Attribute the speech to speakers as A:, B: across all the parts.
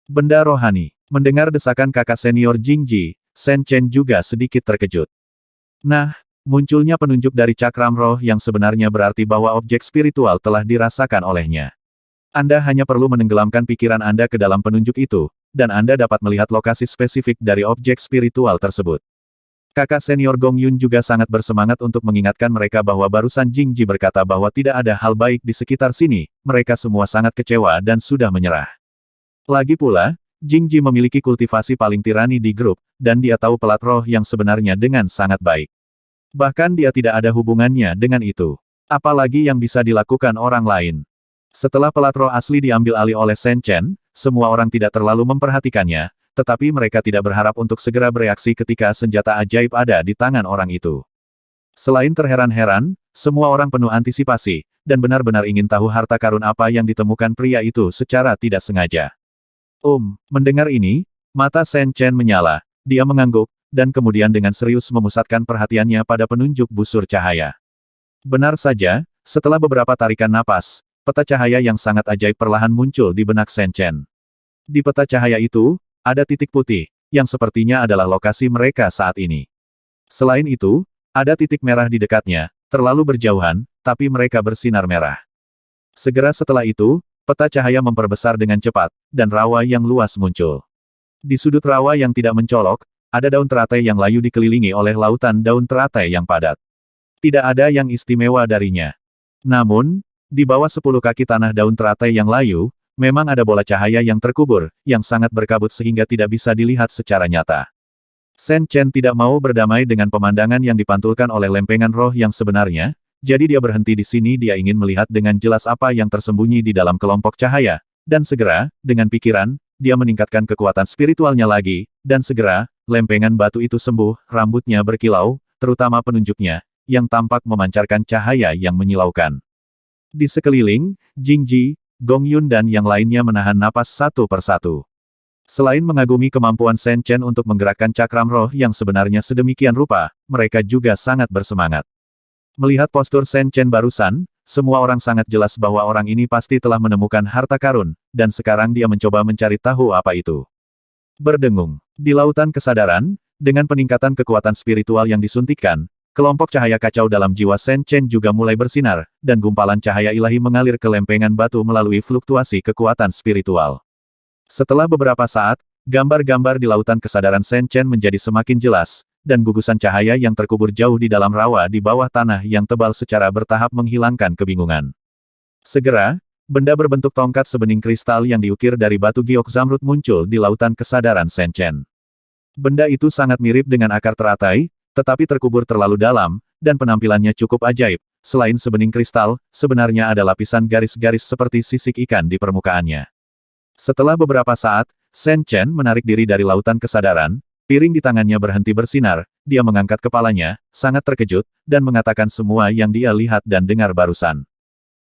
A: Benda rohani. Mendengar desakan kakak senior Jingji, Shen Chen juga sedikit terkejut. Nah, munculnya penunjuk dari cakram roh yang sebenarnya berarti bahwa objek spiritual telah dirasakan olehnya. Anda hanya perlu menenggelamkan pikiran Anda ke dalam penunjuk itu, dan Anda dapat melihat lokasi spesifik dari objek spiritual tersebut. Kakak senior Gong Yun juga sangat bersemangat untuk mengingatkan mereka bahwa barusan Jingji berkata bahwa tidak ada hal baik di sekitar sini, mereka semua sangat kecewa dan sudah menyerah. Lagi pula, Jingji memiliki kultivasi paling tirani di grup, dan dia tahu pelat roh yang sebenarnya dengan sangat baik. Bahkan dia tidak ada hubungannya dengan itu. Apalagi yang bisa dilakukan orang lain. Setelah pelat roh asli diambil alih oleh Shen Chen, semua orang tidak terlalu memperhatikannya, tetapi mereka tidak berharap untuk segera bereaksi ketika senjata ajaib ada di tangan orang itu. Selain terheran-heran, semua orang penuh antisipasi, dan benar-benar ingin tahu harta karun apa yang ditemukan pria itu secara tidak sengaja. Mendengar ini, mata Shen Chen menyala, dia mengangguk, dan kemudian dengan serius memusatkan perhatiannya pada penunjuk busur cahaya. Benar saja, setelah beberapa tarikan napas, peta cahaya yang sangat ajaib perlahan muncul di benak Shen Chen. Di peta cahaya itu, ada titik putih, yang sepertinya adalah lokasi mereka saat ini. Selain itu, ada titik merah di dekatnya, terlalu berjauhan, tapi mereka bersinar merah. Segera setelah itu, peta cahaya memperbesar dengan cepat, dan rawa yang luas muncul. Di sudut rawa yang tidak mencolok, ada daun teratai yang layu dikelilingi oleh lautan daun teratai yang padat. Tidak ada yang istimewa darinya. Namun, di bawah 10 kaki tanah daun teratai yang layu, memang ada bola cahaya yang terkubur, yang sangat berkabut sehingga tidak bisa dilihat secara nyata. Shen Chen tidak mau berdamai dengan pemandangan yang dipantulkan oleh lempengan roh yang sebenarnya, jadi dia berhenti di sini. Dia ingin melihat dengan jelas apa yang tersembunyi di dalam kelompok cahaya, dan segera, dengan pikiran, dia meningkatkan kekuatan spiritualnya lagi, dan segera, lempengan batu itu sembuh, rambutnya berkilau, terutama penunjuknya, yang tampak memancarkan cahaya yang menyilaukan. Di sekeliling, Jingji, Gong Yun dan yang lainnya menahan napas satu persatu. Selain mengagumi kemampuan Shen Chen untuk menggerakkan cakram roh yang sebenarnya sedemikian rupa, mereka juga sangat bersemangat. Melihat postur Shen Chen barusan, semua orang sangat jelas bahwa orang ini pasti telah menemukan harta karun, dan sekarang dia mencoba mencari tahu apa itu. Berdengung. Di lautan kesadaran, dengan peningkatan kekuatan spiritual yang disuntikkan, kelompok cahaya kacau dalam jiwa Shen Chen juga mulai bersinar, dan gumpalan cahaya ilahi mengalir ke lempengan batu melalui fluktuasi kekuatan spiritual. Setelah beberapa saat, gambar-gambar di lautan kesadaran Shen Chen menjadi semakin jelas, dan gugusan cahaya yang terkubur jauh di dalam rawa di bawah tanah yang tebal secara bertahap menghilangkan kebingungan. Segera, benda berbentuk tongkat sebening kristal yang diukir dari batu giok zamrud muncul di lautan kesadaran Shen Chen. Benda itu sangat mirip dengan akar teratai, tetapi terkubur terlalu dalam, dan penampilannya cukup ajaib. Selain sebening kristal, sebenarnya ada lapisan garis-garis seperti sisik ikan di permukaannya. Setelah beberapa saat, Shen Chen menarik diri dari lautan kesadaran. Piring di tangannya berhenti bersinar, dia mengangkat kepalanya, sangat terkejut, dan mengatakan semua yang dia lihat dan dengar barusan.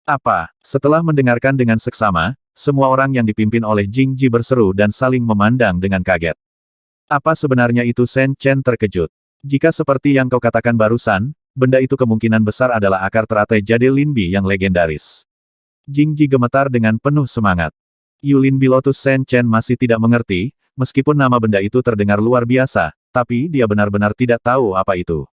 A: Apa? Setelah mendengarkan dengan seksama, semua orang yang dipimpin oleh Jingji berseru dan saling memandang dengan kaget. Apa sebenarnya itu? Shen Chen terkejut. Jika seperti yang kau katakan barusan, benda itu kemungkinan besar adalah akar teratai Jade Linbi yang legendaris. Jingji gemetar dengan penuh semangat. Yulin Bilotus. Shen Chen masih tidak mengerti. Meskipun nama benda itu terdengar luar biasa, tapi dia benar-benar tidak tahu apa itu.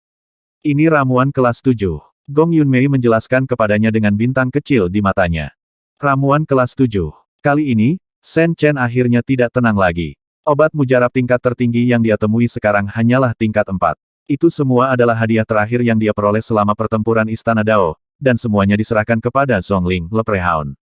A: Ini ramuan kelas 7. Gong Yunmei menjelaskan kepadanya dengan bintang kecil di matanya. Ramuan kelas 7. Kali ini, Shen Chen akhirnya tidak tenang lagi. Obat mujarab tingkat tertinggi yang dia temui sekarang hanyalah tingkat 4. Itu semua adalah hadiah terakhir yang dia peroleh selama pertempuran Istana Dao, dan semuanya diserahkan kepada Zhongling, Leprechaun.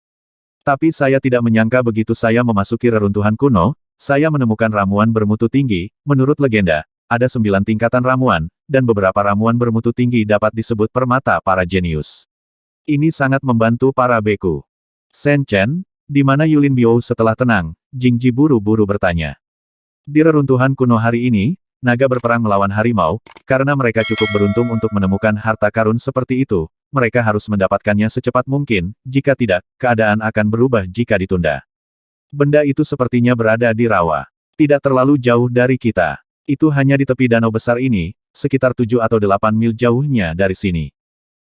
A: Tapi saya tidak menyangka begitu saya memasuki reruntuhan kuno, saya menemukan ramuan bermutu tinggi. Menurut legenda, ada 9 tingkatan ramuan, dan beberapa ramuan bermutu tinggi dapat disebut permata para jenius. Ini sangat membantu para beku. Shen Chen, di mana Yulin Biao? Setelah tenang, Jingji buru-buru bertanya. Di reruntuhan kuno hari ini, naga berperang melawan harimau, karena mereka cukup beruntung untuk menemukan harta karun seperti itu, mereka harus mendapatkannya secepat mungkin, jika tidak, keadaan akan berubah jika ditunda. Benda itu sepertinya berada di rawa. Tidak terlalu jauh dari kita. Itu hanya di tepi danau besar ini, sekitar 7 atau 8 mil jauhnya dari sini.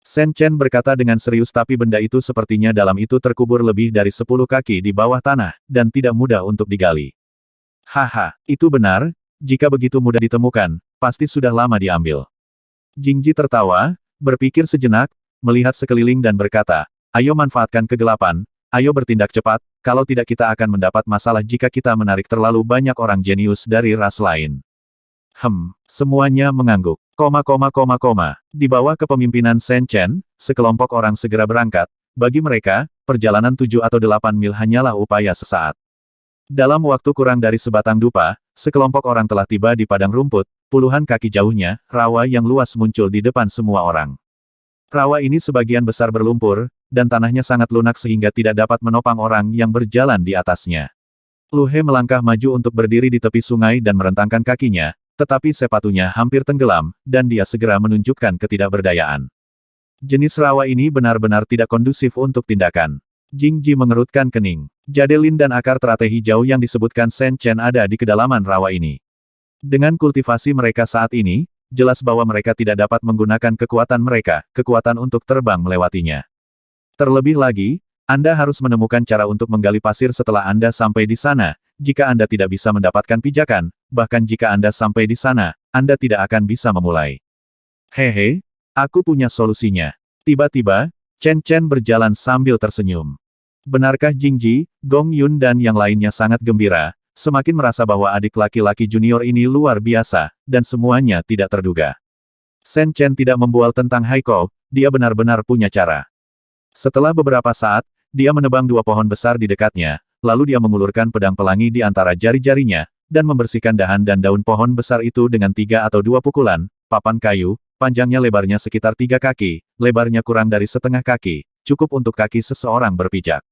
A: Shen Chen berkata dengan serius, tapi benda itu sepertinya dalam itu terkubur lebih dari 10 kaki di bawah tanah, dan tidak mudah untuk digali. Haha, itu benar, jika begitu mudah ditemukan, pasti sudah lama diambil. Jingji tertawa, berpikir sejenak, melihat sekeliling dan berkata, ayo manfaatkan kegelapan, ayo bertindak cepat, kalau tidak kita akan mendapat masalah jika kita menarik terlalu banyak orang jenius dari ras lain. Semuanya mengangguk. Di bawah kepemimpinan Shen Chen, sekelompok orang segera berangkat. Bagi mereka, perjalanan 7 atau 8 mil hanyalah upaya sesaat. Dalam waktu kurang dari sebatang dupa, sekelompok orang telah tiba di padang rumput, puluhan kaki jauhnya, rawa yang luas muncul di depan semua orang. Rawa ini sebagian besar berlumpur, dan tanahnya sangat lunak sehingga tidak dapat menopang orang yang berjalan di atasnya. Lu He melangkah maju untuk berdiri di tepi sungai dan merentangkan kakinya, tetapi sepatunya hampir tenggelam, dan dia segera menunjukkan ketidakberdayaan. Jenis rawa ini benar-benar tidak kondusif untuk tindakan. Jingji mengerutkan kening. Jadelin dan akar teratai hijau yang disebutkan Shen Chen ada di kedalaman rawa ini. Dengan kultivasi mereka saat ini, jelas bahwa mereka tidak dapat menggunakan kekuatan mereka, kekuatan untuk terbang melewatinya. Terlebih lagi, Anda harus menemukan cara untuk menggali pasir setelah Anda sampai di sana. Jika Anda tidak bisa mendapatkan pijakan, bahkan jika Anda sampai di sana, Anda tidak akan bisa memulai. Hehe, aku punya solusinya. Tiba-tiba, Chen Chen berjalan sambil tersenyum. Benarkah Jingji, Gong Yun dan yang lainnya sangat gembira, semakin merasa bahwa adik laki-laki junior ini luar biasa, dan semuanya tidak terduga. Shen Chen tidak membual tentang Haiko, dia benar-benar punya cara. Setelah beberapa saat, dia menebang 2 pohon besar di dekatnya, lalu dia mengulurkan pedang pelangi di antara jari-jarinya, dan membersihkan dahan dan daun pohon besar itu dengan 3 atau 2 pukulan, papan kayu, panjangnya lebarnya sekitar 3 kaki, lebarnya kurang dari setengah kaki, cukup untuk kaki seseorang berpijak.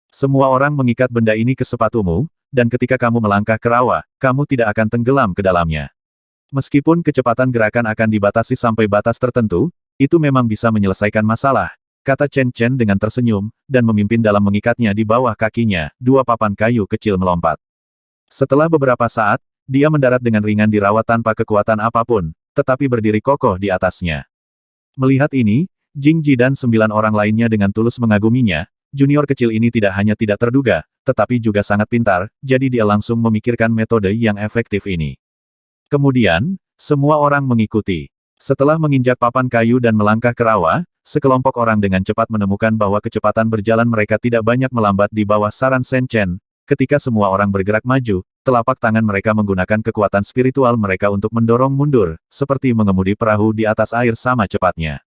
A: Semua orang mengikat benda ini ke sepatumu, dan ketika kamu melangkah ke rawa, kamu tidak akan tenggelam ke dalamnya. Meskipun kecepatan gerakan akan dibatasi sampai batas tertentu, itu memang bisa menyelesaikan masalah, kata Chen Chen dengan tersenyum, dan memimpin dalam mengikatnya di bawah kakinya, 2 papan kayu kecil melompat. Setelah beberapa saat, dia mendarat dengan ringan di rawa tanpa kekuatan apapun, tetapi berdiri kokoh di atasnya. Melihat ini, Jingji dan 9 orang lainnya dengan tulus mengaguminya. Junior kecil ini tidak hanya tidak terduga, tetapi juga sangat pintar, jadi dia langsung memikirkan metode yang efektif ini. Kemudian, semua orang mengikuti. Setelah menginjak papan kayu dan melangkah ke rawa, sekelompok orang dengan cepat menemukan bahwa kecepatan berjalan mereka tidak banyak melambat di bawah saran Shen Chen. Ketika semua orang bergerak maju, telapak tangan mereka menggunakan kekuatan spiritual mereka untuk mendorong mundur, seperti mengemudi perahu di atas air sama cepatnya.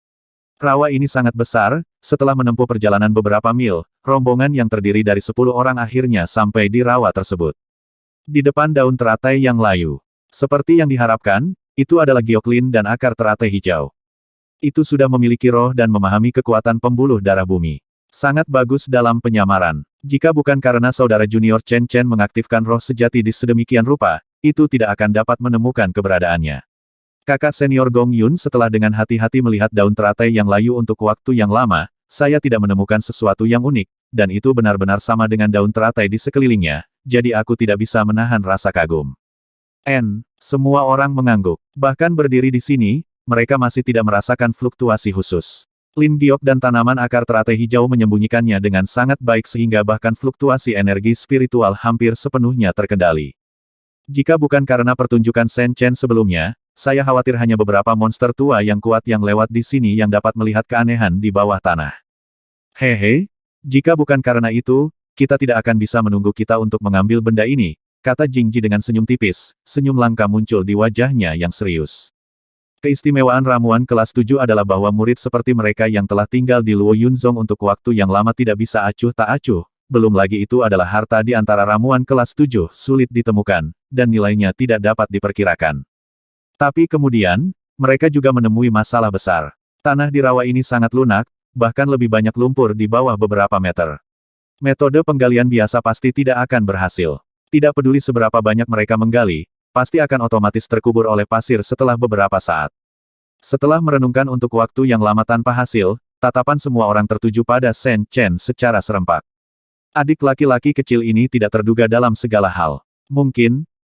A: Rawa ini sangat besar, setelah menempuh perjalanan beberapa mil, rombongan yang terdiri dari 10 orang akhirnya sampai di rawa tersebut. Di depan daun teratai yang layu. Seperti yang diharapkan, itu adalah Gioklin dan akar teratai hijau. Itu sudah memiliki roh dan memahami kekuatan pembuluh darah bumi. Sangat bagus dalam penyamaran. Jika bukan karena saudara junior Chen Chen mengaktifkan roh sejati di sedemikian rupa, itu tidak akan dapat menemukan keberadaannya. Kakak senior Gong Yun setelah dengan hati-hati melihat daun teratai yang layu untuk waktu yang lama, saya tidak menemukan sesuatu yang unik, dan itu benar-benar sama dengan daun teratai di sekelilingnya, jadi aku tidak bisa menahan rasa kagum. Semua orang mengangguk. Bahkan berdiri di sini, mereka masih tidak merasakan fluktuasi khusus. Lin Giok dan tanaman akar teratai hijau menyembunyikannya dengan sangat baik sehingga bahkan fluktuasi energi spiritual hampir sepenuhnya terkendali. Jika bukan karena pertunjukan Shen Chen sebelumnya, saya khawatir hanya beberapa monster tua yang kuat yang lewat di sini yang dapat melihat keanehan di bawah tanah. Hehe, jika bukan karena itu, kita tidak akan bisa menunggu kita untuk mengambil benda ini, kata Jingji dengan senyum tipis, senyum langka muncul di wajahnya yang serius. Keistimewaan ramuan kelas 7 adalah bahwa murid seperti mereka yang telah tinggal di Luo Yunzong untuk waktu yang lama tidak bisa acuh tak acuh, belum lagi itu adalah harta di antara ramuan kelas 7 sulit ditemukan, dan nilainya tidak dapat diperkirakan. Tapi kemudian, mereka juga menemui masalah besar. Tanah di rawa ini sangat lunak, bahkan lebih banyak lumpur di bawah beberapa meter. Metode penggalian biasa pasti tidak akan berhasil. Tidak peduli seberapa banyak mereka menggali, pasti akan otomatis terkubur oleh pasir setelah beberapa saat. Setelah merenungkan untuk waktu yang lama tanpa hasil, tatapan semua orang tertuju pada Shen Chen secara serempak. Adik laki-laki kecil ini tidak terduga dalam segala hal.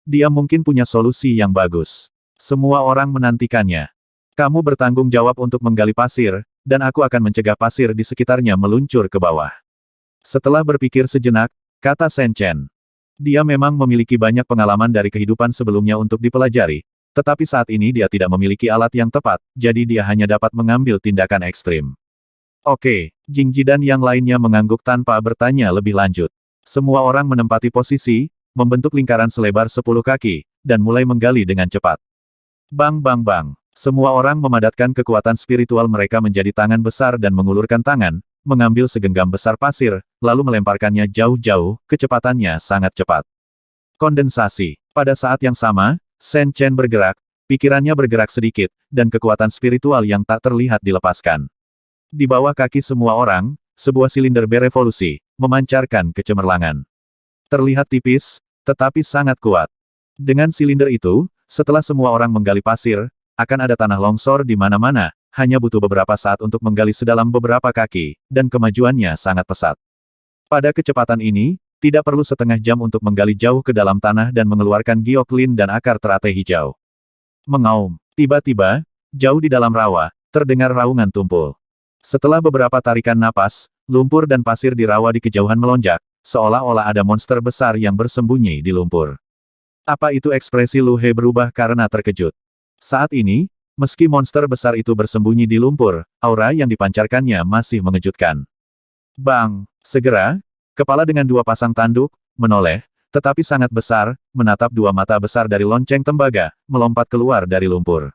A: Dia mungkin punya solusi yang bagus. Semua orang menantikannya. Kamu bertanggung jawab untuk menggali pasir, dan aku akan mencegah pasir di sekitarnya meluncur ke bawah. Setelah berpikir sejenak, kata Shen Chen. Dia memang memiliki banyak pengalaman dari kehidupan sebelumnya untuk dipelajari, tetapi saat ini dia tidak memiliki alat yang tepat, jadi dia hanya dapat mengambil tindakan ekstrim. Oke, Jingji dan yang lainnya mengangguk tanpa bertanya lebih lanjut. Semua orang menempati posisi, membentuk lingkaran selebar 10 kaki, dan mulai menggali dengan cepat. Bang bang bang. Semua orang memadatkan kekuatan spiritual mereka menjadi tangan besar dan mengulurkan tangan, mengambil segenggam besar pasir, lalu melemparkannya jauh-jauh, kecepatannya sangat cepat. Kondensasi. Pada saat yang sama, Shen Chen bergerak, pikirannya bergerak sedikit, dan kekuatan spiritual yang tak terlihat dilepaskan. Di bawah kaki semua orang, sebuah silinder berevolusi, memancarkan kecemerlangan. Terlihat tipis, tetapi sangat kuat. Dengan silinder itu, setelah semua orang menggali pasir, akan ada tanah longsor di mana-mana, hanya butuh beberapa saat untuk menggali sedalam beberapa kaki, dan kemajuannya sangat pesat. Pada kecepatan ini, tidak perlu setengah jam untuk menggali jauh ke dalam tanah dan mengeluarkan gioklin dan akar teratai hijau. Mengaum. Tiba-tiba, jauh di dalam rawa, terdengar raungan tumpul. Setelah beberapa tarikan napas, lumpur dan pasir di rawa di kejauhan melonjak, seolah-olah ada monster besar yang bersembunyi di lumpur. Apa itu ekspresi Lu He berubah karena terkejut. Saat ini, meski monster besar itu bersembunyi di lumpur, aura yang dipancarkannya masih mengejutkan. Bang! Segera, kepala dengan dua pasang tanduk, menoleh, tetapi sangat besar, menatap dua mata besar dari lonceng tembaga, melompat keluar dari lumpur.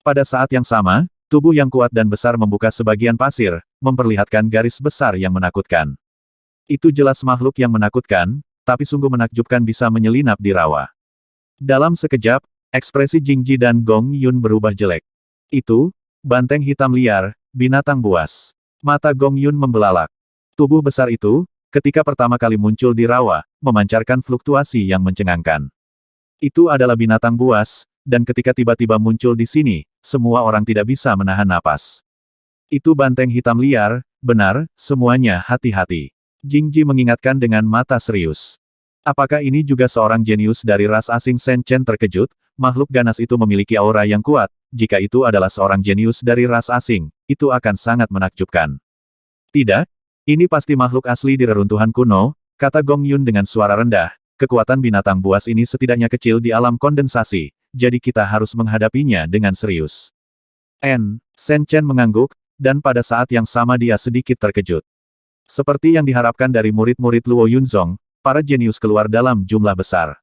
A: Pada saat yang sama, tubuh yang kuat dan besar membuka sebagian pasir, memperlihatkan garis besar yang menakutkan. Itu jelas makhluk yang menakutkan, tapi sungguh menakjubkan bisa menyelinap di rawa. Dalam sekejap, ekspresi Jingji dan Gong Yun berubah jelek. Itu, banteng hitam liar, binatang buas. Mata Gong Yun membelalak. Tubuh besar itu, ketika pertama kali muncul di rawa, memancarkan fluktuasi yang mencengangkan. Itu adalah binatang buas, dan ketika tiba-tiba muncul di sini, semua orang tidak bisa menahan napas. Itu banteng hitam liar, benar, semuanya hati-hati. Jingji mengingatkan dengan mata serius. Apakah ini juga seorang jenius dari ras asing? Shen Chen terkejut, makhluk ganas itu memiliki aura yang kuat, jika itu adalah seorang jenius dari ras asing, itu akan sangat menakjubkan. Tidak, ini pasti makhluk asli di reruntuhan kuno, kata Gong Yun dengan suara rendah, kekuatan binatang buas ini setidaknya kecil di alam kondensasi, jadi kita harus menghadapinya dengan serius. Shen Chen mengangguk, dan pada saat yang sama dia sedikit terkejut. Seperti yang diharapkan dari murid-murid Luo Yunzong, para jenius keluar dalam jumlah besar.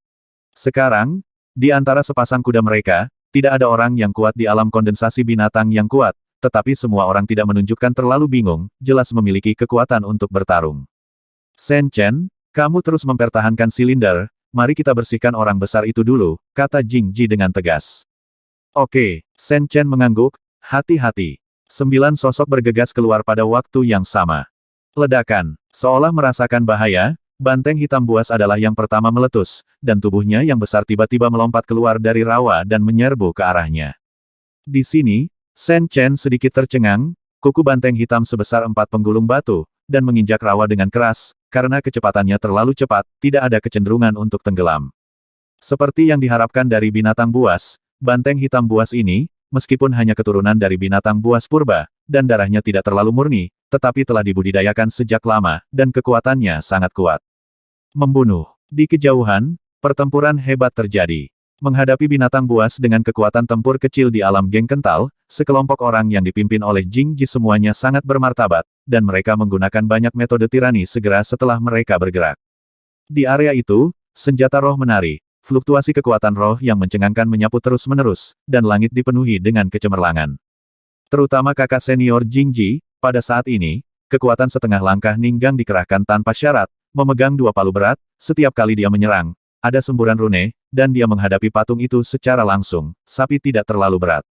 A: Sekarang, di antara sepasang kuda mereka, tidak ada orang yang kuat di alam kondensasi binatang yang kuat, tetapi semua orang tidak menunjukkan terlalu bingung, jelas memiliki kekuatan untuk bertarung. Shen Chen, kamu terus mempertahankan silinder, mari kita bersihkan orang besar itu dulu, kata Jingji dengan tegas. Oke, Shen Chen mengangguk, hati-hati. 9 sosok bergegas keluar pada waktu yang sama. Ledakan, seolah merasakan bahaya, banteng hitam buas adalah yang pertama meletus, dan tubuhnya yang besar tiba-tiba melompat keluar dari rawa dan menyerbu ke arahnya. Di sini, Shen Chen sedikit tercengang, kuku banteng hitam sebesar 4 penggulung batu, dan menginjak rawa dengan keras, karena kecepatannya terlalu cepat, tidak ada kecenderungan untuk tenggelam. Seperti yang diharapkan dari binatang buas, banteng hitam buas ini, meskipun hanya keturunan dari binatang buas purba, dan darahnya tidak terlalu murni, tetapi telah dibudidayakan sejak lama, dan kekuatannya sangat kuat. Membunuh. Di kejauhan, pertempuran hebat terjadi. Menghadapi binatang buas dengan kekuatan tempur kecil di alam geng kental, sekelompok orang yang dipimpin oleh Jingji semuanya sangat bermartabat, dan mereka menggunakan banyak metode tirani segera setelah mereka bergerak. Di area itu, senjata roh menari, fluktuasi kekuatan roh yang mencengangkan menyapu terus-menerus, dan langit dipenuhi dengan kecemerlangan. Terutama kakak senior Jingji, pada saat ini, kekuatan setengah langkah Ninggang dikerahkan tanpa syarat, memegang 2 palu berat, setiap kali dia menyerang, ada semburan rune, dan dia menghadapi patung itu secara langsung, sapi tidak terlalu berat.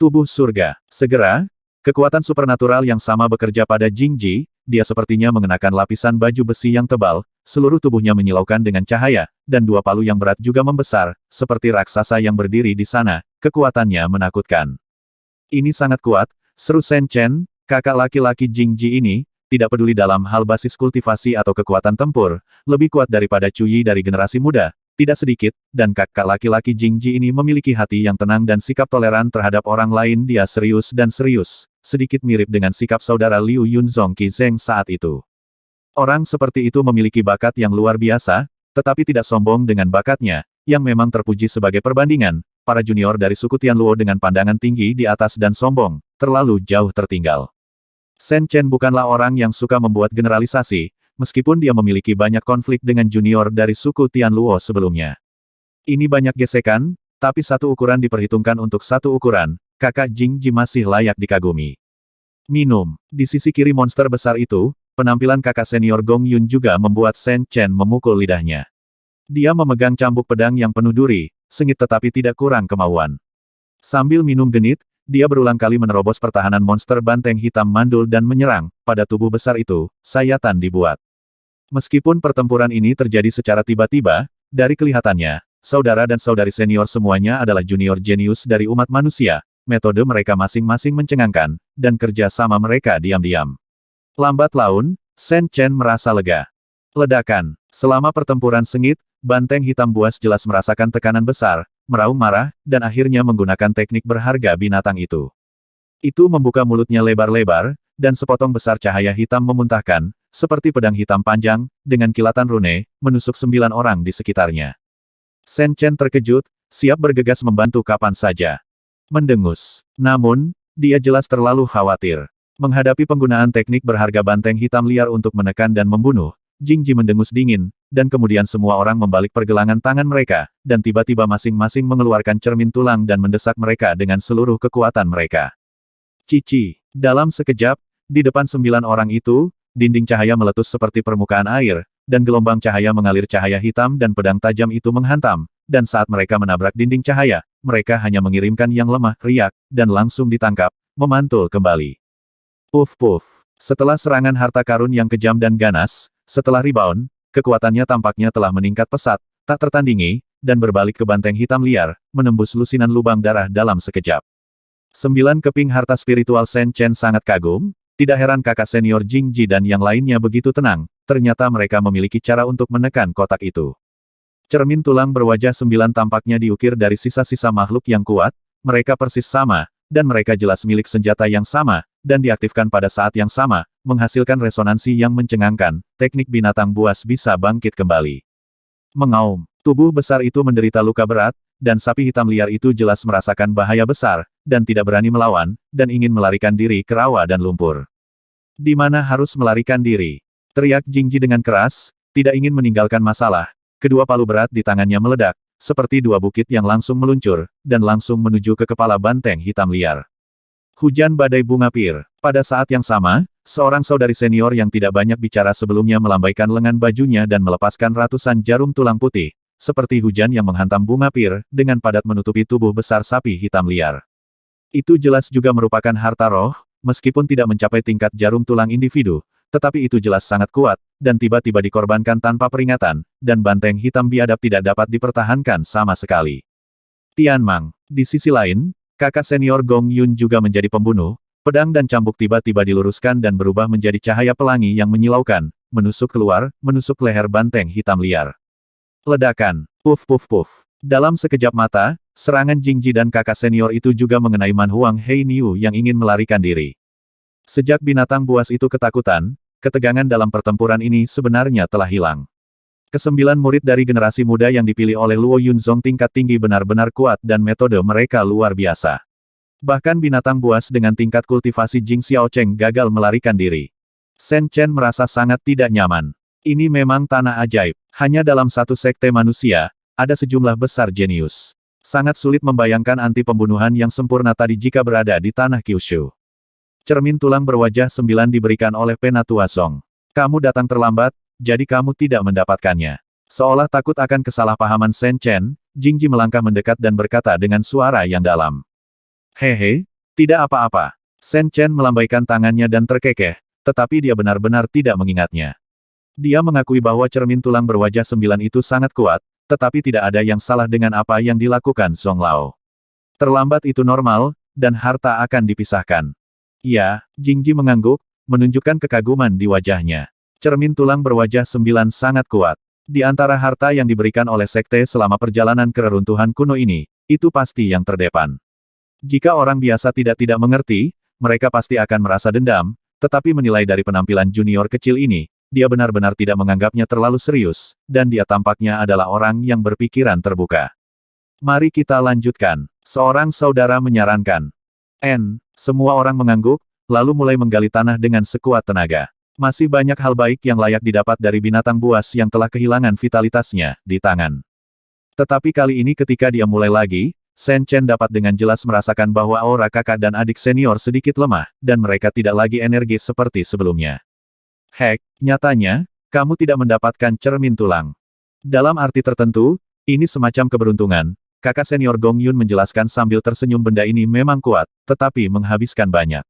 A: Tubuh surga. Segera, kekuatan supernatural yang sama bekerja pada Jingji, dia sepertinya mengenakan lapisan baju besi yang tebal, seluruh tubuhnya menyilaukan dengan cahaya, dan 2 palu yang berat juga membesar, seperti raksasa yang berdiri di sana, kekuatannya menakutkan. Ini sangat kuat, seru Shen Chen, kakak laki-laki Jingji ini, tidak peduli dalam hal basis kultivasi atau kekuatan tempur, lebih kuat daripada Cuyi dari generasi muda, tidak sedikit, dan kakak laki-laki Jingji ini memiliki hati yang tenang dan sikap toleran terhadap orang lain. Dia serius dan serius, sedikit mirip dengan sikap saudara Liu Yunzong Qi Zheng saat itu. Orang seperti itu memiliki bakat yang luar biasa, tetapi tidak sombong dengan bakatnya, yang memang terpuji sebagai perbandingan. Para junior dari suku Tianluo dengan pandangan tinggi di atas dan sombong, terlalu jauh tertinggal. Shen Chen bukanlah orang yang suka membuat generalisasi, meskipun dia memiliki banyak konflik dengan junior dari suku Tianluo sebelumnya. Ini banyak gesekan, tapi satu ukuran diperhitungkan untuk satu ukuran, kakak Jingji masih layak dikagumi. Minum. Di sisi kiri monster besar itu, penampilan kakak senior Gong Yun juga membuat Shen Chen memukul lidahnya. Dia memegang cambuk pedang yang penuh duri, sengit tetapi tidak kurang kemauan. Sambil minum genit, dia berulang kali menerobos pertahanan monster banteng hitam mandul dan menyerang. Pada tubuh besar itu, sayatan dibuat. Meskipun pertempuran ini terjadi secara tiba-tiba, dari kelihatannya, saudara dan saudari senior semuanya adalah junior jenius dari umat manusia. Metode mereka masing-masing mencengangkan, dan kerja sama mereka diam-diam. Lambat laun, Shen Chen merasa lega. Ledakan. Selama pertempuran sengit, banteng hitam buas jelas merasakan tekanan besar, meraung marah, dan akhirnya menggunakan teknik berharga binatang itu. Itu membuka mulutnya lebar-lebar, dan sepotong besar cahaya hitam memuntahkan, seperti pedang hitam panjang, dengan kilatan rune, menusuk 9 orang di sekitarnya. Shen Chen terkejut, siap bergegas membantu kapan saja. Mendengus. Namun, dia jelas terlalu khawatir. Menghadapi penggunaan teknik berharga banteng hitam liar untuk menekan dan membunuh, Jingji mendengus dingin, dan kemudian semua orang membalik pergelangan tangan mereka, dan tiba-tiba masing-masing mengeluarkan cermin tulang dan mendesak mereka dengan seluruh kekuatan mereka. Cici. Dalam sekejap, di depan 9 orang itu, dinding cahaya meletus seperti permukaan air, dan gelombang cahaya mengalir cahaya hitam dan pedang tajam itu menghantam, dan saat mereka menabrak dinding cahaya, mereka hanya mengirimkan yang lemah, riak, dan langsung ditangkap, memantul kembali. Puff-puff. Setelah serangan harta karun yang kejam dan ganas, setelah rebound, kekuatannya tampaknya telah meningkat pesat, tak tertandingi, dan berbalik ke banteng hitam liar, menembus lusinan lubang darah dalam sekejap. 9 keping harta spiritual Shen Chen sangat kagum, tidak heran kakak senior Jingji dan yang lainnya begitu tenang, ternyata mereka memiliki cara untuk menekan kotak itu. Cermin tulang berwajah 9 tampaknya diukir dari sisa-sisa makhluk yang kuat, mereka persis sama, dan mereka jelas milik senjata yang sama, dan diaktifkan pada saat yang sama, menghasilkan resonansi yang mencengangkan, teknik binatang buas bisa bangkit kembali. Mengaum, tubuh besar itu menderita luka berat, dan sapi hitam liar itu jelas merasakan bahaya besar, dan tidak berani melawan, dan ingin melarikan diri ke rawa dan lumpur. Di mana harus melarikan diri? Teriak Jingji dengan keras, tidak ingin meninggalkan masalah. Kedua palu berat di tangannya meledak, seperti 2 bukit yang langsung meluncur, dan langsung menuju ke kepala banteng hitam liar. Hujan badai bunga pir. Pada saat yang sama, seorang saudari senior yang tidak banyak bicara sebelumnya melambaikan lengan bajunya dan melepaskan ratusan jarum tulang putih, seperti hujan yang menghantam bunga pir, dengan padat menutupi tubuh besar sapi hitam liar. Itu jelas juga merupakan harta roh, meskipun tidak mencapai tingkat jarum tulang individu, tetapi itu jelas sangat kuat, dan tiba-tiba dikorbankan tanpa peringatan, dan banteng hitam biadab tidak dapat dipertahankan sama sekali. Tianmang. Di sisi lain, kakak senior Gong Yun juga menjadi pembunuh, pedang dan cambuk tiba-tiba diluruskan dan berubah menjadi cahaya pelangi yang menyilaukan, menusuk keluar, menusuk leher banteng hitam liar. Ledakan. Puff-puff-puff. Dalam sekejap mata, serangan Jingji dan kakak senior itu juga mengenai Man Huang Hei Niu yang ingin melarikan diri. Sejak binatang buas itu ketakutan, ketegangan dalam pertempuran ini sebenarnya telah hilang. Kesembilan murid dari generasi muda yang dipilih oleh Luo Yunzong tingkat tinggi benar-benar kuat dan metode mereka luar biasa. Bahkan binatang buas dengan tingkat kultivasi Jing Xiaocheng gagal melarikan diri. Shen Chen merasa sangat tidak nyaman. Ini memang tanah ajaib. Hanya dalam satu sekte manusia, ada sejumlah besar jenius. Sangat sulit membayangkan anti pembunuhan yang sempurna tadi jika berada di tanah Kyushu. Cermin tulang berwajah 9 diberikan oleh Penatua Song. Kamu datang terlambat, jadi kamu tidak mendapatkannya. Seolah takut akan kesalahpahaman Shen Chen, Jingji melangkah mendekat dan berkata dengan suara yang dalam. Hehe, tidak apa-apa. Shen Chen melambaikan tangannya dan terkekeh, tetapi dia benar-benar tidak mengingatnya. Dia mengakui bahwa cermin tulang berwajah 9 itu sangat kuat, tetapi tidak ada yang salah dengan apa yang dilakukan Song Lao. Terlambat itu normal, dan harta akan dipisahkan. Ya, Jingji mengangguk, menunjukkan kekaguman di wajahnya. Cermin tulang berwajah 9 sangat kuat. Di antara harta yang diberikan oleh sekte selama perjalanan ke reruntuhan kuno ini, itu pasti yang terdepan. Jika orang biasa tidak mengerti, mereka pasti akan merasa dendam, tetapi menilai dari penampilan junior kecil ini, dia benar-benar tidak menganggapnya terlalu serius, dan dia tampaknya adalah orang yang berpikiran terbuka. Mari kita lanjutkan. Seorang saudara menyarankan. Semua orang mengangguk, lalu mulai menggali tanah dengan sekuat tenaga. Masih banyak hal baik yang layak didapat dari binatang buas yang telah kehilangan vitalitasnya di tangan. Tetapi kali ini ketika dia mulai lagi, Shen Chen dapat dengan jelas merasakan bahwa aura kakak dan adik senior sedikit lemah, dan mereka tidak lagi energis seperti sebelumnya. Hek, nyatanya, kamu tidak mendapatkan cermin tulang. Dalam arti tertentu, ini semacam keberuntungan. Kakak senior Gong Yun menjelaskan sambil tersenyum, benda ini memang kuat, tetapi menghabiskan banyak.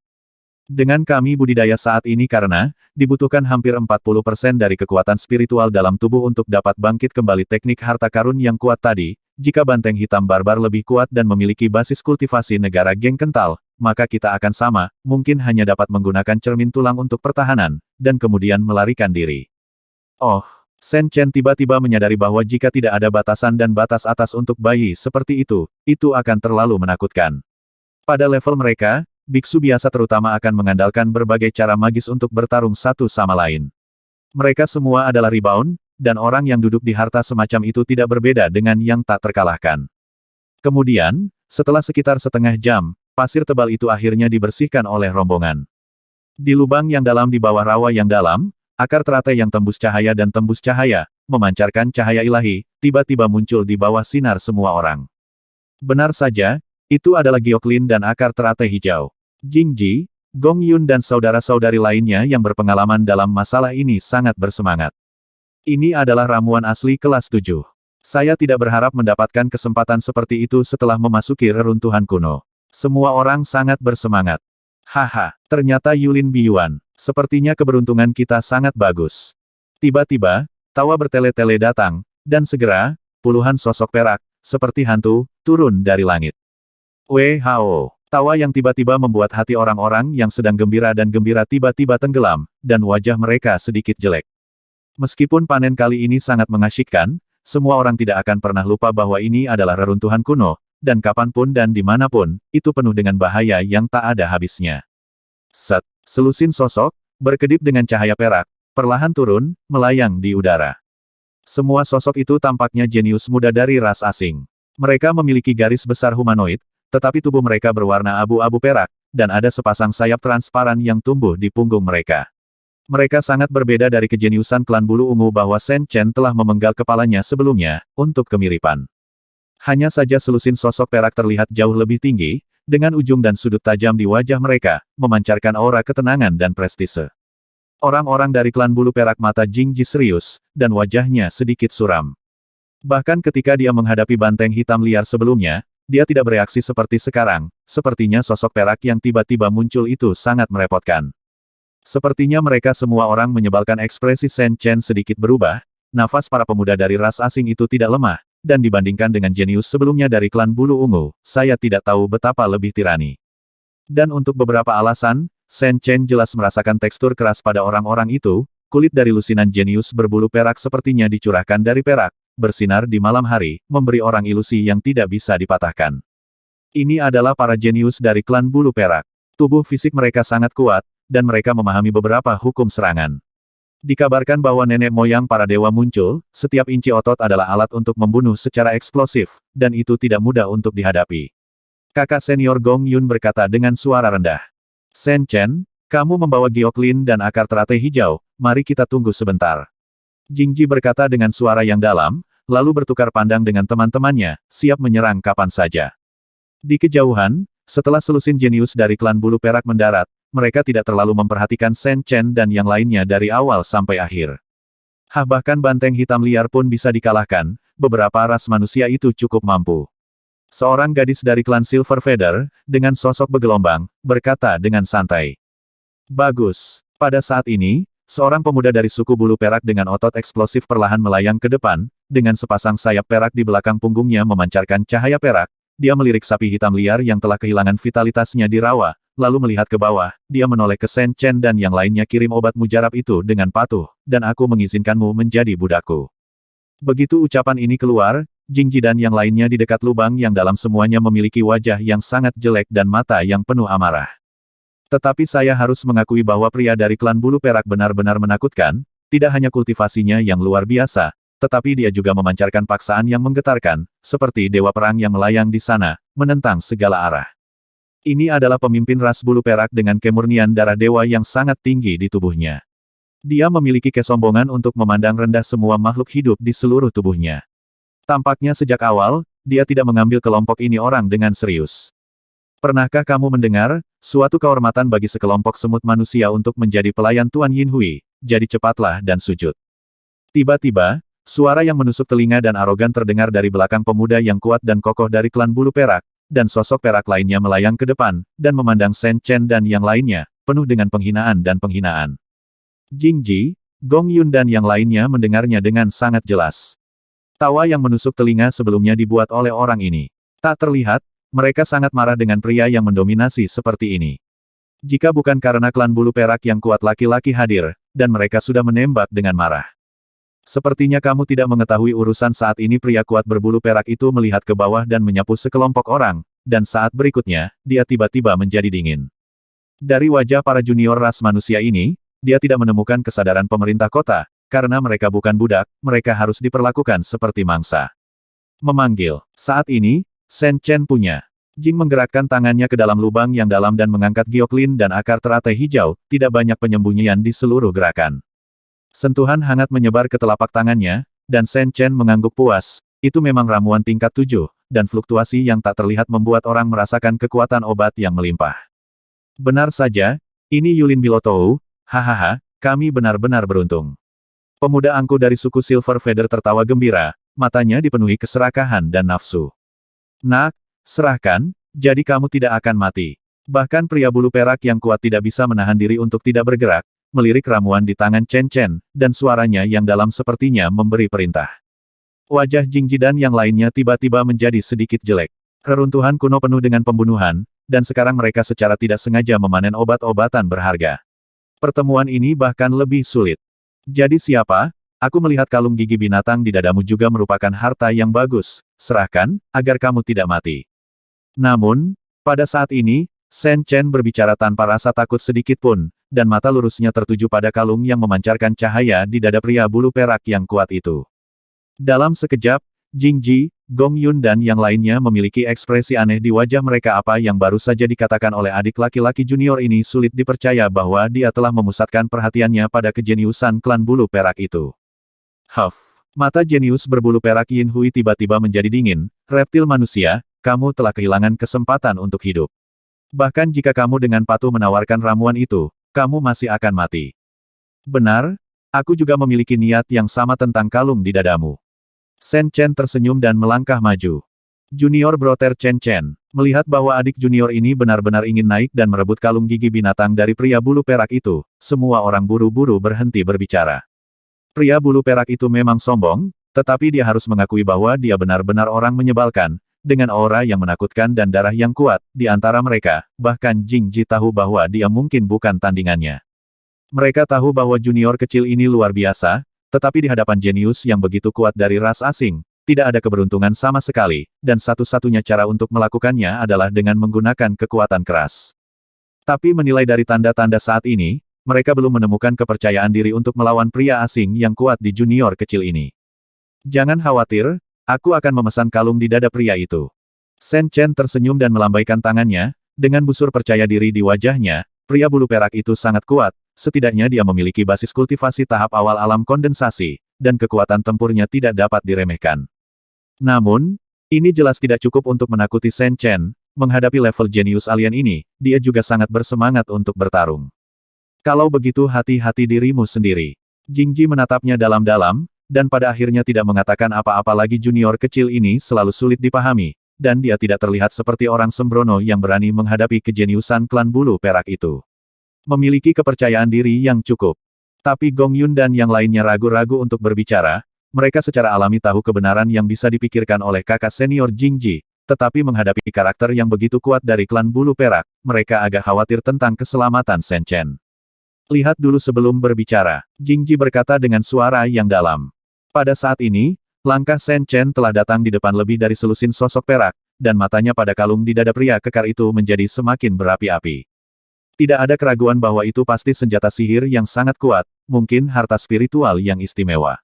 A: Dengan kami budidaya saat ini karena, dibutuhkan hampir 40% dari kekuatan spiritual dalam tubuh untuk dapat bangkit kembali teknik harta karun yang kuat tadi. Jika banteng hitam barbar lebih kuat dan memiliki basis kultivasi negara geng kental, maka kita akan sama, mungkin hanya dapat menggunakan cermin tulang untuk pertahanan, dan kemudian melarikan diri. Oh, Shen Chen tiba-tiba menyadari bahwa jika tidak ada batasan dan batas atas untuk bayi seperti itu akan terlalu menakutkan. Pada level mereka, biksu biasa terutama akan mengandalkan berbagai cara magis untuk bertarung satu sama lain. Mereka semua adalah rebound, dan orang yang duduk di harta semacam itu tidak berbeda dengan yang tak terkalahkan. Kemudian, setelah sekitar setengah jam, pasir tebal itu akhirnya dibersihkan oleh rombongan. Di lubang yang dalam di bawah rawa yang dalam, akar teratai yang tembus cahaya dan tembus cahaya, memancarkan cahaya ilahi, tiba-tiba muncul di bawah sinar semua orang. Benar saja, itu adalah Gioklin dan akar teratai hijau. Jingji, Gong Yun dan saudara-saudari lainnya yang berpengalaman dalam masalah ini sangat bersemangat. Ini adalah ramuan asli kelas 7. Saya tidak berharap mendapatkan kesempatan seperti itu setelah memasuki reruntuhan kuno. Semua orang sangat bersemangat. Haha, ternyata Yulin Biyuan. Sepertinya keberuntungan kita sangat bagus. Tiba-tiba, tawa bertele-tele datang, dan segera, puluhan sosok perak, seperti hantu, turun dari langit. Wei Hao. Tawa yang tiba-tiba membuat hati orang-orang yang sedang gembira dan gembira tiba-tiba tenggelam, dan wajah mereka sedikit jelek. Meskipun panen kali ini sangat mengasyikkan, semua orang tidak akan pernah lupa bahwa ini adalah reruntuhan kuno, dan kapanpun dan dimanapun, itu penuh dengan bahaya yang tak ada habisnya. Selusin sosok, berkedip dengan cahaya perak, perlahan turun, melayang di udara. Semua sosok itu tampaknya jenius muda dari ras asing. Mereka memiliki garis besar humanoid, tetapi tubuh mereka berwarna abu-abu perak, dan ada sepasang sayap transparan yang tumbuh di punggung mereka. Mereka sangat berbeda dari kejeniusan klan bulu ungu bahwa Shen Chen telah memenggal kepalanya sebelumnya, untuk kemiripan. Hanya saja selusin sosok perak terlihat jauh lebih tinggi, dengan ujung dan sudut tajam di wajah mereka, memancarkan aura ketenangan dan prestise. Orang-orang dari klan bulu perak mata Jingji serius, dan wajahnya sedikit suram. Bahkan ketika dia menghadapi banteng hitam liar sebelumnya, dia tidak bereaksi seperti sekarang, sepertinya sosok perak yang tiba-tiba muncul itu sangat merepotkan. Sepertinya mereka semua orang menyebalkan. Ekspresi Shen Chen sedikit berubah, nafas para pemuda dari ras asing itu tidak lemah, dan dibandingkan dengan jenius sebelumnya dari klan bulu ungu, saya tidak tahu betapa lebih tirani. Dan untuk beberapa alasan, Shen Chen jelas merasakan tekstur keras pada orang-orang itu, kulit dari lusinan jenius berbulu perak sepertinya dicurahkan dari perak, bersinar di malam hari, memberi orang ilusi yang tidak bisa dipatahkan. Ini adalah para jenius dari klan bulu perak. Tubuh fisik mereka sangat kuat, dan mereka memahami beberapa hukum serangan. Dikabarkan bahwa nenek moyang para dewa muncul, setiap inci otot adalah alat untuk membunuh secara eksplosif, dan itu tidak mudah untuk dihadapi. Kakak senior Gong Yun berkata dengan suara rendah. Shen Chen, kamu membawa Gioklin dan akar teratai hijau, mari kita tunggu sebentar. Jingji berkata dengan suara yang dalam, lalu bertukar pandang dengan teman-temannya, siap menyerang kapan saja. Di kejauhan, setelah selusin jenius dari klan bulu perak mendarat, mereka tidak terlalu memperhatikan Shen Chen dan yang lainnya dari awal sampai akhir. Bahkan banteng hitam liar pun bisa dikalahkan, beberapa ras manusia itu cukup mampu. Seorang gadis dari klan Silver Feather, dengan sosok bergelombang, berkata dengan santai. Bagus. Pada saat ini, seorang pemuda dari suku bulu perak dengan otot eksplosif perlahan melayang ke depan, dengan sepasang sayap perak di belakang punggungnya memancarkan cahaya perak. Dia melirik sapi hitam liar yang telah kehilangan vitalitasnya di rawa, lalu melihat ke bawah, dia menoleh ke Shen Chen dan yang lainnya. Kirim obat mujarab itu dengan patuh, dan aku mengizinkanmu menjadi budakku. Begitu ucapan ini keluar, Jingji dan yang lainnya di dekat lubang yang dalam semuanya memiliki wajah yang sangat jelek dan mata yang penuh amarah. Tetapi saya harus mengakui bahwa pria dari klan bulu perak benar-benar menakutkan, tidak hanya kultivasinya yang luar biasa, tetapi dia juga memancarkan paksaan yang menggetarkan, seperti dewa perang yang melayang di sana, menentang segala arah. Ini adalah pemimpin ras bulu perak dengan kemurnian darah dewa yang sangat tinggi di tubuhnya. Dia memiliki kesombongan untuk memandang rendah semua makhluk hidup di seluruh tubuhnya. Tampaknya sejak awal, dia tidak mengambil kelompok ini orang dengan serius. Pernahkah kamu mendengar, suatu kehormatan bagi sekelompok semut manusia untuk menjadi pelayan Tuan Yin Hui, jadi cepatlah dan sujud. Tiba-tiba, suara yang menusuk telinga dan arogan terdengar dari belakang pemuda yang kuat dan kokoh dari klan bulu perak, dan sosok perak lainnya melayang ke depan, dan memandang Shen Chen dan yang lainnya, penuh dengan penghinaan dan penghinaan. Jing Ji, Gong Yun dan yang lainnya mendengarnya dengan sangat jelas. Tawa yang menusuk telinga sebelumnya dibuat oleh orang ini. Tak terlihat, mereka sangat marah dengan pria yang mendominasi seperti ini. Jika bukan karena klan bulu perak yang kuat laki-laki hadir, dan mereka sudah menembak dengan marah. Sepertinya kamu tidak mengetahui urusan saat ini pria kuat berbulu perak itu melihat ke bawah dan menyapu sekelompok orang, dan saat berikutnya, dia tiba-tiba menjadi dingin. Dari wajah para junior ras manusia ini, dia tidak menemukan kesadaran pemerintah kota, karena mereka bukan budak, mereka harus diperlakukan seperti mangsa. Memanggil. Saat ini, Shen Chen punya. Jing menggerakkan tangannya ke dalam lubang yang dalam dan mengangkat gioklin dan akar teratai hijau, tidak banyak penyembunyian di seluruh gerakan. Sentuhan hangat menyebar ke telapak tangannya, dan Shen Chen mengangguk puas, itu memang ramuan tingkat 7, dan fluktuasi yang tak terlihat membuat orang merasakan kekuatan obat yang melimpah. Benar saja, ini Yulin Bilotou, hahaha, kami benar-benar beruntung. Pemuda angku dari suku Silver Feather tertawa gembira, matanya dipenuhi keserakahan dan nafsu. Nak, serahkan, jadi kamu tidak akan mati. Bahkan pria bulu perak yang kuat tidak bisa menahan diri untuk tidak bergerak, melirik ramuan di tangan Chen Chen, dan suaranya yang dalam sepertinya memberi perintah. Wajah Jing Ji dan yang lainnya tiba-tiba menjadi sedikit jelek. Reruntuhan kuno penuh dengan pembunuhan, dan sekarang mereka secara tidak sengaja memanen obat-obatan berharga. Pertemuan ini bahkan lebih sulit. Jadi siapa? Aku melihat kalung gigi binatang di dadamu juga merupakan harta yang bagus, serahkan, agar kamu tidak mati. Namun, pada saat ini, Shen Chen berbicara tanpa rasa takut sedikit pun, dan mata lurusnya tertuju pada kalung yang memancarkan cahaya di dada pria bulu perak yang kuat itu. Dalam sekejap, Jing Ji, Gong Yun dan yang lainnya memiliki ekspresi aneh di wajah mereka. Apa yang baru saja dikatakan oleh adik laki-laki junior ini sulit dipercaya bahwa dia telah memusatkan perhatiannya pada kejeniusan klan bulu perak itu. Huff. Mata jenius berbulu perak Yin Hui tiba-tiba menjadi dingin, reptil manusia, kamu telah kehilangan kesempatan untuk hidup. Bahkan jika kamu dengan patuh menawarkan ramuan itu, kamu masih akan mati. Benar, aku juga memiliki niat yang sama tentang kalung di dadamu. Shen Chen tersenyum dan melangkah maju. Junior Brother Chen Chen, melihat bahwa adik junior ini benar-benar ingin naik dan merebut kalung gigi binatang dari pria bulu perak itu, semua orang buru-buru berhenti berbicara. Pria bulu perak itu memang sombong, tetapi dia harus mengakui bahwa dia benar-benar orang menyebalkan, dengan aura yang menakutkan dan darah yang kuat, di antara mereka, bahkan Jing Ji tahu bahwa dia mungkin bukan tandingannya. Mereka tahu bahwa junior kecil ini luar biasa, tetapi di hadapan jenius yang begitu kuat dari ras asing, tidak ada keberuntungan sama sekali, dan satu-satunya cara untuk melakukannya adalah dengan menggunakan kekuatan keras. Tapi menilai dari tanda-tanda saat ini, mereka belum menemukan kepercayaan diri untuk melawan pria asing yang kuat di junior kecil ini. Jangan khawatir, aku akan memesan kalung di dada pria itu. Shen Chen tersenyum dan melambaikan tangannya, dengan busur percaya diri di wajahnya, pria bulu perak itu sangat kuat, setidaknya dia memiliki basis kultivasi tahap awal alam kondensasi, dan kekuatan tempurnya tidak dapat diremehkan. Namun, ini jelas tidak cukup untuk menakuti Shen Chen, menghadapi level jenius alien ini, dia juga sangat bersemangat untuk bertarung. Kalau begitu hati-hati dirimu sendiri. Jing Ji menatapnya dalam-dalam, dan pada akhirnya tidak mengatakan apa-apa lagi. Junior kecil ini selalu sulit dipahami, dan dia tidak terlihat seperti orang sembrono yang berani menghadapi kejeniusan klan bulu perak itu. Memiliki kepercayaan diri yang cukup. Tapi Gong Yun dan yang lainnya ragu-ragu untuk berbicara, mereka secara alami tahu kebenaran yang bisa dipikirkan oleh kakak senior Jing Ji, tetapi menghadapi karakter yang begitu kuat dari klan bulu perak, mereka agak khawatir tentang keselamatan Shen Chen. Lihat dulu sebelum berbicara, Jing Ji berkata dengan suara yang dalam. Pada saat ini, langkah Shen Chen telah datang di depan lebih dari selusin sosok perak, dan matanya pada kalung di dada pria kekar itu menjadi semakin berapi-api. Tidak ada keraguan bahwa itu pasti senjata sihir yang sangat kuat, mungkin harta spiritual yang istimewa.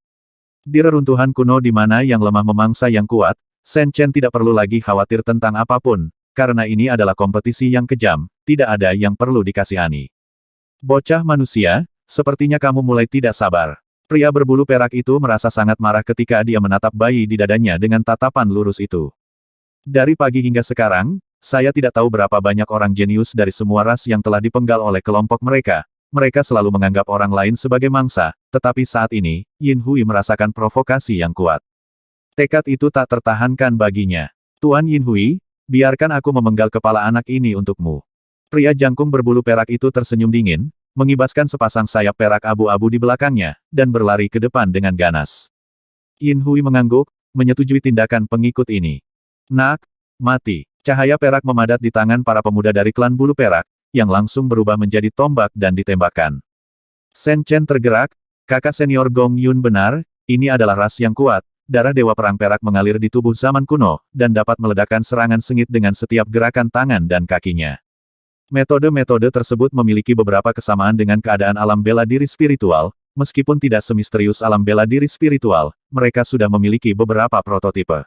A: Di reruntuhan kuno di mana yang lemah memangsa yang kuat, Shen Chen tidak perlu lagi khawatir tentang apapun, karena ini adalah kompetisi yang kejam, tidak ada yang perlu dikasihani. Bocah manusia, sepertinya kamu mulai tidak sabar. Pria berbulu perak itu merasa sangat marah ketika dia menatap bayi di dadanya dengan tatapan lurus itu. Dari pagi hingga sekarang, saya tidak tahu berapa banyak orang jenius dari semua ras yang telah dipenggal oleh kelompok mereka. Mereka selalu menganggap orang lain sebagai mangsa, tetapi saat ini, Yin Hui merasakan provokasi yang kuat. Tekad itu tak tertahankan baginya. Tuan Yin Hui, biarkan aku memenggal kepala anak ini untukmu. Pria jangkung berbulu perak itu tersenyum dingin, mengibaskan sepasang sayap perak abu-abu di belakangnya, dan berlari ke depan dengan ganas. Yin Hui mengangguk, menyetujui tindakan pengikut ini. Nak, mati. Cahaya perak memadat di tangan para pemuda dari klan bulu perak, yang langsung berubah menjadi tombak dan ditembakkan. Shen Chen tergerak, kakak senior Gong Yun benar, ini adalah ras yang kuat, darah dewa perang perak mengalir di tubuh zaman kuno, dan dapat meledakkan serangan sengit dengan setiap gerakan tangan dan kakinya. Metode-metode tersebut memiliki beberapa kesamaan dengan keadaan alam bela diri spiritual, meskipun tidak semisterius alam bela diri spiritual, mereka sudah memiliki beberapa prototipe.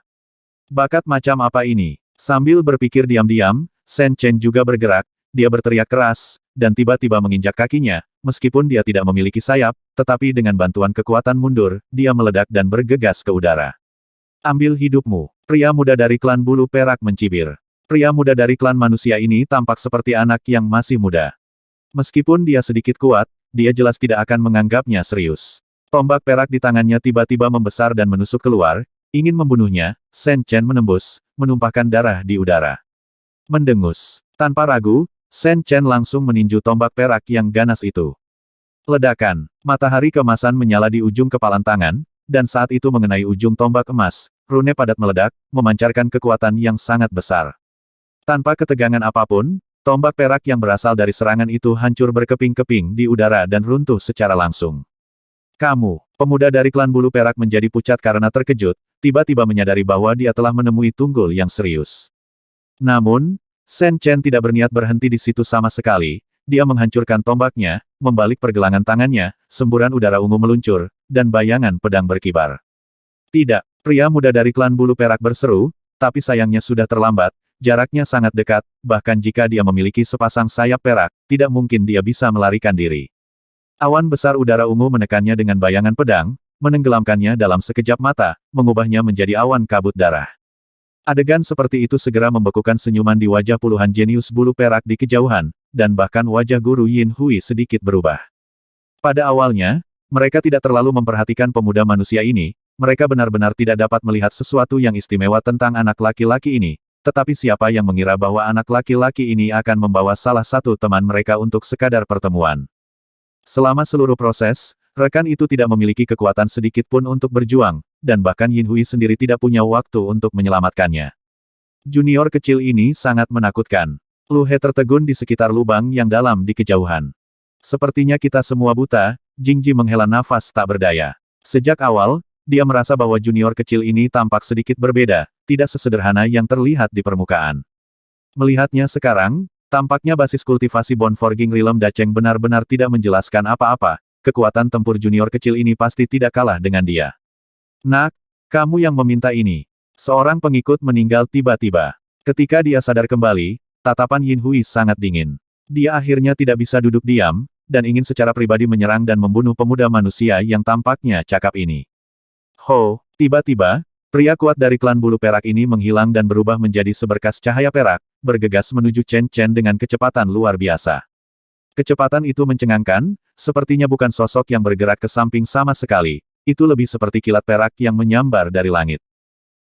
A: Bakat macam apa ini? Sambil berpikir diam-diam, Shen Chen juga bergerak, dia berteriak keras, dan tiba-tiba menginjak kakinya, meskipun dia tidak memiliki sayap, tetapi dengan bantuan kekuatan mundur, dia meledak dan bergegas ke udara. Ambil hidupmu. Pria muda dari klan bulu perak mencibir. Pria muda dari klan manusia ini tampak seperti anak yang masih muda. Meskipun dia sedikit kuat, dia jelas tidak akan menganggapnya serius. Tombak perak di tangannya tiba-tiba membesar dan menusuk keluar, ingin membunuhnya. Shen Chen menembus, menumpahkan darah di udara. Mendengus. Tanpa ragu, Shen Chen langsung meninju tombak perak yang ganas itu. Ledakan. Matahari keemasan menyala di ujung kepalan tangan, dan saat itu mengenai ujung tombak emas, rune padat meledak, memancarkan kekuatan yang sangat besar. Tanpa ketegangan apapun, tombak perak yang berasal dari serangan itu hancur berkeping-keping di udara dan runtuh secara langsung. Kamu, pemuda dari klan bulu perak menjadi pucat karena terkejut, tiba-tiba menyadari bahwa dia telah menemui tunggul yang serius. Namun, Shen Chen tidak berniat berhenti di situ sama sekali, dia menghancurkan tombaknya, membalik pergelangan tangannya, semburan udara ungu meluncur, dan bayangan pedang berkibar. Tidak, pria muda dari klan bulu perak berseru, tapi sayangnya sudah terlambat, jaraknya sangat dekat, bahkan jika dia memiliki sepasang sayap perak, tidak mungkin dia bisa melarikan diri. Awan besar udara ungu menekannya dengan bayangan pedang, menenggelamkannya dalam sekejap mata, mengubahnya menjadi awan kabut darah. Adegan seperti itu segera membekukan senyuman di wajah puluhan jenius bulu perak di kejauhan, dan bahkan wajah guru Yin Hui sedikit berubah. Pada awalnya, mereka tidak terlalu memperhatikan pemuda manusia ini, mereka benar-benar tidak dapat melihat sesuatu yang istimewa tentang anak laki-laki ini, tetapi siapa yang mengira bahwa anak laki-laki ini akan membawa salah satu teman mereka untuk sekadar pertemuan. Selama seluruh proses, rekan itu tidak memiliki kekuatan sedikit pun untuk berjuang, dan bahkan Yin Hui sendiri tidak punya waktu untuk menyelamatkannya. Junior kecil ini sangat menakutkan. Lu He tertegun di sekitar lubang yang dalam di kejauhan. Sepertinya kita semua buta, Jingji menghela nafas tak berdaya. Sejak awal, dia merasa bahwa junior kecil ini tampak sedikit berbeda, tidak sesederhana yang terlihat di permukaan. Melihatnya sekarang, tampaknya basis kultivasi Bone Forging Realm Dacheng benar-benar tidak menjelaskan apa-apa, kekuatan tempur junior kecil ini pasti tidak kalah dengan dia. Nak, kamu yang meminta ini. Seorang pengikut meninggal tiba-tiba. Ketika dia sadar kembali, tatapan Yin Hui sangat dingin. Dia akhirnya tidak bisa duduk diam, dan ingin secara pribadi menyerang dan membunuh pemuda manusia yang tampaknya cakap ini. Ho, tiba-tiba, pria kuat dari klan bulu perak ini menghilang dan berubah menjadi seberkas cahaya perak, bergegas menuju Chen Chen dengan kecepatan luar biasa. Kecepatan itu mencengangkan, sepertinya bukan sosok yang bergerak ke samping sama sekali, itu lebih seperti kilat perak yang menyambar dari langit.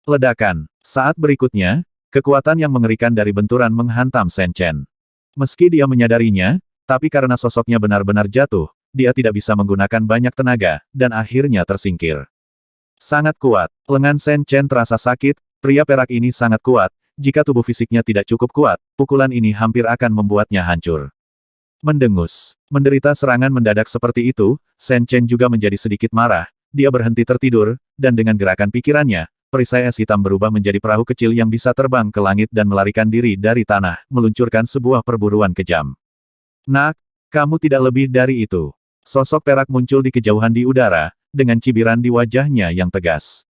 A: Ledakan. Saat berikutnya, kekuatan yang mengerikan dari benturan menghantam Shen Chen. Meski dia menyadarinya, tapi karena sosoknya benar-benar jatuh, dia tidak bisa menggunakan banyak tenaga, dan akhirnya tersingkir. Sangat kuat. Lengan Shen Chen terasa sakit, pria perak ini sangat kuat, jika tubuh fisiknya tidak cukup kuat, pukulan ini hampir akan membuatnya hancur. Mendengus. Menderita serangan mendadak seperti itu, Shen Chen juga menjadi sedikit marah, dia berhenti tertidur, dan dengan gerakan pikirannya, perisai es hitam berubah menjadi perahu kecil yang bisa terbang ke langit dan melarikan diri dari tanah, meluncurkan sebuah perburuan kejam. Nak, kamu tidak lebih dari itu. Sosok perak muncul di kejauhan di udara, dengan cibiran di wajahnya yang tegas.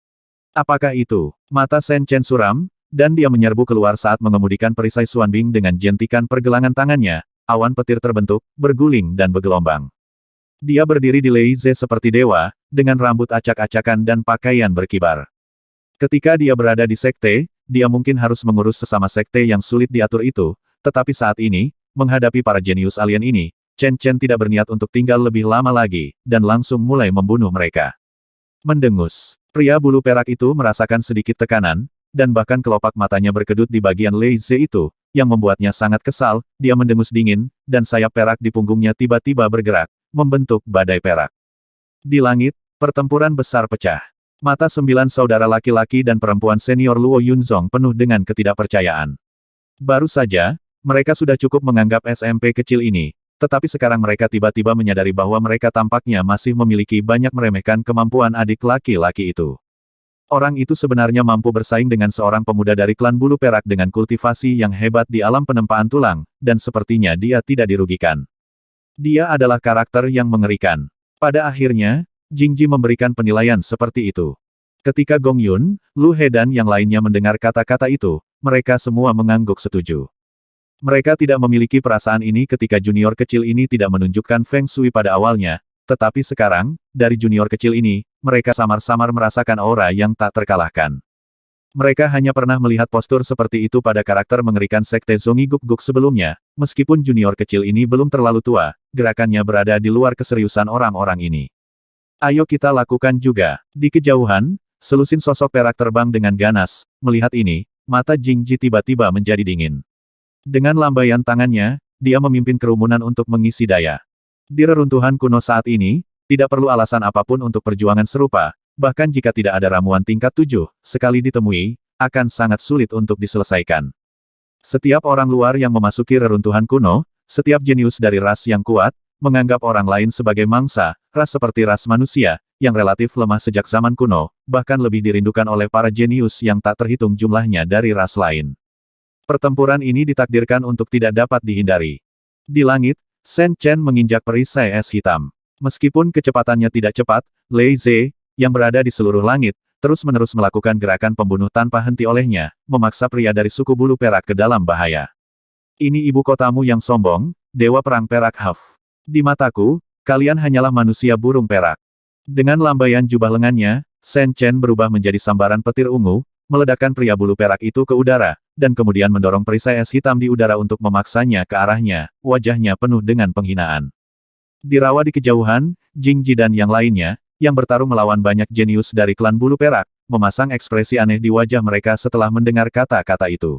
A: Apakah itu? Mata Shen Chen suram, dan dia menyerbu keluar saat mengemudikan perisai Xuanbing dengan jentikan pergelangan tangannya, awan petir terbentuk, berguling dan bergelombang. Dia berdiri di Lei Ze seperti dewa, dengan rambut acak-acakan dan pakaian berkibar. Ketika dia berada di sekte, dia mungkin harus mengurus sesama sekte yang sulit diatur itu, tetapi saat ini, menghadapi para jenius alien ini, Chen Chen tidak berniat untuk tinggal lebih lama lagi, dan langsung mulai membunuh mereka. Mendengus. Pria bulu perak itu merasakan sedikit tekanan, dan bahkan kelopak matanya berkedut di bagian Lei Ze itu, yang membuatnya sangat kesal. Dia mendengus dingin, dan sayap perak di punggungnya tiba-tiba bergerak, membentuk badai perak. Di langit, pertempuran besar pecah. Mata 9 saudara laki-laki dan perempuan senior Luo Yunzong penuh dengan ketidakpercayaan. Baru saja, mereka sudah cukup menganggap SMP kecil ini, tetapi sekarang mereka tiba-tiba menyadari bahwa mereka tampaknya masih memiliki banyak meremehkan kemampuan adik laki-laki itu. Orang itu sebenarnya mampu bersaing dengan seorang pemuda dari klan bulu perak dengan kultivasi yang hebat di alam penempaan tulang, dan sepertinya dia tidak dirugikan. Dia adalah karakter yang mengerikan. Pada akhirnya, Jingji memberikan penilaian seperti itu. Ketika Gong Yun, Lu He dan yang lainnya mendengar kata-kata itu, mereka semua mengangguk setuju. Mereka tidak memiliki perasaan ini ketika junior kecil ini tidak menunjukkan Feng Shui pada awalnya, tetapi sekarang, dari junior kecil ini, mereka samar-samar merasakan aura yang tak terkalahkan. Mereka hanya pernah melihat postur seperti itu pada karakter mengerikan sekte Zongi Guk-Guk sebelumnya, meskipun junior kecil ini belum terlalu tua, gerakannya berada di luar keseriusan orang-orang ini. Ayo kita lakukan juga. Di kejauhan, selusin sosok perak terbang dengan ganas. Melihat ini, mata Jingji tiba-tiba menjadi dingin. Dengan lambaian tangannya, dia memimpin kerumunan untuk mengisi daya. Di reruntuhan kuno saat ini, tidak perlu alasan apapun untuk perjuangan serupa, bahkan jika tidak ada ramuan tingkat 7, sekali ditemui, akan sangat sulit untuk diselesaikan. Setiap orang luar yang memasuki reruntuhan kuno, setiap jenius dari ras yang kuat, menganggap orang lain sebagai mangsa, ras seperti ras manusia, yang relatif lemah sejak zaman kuno, bahkan lebih dirindukan oleh para jenius yang tak terhitung jumlahnya dari ras lain. Pertempuran ini ditakdirkan untuk tidak dapat dihindari. Di langit, Shen Chen menginjak perisai es hitam. Meskipun kecepatannya tidak cepat, Lei Ze, yang berada di seluruh langit, terus-menerus melakukan gerakan pembunuh tanpa henti olehnya, memaksa pria dari suku bulu perak ke dalam bahaya. Ini ibu kotamu yang sombong, Dewa Perang Perak Huff. Di mataku, kalian hanyalah manusia burung perak. Dengan lambaian jubah lengannya, Shen Chen berubah menjadi sambaran petir ungu, meledakkan pria bulu perak itu ke udara, dan kemudian mendorong perisai es hitam di udara untuk memaksanya ke arahnya, wajahnya penuh dengan penghinaan. Di rawa di kejauhan, Jingji dan yang lainnya, yang bertarung melawan banyak jenius dari klan bulu perak, memasang ekspresi aneh di wajah mereka setelah mendengar kata-kata itu.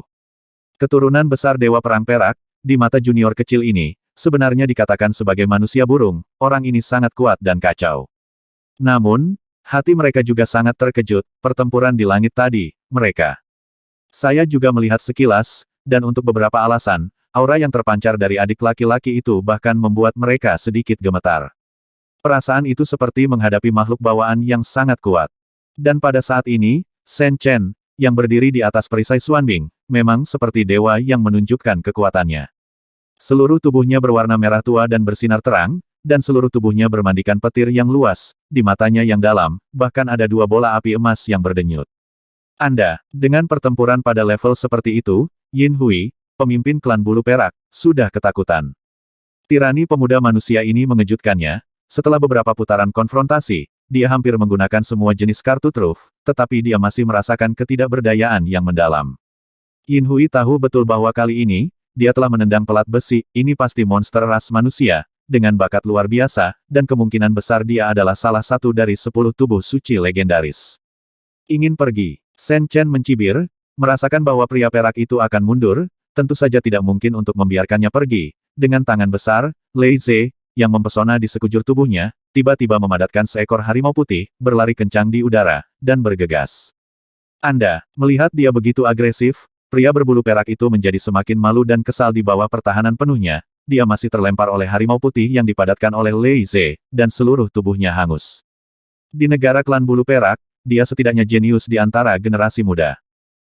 A: Keturunan besar Dewa Perang Perak, di mata junior kecil ini, sebenarnya dikatakan sebagai manusia burung, orang ini sangat kuat dan kacau. Namun, hati mereka juga sangat terkejut, pertempuran di langit tadi, mereka. Saya juga melihat sekilas, dan untuk beberapa alasan, aura yang terpancar dari adik laki-laki itu bahkan membuat mereka sedikit gemetar. Perasaan itu seperti menghadapi makhluk bawaan yang sangat kuat. Dan pada saat ini, Shen Chen, yang berdiri di atas perisai Xuanbing, memang seperti dewa yang menunjukkan kekuatannya. Seluruh tubuhnya berwarna merah tua dan bersinar terang, dan seluruh tubuhnya bermandikan petir yang luas, di matanya yang dalam, bahkan ada 2 bola api emas yang berdenyut. Dengan pertempuran pada level seperti itu, Yin Hui, pemimpin klan bulu perak, sudah ketakutan. Tirani pemuda manusia ini mengejutkannya, setelah beberapa putaran konfrontasi, dia hampir menggunakan semua jenis kartu truf, tetapi dia masih merasakan ketidakberdayaan yang mendalam. Yin Hui tahu betul bahwa kali ini, dia telah menendang pelat besi, ini pasti monster ras manusia, dengan bakat luar biasa, dan kemungkinan besar dia adalah salah satu dari 10 tubuh suci legendaris. Ingin pergi. Shen Chen mencibir, merasakan bahwa pria perak itu akan mundur, tentu saja tidak mungkin untuk membiarkannya pergi. Dengan tangan besar, Lei Ze, yang mempesona di sekujur tubuhnya, tiba-tiba memadatkan seekor harimau putih, berlari kencang di udara, dan bergegas. Melihat dia begitu agresif, pria berbulu perak itu menjadi semakin malu dan kesal di bawah pertahanan penuhnya, dia masih terlempar oleh harimau putih yang dipadatkan oleh Lei Ze, dan seluruh tubuhnya hangus. Di negara klan bulu perak, dia setidaknya jenius di antara generasi muda.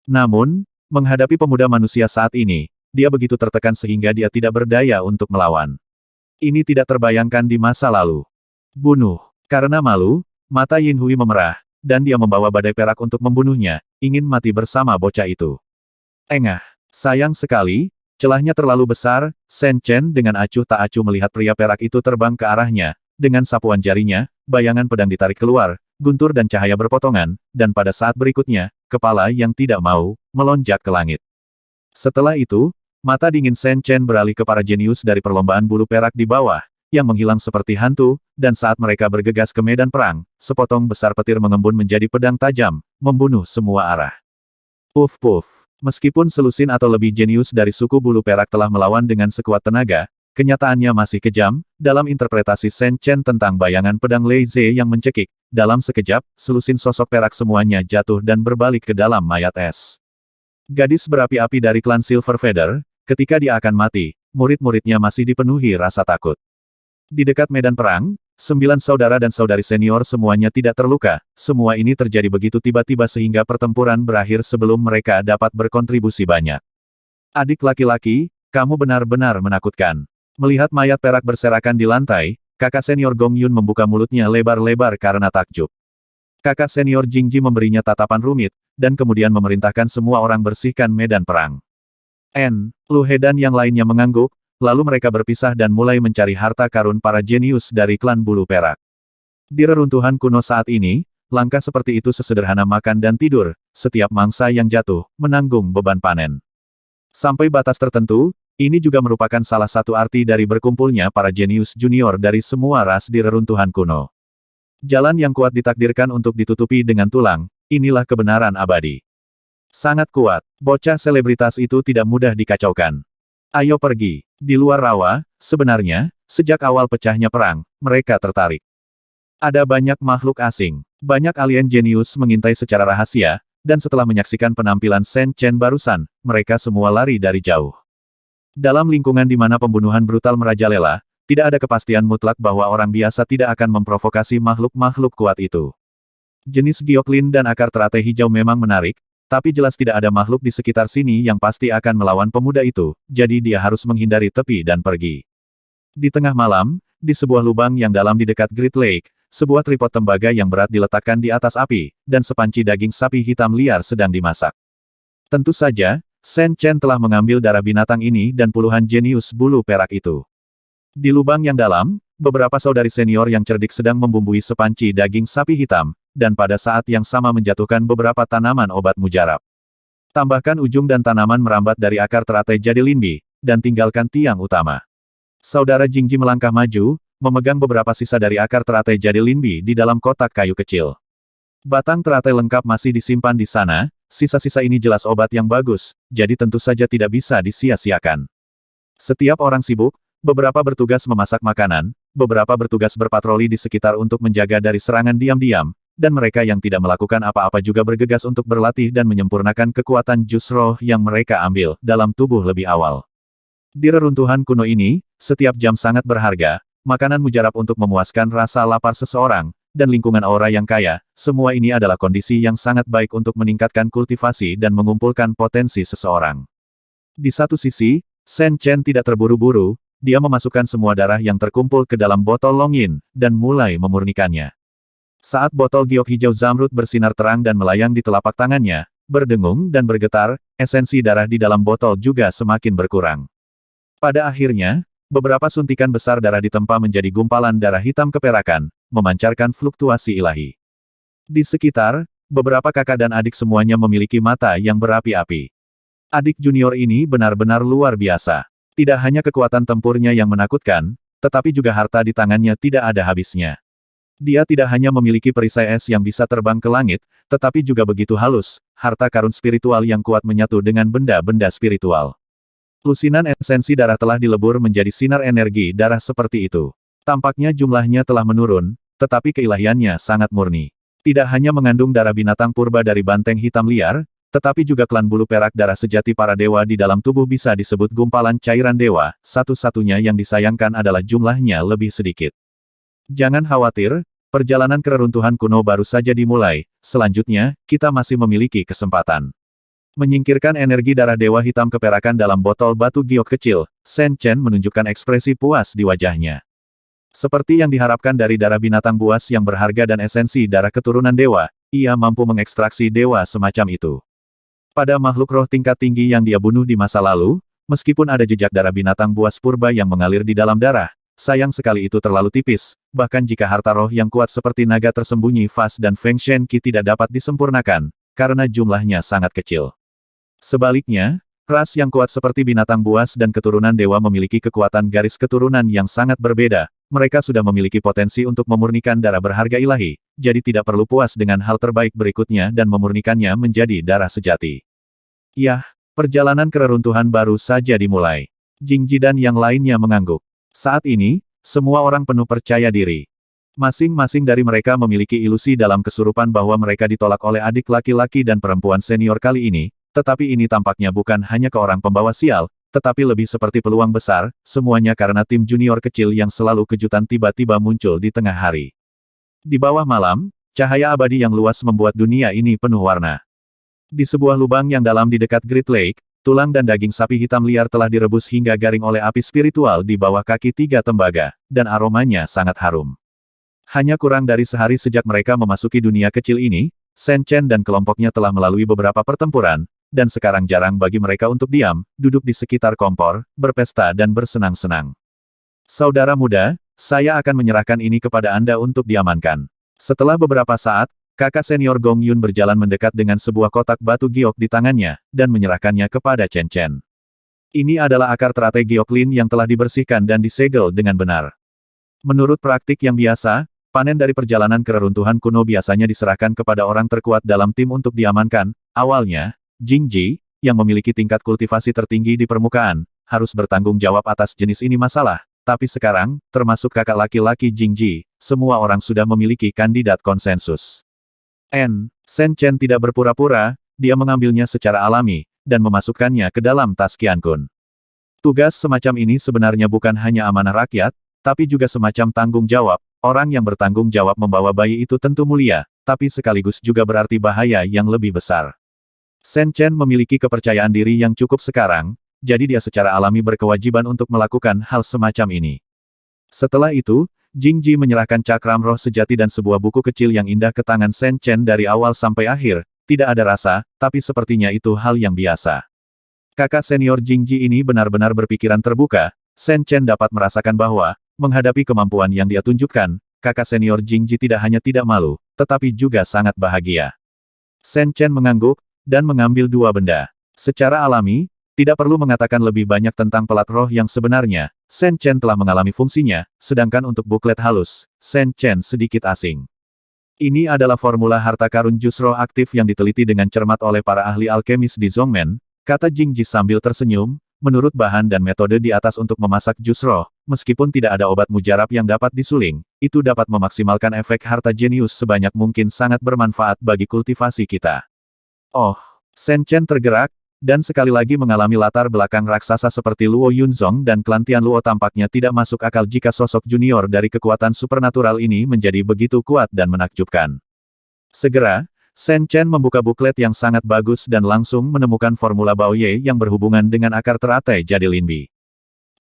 A: Namun, menghadapi pemuda manusia saat ini, dia begitu tertekan sehingga dia tidak berdaya untuk melawan. Ini tidak terbayangkan di masa lalu. Bunuh. Karena malu, mata Yin Hui memerah, dan dia membawa badai perak untuk membunuhnya, ingin mati bersama bocah itu. Engah. Sayang sekali, celahnya terlalu besar. Sen Chen dengan acuh tak acuh melihat pria perak itu terbang ke arahnya. Dengan sapuan jarinya, bayangan pedang ditarik keluar, guntur dan cahaya berpotongan, dan pada saat berikutnya, kepala yang tidak mau, melonjak ke langit. Setelah itu, mata dingin Sen Chen beralih ke para jenius dari perlombaan bulu perak di bawah, yang menghilang seperti hantu, dan saat mereka bergegas ke medan perang, sepotong besar petir mengembun menjadi pedang tajam, membunuh semua arah. Puf puf. Meskipun selusin atau lebih jenius dari suku bulu perak telah melawan dengan sekuat tenaga, kenyataannya masih kejam. Dalam interpretasi Sen Chen tentang bayangan pedang Lei Ze yang mencekik, dalam sekejap, selusin sosok perak semuanya jatuh dan berbalik ke dalam mayat es. Gadis berapi-api dari klan Silver Feather, ketika dia akan mati, murid-muridnya masih dipenuhi rasa takut. Di dekat medan perang, 9 saudara dan saudari senior semuanya tidak terluka. Semua ini terjadi begitu tiba-tiba sehingga pertempuran berakhir sebelum mereka dapat berkontribusi banyak. Adik laki-laki, kamu benar-benar menakutkan. Melihat mayat perak berserakan di lantai, kakak senior Gong Yun membuka mulutnya lebar-lebar karena takjub. Kakak senior Jing Ji memberinya tatapan rumit, dan kemudian memerintahkan semua orang bersihkan medan perang. Lu He dan yang lainnya mengangguk, lalu mereka berpisah dan mulai mencari harta karun para jenius dari klan bulu perak. Di reruntuhan kuno saat ini, langkah seperti itu sesederhana makan dan tidur, setiap mangsa yang jatuh, menanggung beban panen. Sampai batas tertentu, ini juga merupakan salah satu arti dari berkumpulnya para jenius junior dari semua ras di reruntuhan kuno. Jalan yang kuat ditakdirkan untuk ditutupi dengan tulang, inilah kebenaran abadi. Sangat kuat, bocah selebritas itu tidak mudah dikacaukan. Ayo pergi. Di luar rawa, sebenarnya, sejak awal pecahnya perang, mereka tertarik. Ada banyak makhluk asing, banyak alien jenius mengintai secara rahasia, dan setelah menyaksikan penampilan Sen Chen barusan, mereka semua lari dari jauh. Dalam lingkungan di mana pembunuhan brutal merajalela, tidak ada kepastian mutlak bahwa orang biasa tidak akan memprovokasi makhluk-makhluk kuat itu. Jenis Gioklin dan akar teratai hijau memang menarik, tapi jelas tidak ada makhluk di sekitar sini yang pasti akan melawan pemuda itu, jadi dia harus menghindari tepi dan pergi. Di tengah malam, di sebuah lubang yang dalam di dekat Great Lake, sebuah tripod tembaga yang berat diletakkan di atas api, dan sepanci daging sapi hitam liar sedang dimasak. Tentu saja, Sen Chen telah mengambil darah binatang ini dan puluhan jenius bulu perak itu. Di lubang yang dalam, beberapa saudari senior yang cerdik sedang membumbui sepanci daging sapi hitam, dan pada saat yang sama menjatuhkan beberapa tanaman obat mujarab. Tambahkan ujung dan tanaman merambat dari akar teratai jadi linbi, dan tinggalkan tiang utama. Saudara Jingji melangkah maju, memegang beberapa sisa dari akar teratai jadi linbi di dalam kotak kayu kecil. Batang teratai lengkap masih disimpan di sana, sisa-sisa ini jelas obat yang bagus, jadi tentu saja tidak bisa disia-siakan. Setiap orang sibuk, beberapa bertugas memasak makanan, beberapa bertugas berpatroli di sekitar untuk menjaga dari serangan diam-diam, dan mereka yang tidak melakukan apa-apa juga bergegas untuk berlatih dan menyempurnakan kekuatan jus roh yang mereka ambil dalam tubuh lebih awal. Di reruntuhan kuno ini, setiap jam sangat berharga, makanan mujarab untuk memuaskan rasa lapar seseorang, dan lingkungan aura yang kaya, semua ini adalah kondisi yang sangat baik untuk meningkatkan kultivasi dan mengumpulkan potensi seseorang. Di satu sisi, Sen Chen tidak terburu-buru, dia memasukkan semua darah yang terkumpul ke dalam botol Longyin, dan mulai memurnikannya. Saat botol giok hijau zamrud bersinar terang dan melayang di telapak tangannya, berdengung dan bergetar, esensi darah di dalam botol juga semakin berkurang. Pada akhirnya, beberapa suntikan besar darah ditempa menjadi gumpalan darah hitam keperakan, memancarkan fluktuasi ilahi. Di sekitar, beberapa kakak dan adik semuanya memiliki mata yang berapi-api. Adik junior ini benar-benar luar biasa. Tidak hanya kekuatan tempurnya yang menakutkan, tetapi juga harta di tangannya tidak ada habisnya. Dia tidak hanya memiliki perisai es yang bisa terbang ke langit, tetapi juga begitu halus, harta karun spiritual yang kuat menyatu dengan benda-benda spiritual. Lusinan esensi darah telah dilebur menjadi sinar energi darah seperti itu. Tampaknya jumlahnya telah menurun, tetapi keilahiannya sangat murni. Tidak hanya mengandung darah binatang purba dari banteng hitam liar, tetapi juga klan bulu perak darah sejati para dewa di dalam tubuh bisa disebut gumpalan cairan dewa, satu-satunya yang disayangkan adalah jumlahnya lebih sedikit. Jangan khawatir, perjalanan ke reruntuhan kuno baru saja dimulai, selanjutnya, kita masih memiliki kesempatan. Menyingkirkan energi darah Dewa Hitam keperakan dalam botol batu giok kecil, Shen Chen menunjukkan ekspresi puas di wajahnya. Seperti yang diharapkan dari darah binatang buas yang berharga dan esensi darah keturunan dewa, ia mampu mengekstraksi dewa semacam itu. Pada makhluk roh tingkat tinggi yang dia bunuh di masa lalu, meskipun ada jejak darah binatang buas purba yang mengalir di dalam darah, sayang sekali itu terlalu tipis, bahkan jika harta roh yang kuat seperti naga tersembunyi Fas dan Feng Shen Qi tidak dapat disempurnakan, karena jumlahnya sangat kecil. Sebaliknya, ras yang kuat seperti binatang buas dan keturunan dewa memiliki kekuatan garis keturunan yang sangat berbeda, mereka sudah memiliki potensi untuk memurnikan darah berharga ilahi, jadi tidak perlu puas dengan hal terbaik berikutnya dan memurnikannya menjadi darah sejati. Yah, perjalanan ke reruntuhan baru saja dimulai. Jingji dan yang lainnya mengangguk. Saat ini, semua orang penuh percaya diri. Masing-masing dari mereka memiliki ilusi dalam kesurupan bahwa mereka ditolak oleh adik laki-laki dan perempuan senior kali ini, tetapi ini tampaknya bukan hanya ke orang pembawa sial, tetapi lebih seperti peluang besar, semuanya karena tim junior kecil yang selalu kejutan tiba-tiba muncul di tengah hari. Di bawah malam, cahaya abadi yang luas membuat dunia ini penuh warna. Di sebuah lubang yang dalam di dekat Great Lake, tulang dan daging sapi hitam liar telah direbus hingga garing oleh api spiritual di bawah kaki tiga tembaga, dan aromanya sangat harum. Hanya kurang dari sehari sejak mereka memasuki dunia kecil ini, Shen Chen dan kelompoknya telah melalui beberapa pertempuran, dan sekarang jarang bagi mereka untuk diam, duduk di sekitar kompor, berpesta dan bersenang-senang. Saudara muda, saya akan menyerahkan ini kepada Anda untuk diamankan. Setelah beberapa saat, kakak senior Gong Yun berjalan mendekat dengan sebuah kotak batu giok di tangannya, dan menyerahkannya kepada Chen Chen. Ini adalah akar teratai giok lin yang telah dibersihkan dan disegel dengan benar. Menurut praktik yang biasa, panen dari perjalanan ke reruntuhan kuno biasanya diserahkan kepada orang terkuat dalam tim untuk diamankan. Awalnya, Jingji, yang memiliki tingkat kultivasi tertinggi di permukaan, harus bertanggung jawab atas jenis ini masalah, tapi sekarang, termasuk kakak laki-laki Jingji, semua orang sudah memiliki kandidat konsensus. Shen Chen tidak berpura-pura, dia mengambilnya secara alami, dan memasukkannya ke dalam tas Qiankun. Tugas semacam ini sebenarnya bukan hanya amanah rakyat, tapi juga semacam tanggung jawab. Orang yang bertanggung jawab membawa bayi itu tentu mulia, tapi sekaligus juga berarti bahaya yang lebih besar. Shen Chen memiliki kepercayaan diri yang cukup sekarang, jadi dia secara alami berkewajiban untuk melakukan hal semacam ini. Setelah itu, Jingji menyerahkan cakram roh sejati dan sebuah buku kecil yang indah ke tangan Shen Chen dari awal sampai akhir, tidak ada rasa, tapi sepertinya itu hal yang biasa. Kakak senior Jingji ini benar-benar berpikiran terbuka, Shen Chen dapat merasakan bahwa, menghadapi kemampuan yang dia tunjukkan, kakak senior Jingji tidak hanya tidak malu, tetapi juga sangat bahagia. Shen Chen mengangguk, dan mengambil dua benda. Secara alami, tidak perlu mengatakan lebih banyak tentang pelat roh yang sebenarnya, Shen Chen telah mengalami fungsinya, sedangkan untuk buklet halus, Shen Chen sedikit asing. Ini adalah formula harta karun jus roh aktif yang diteliti dengan cermat oleh para ahli alkemis di Zhongmen, kata Jingji sambil tersenyum, menurut bahan dan metode di atas untuk memasak jus roh, meskipun tidak ada obat mujarab yang dapat disuling, itu dapat memaksimalkan efek harta jenius sebanyak mungkin sangat bermanfaat bagi kultivasi kita. Oh, Shen Chen tergerak, dan sekali lagi mengalami latar belakang raksasa seperti Luo Yunzong dan klan Tian Luo tampaknya tidak masuk akal jika sosok junior dari kekuatan supernatural ini menjadi begitu kuat dan menakjubkan. Segera, Shen Chen membuka buklet yang sangat bagus dan langsung menemukan formula Baoye yang berhubungan dengan akar teratai jadi Linbi.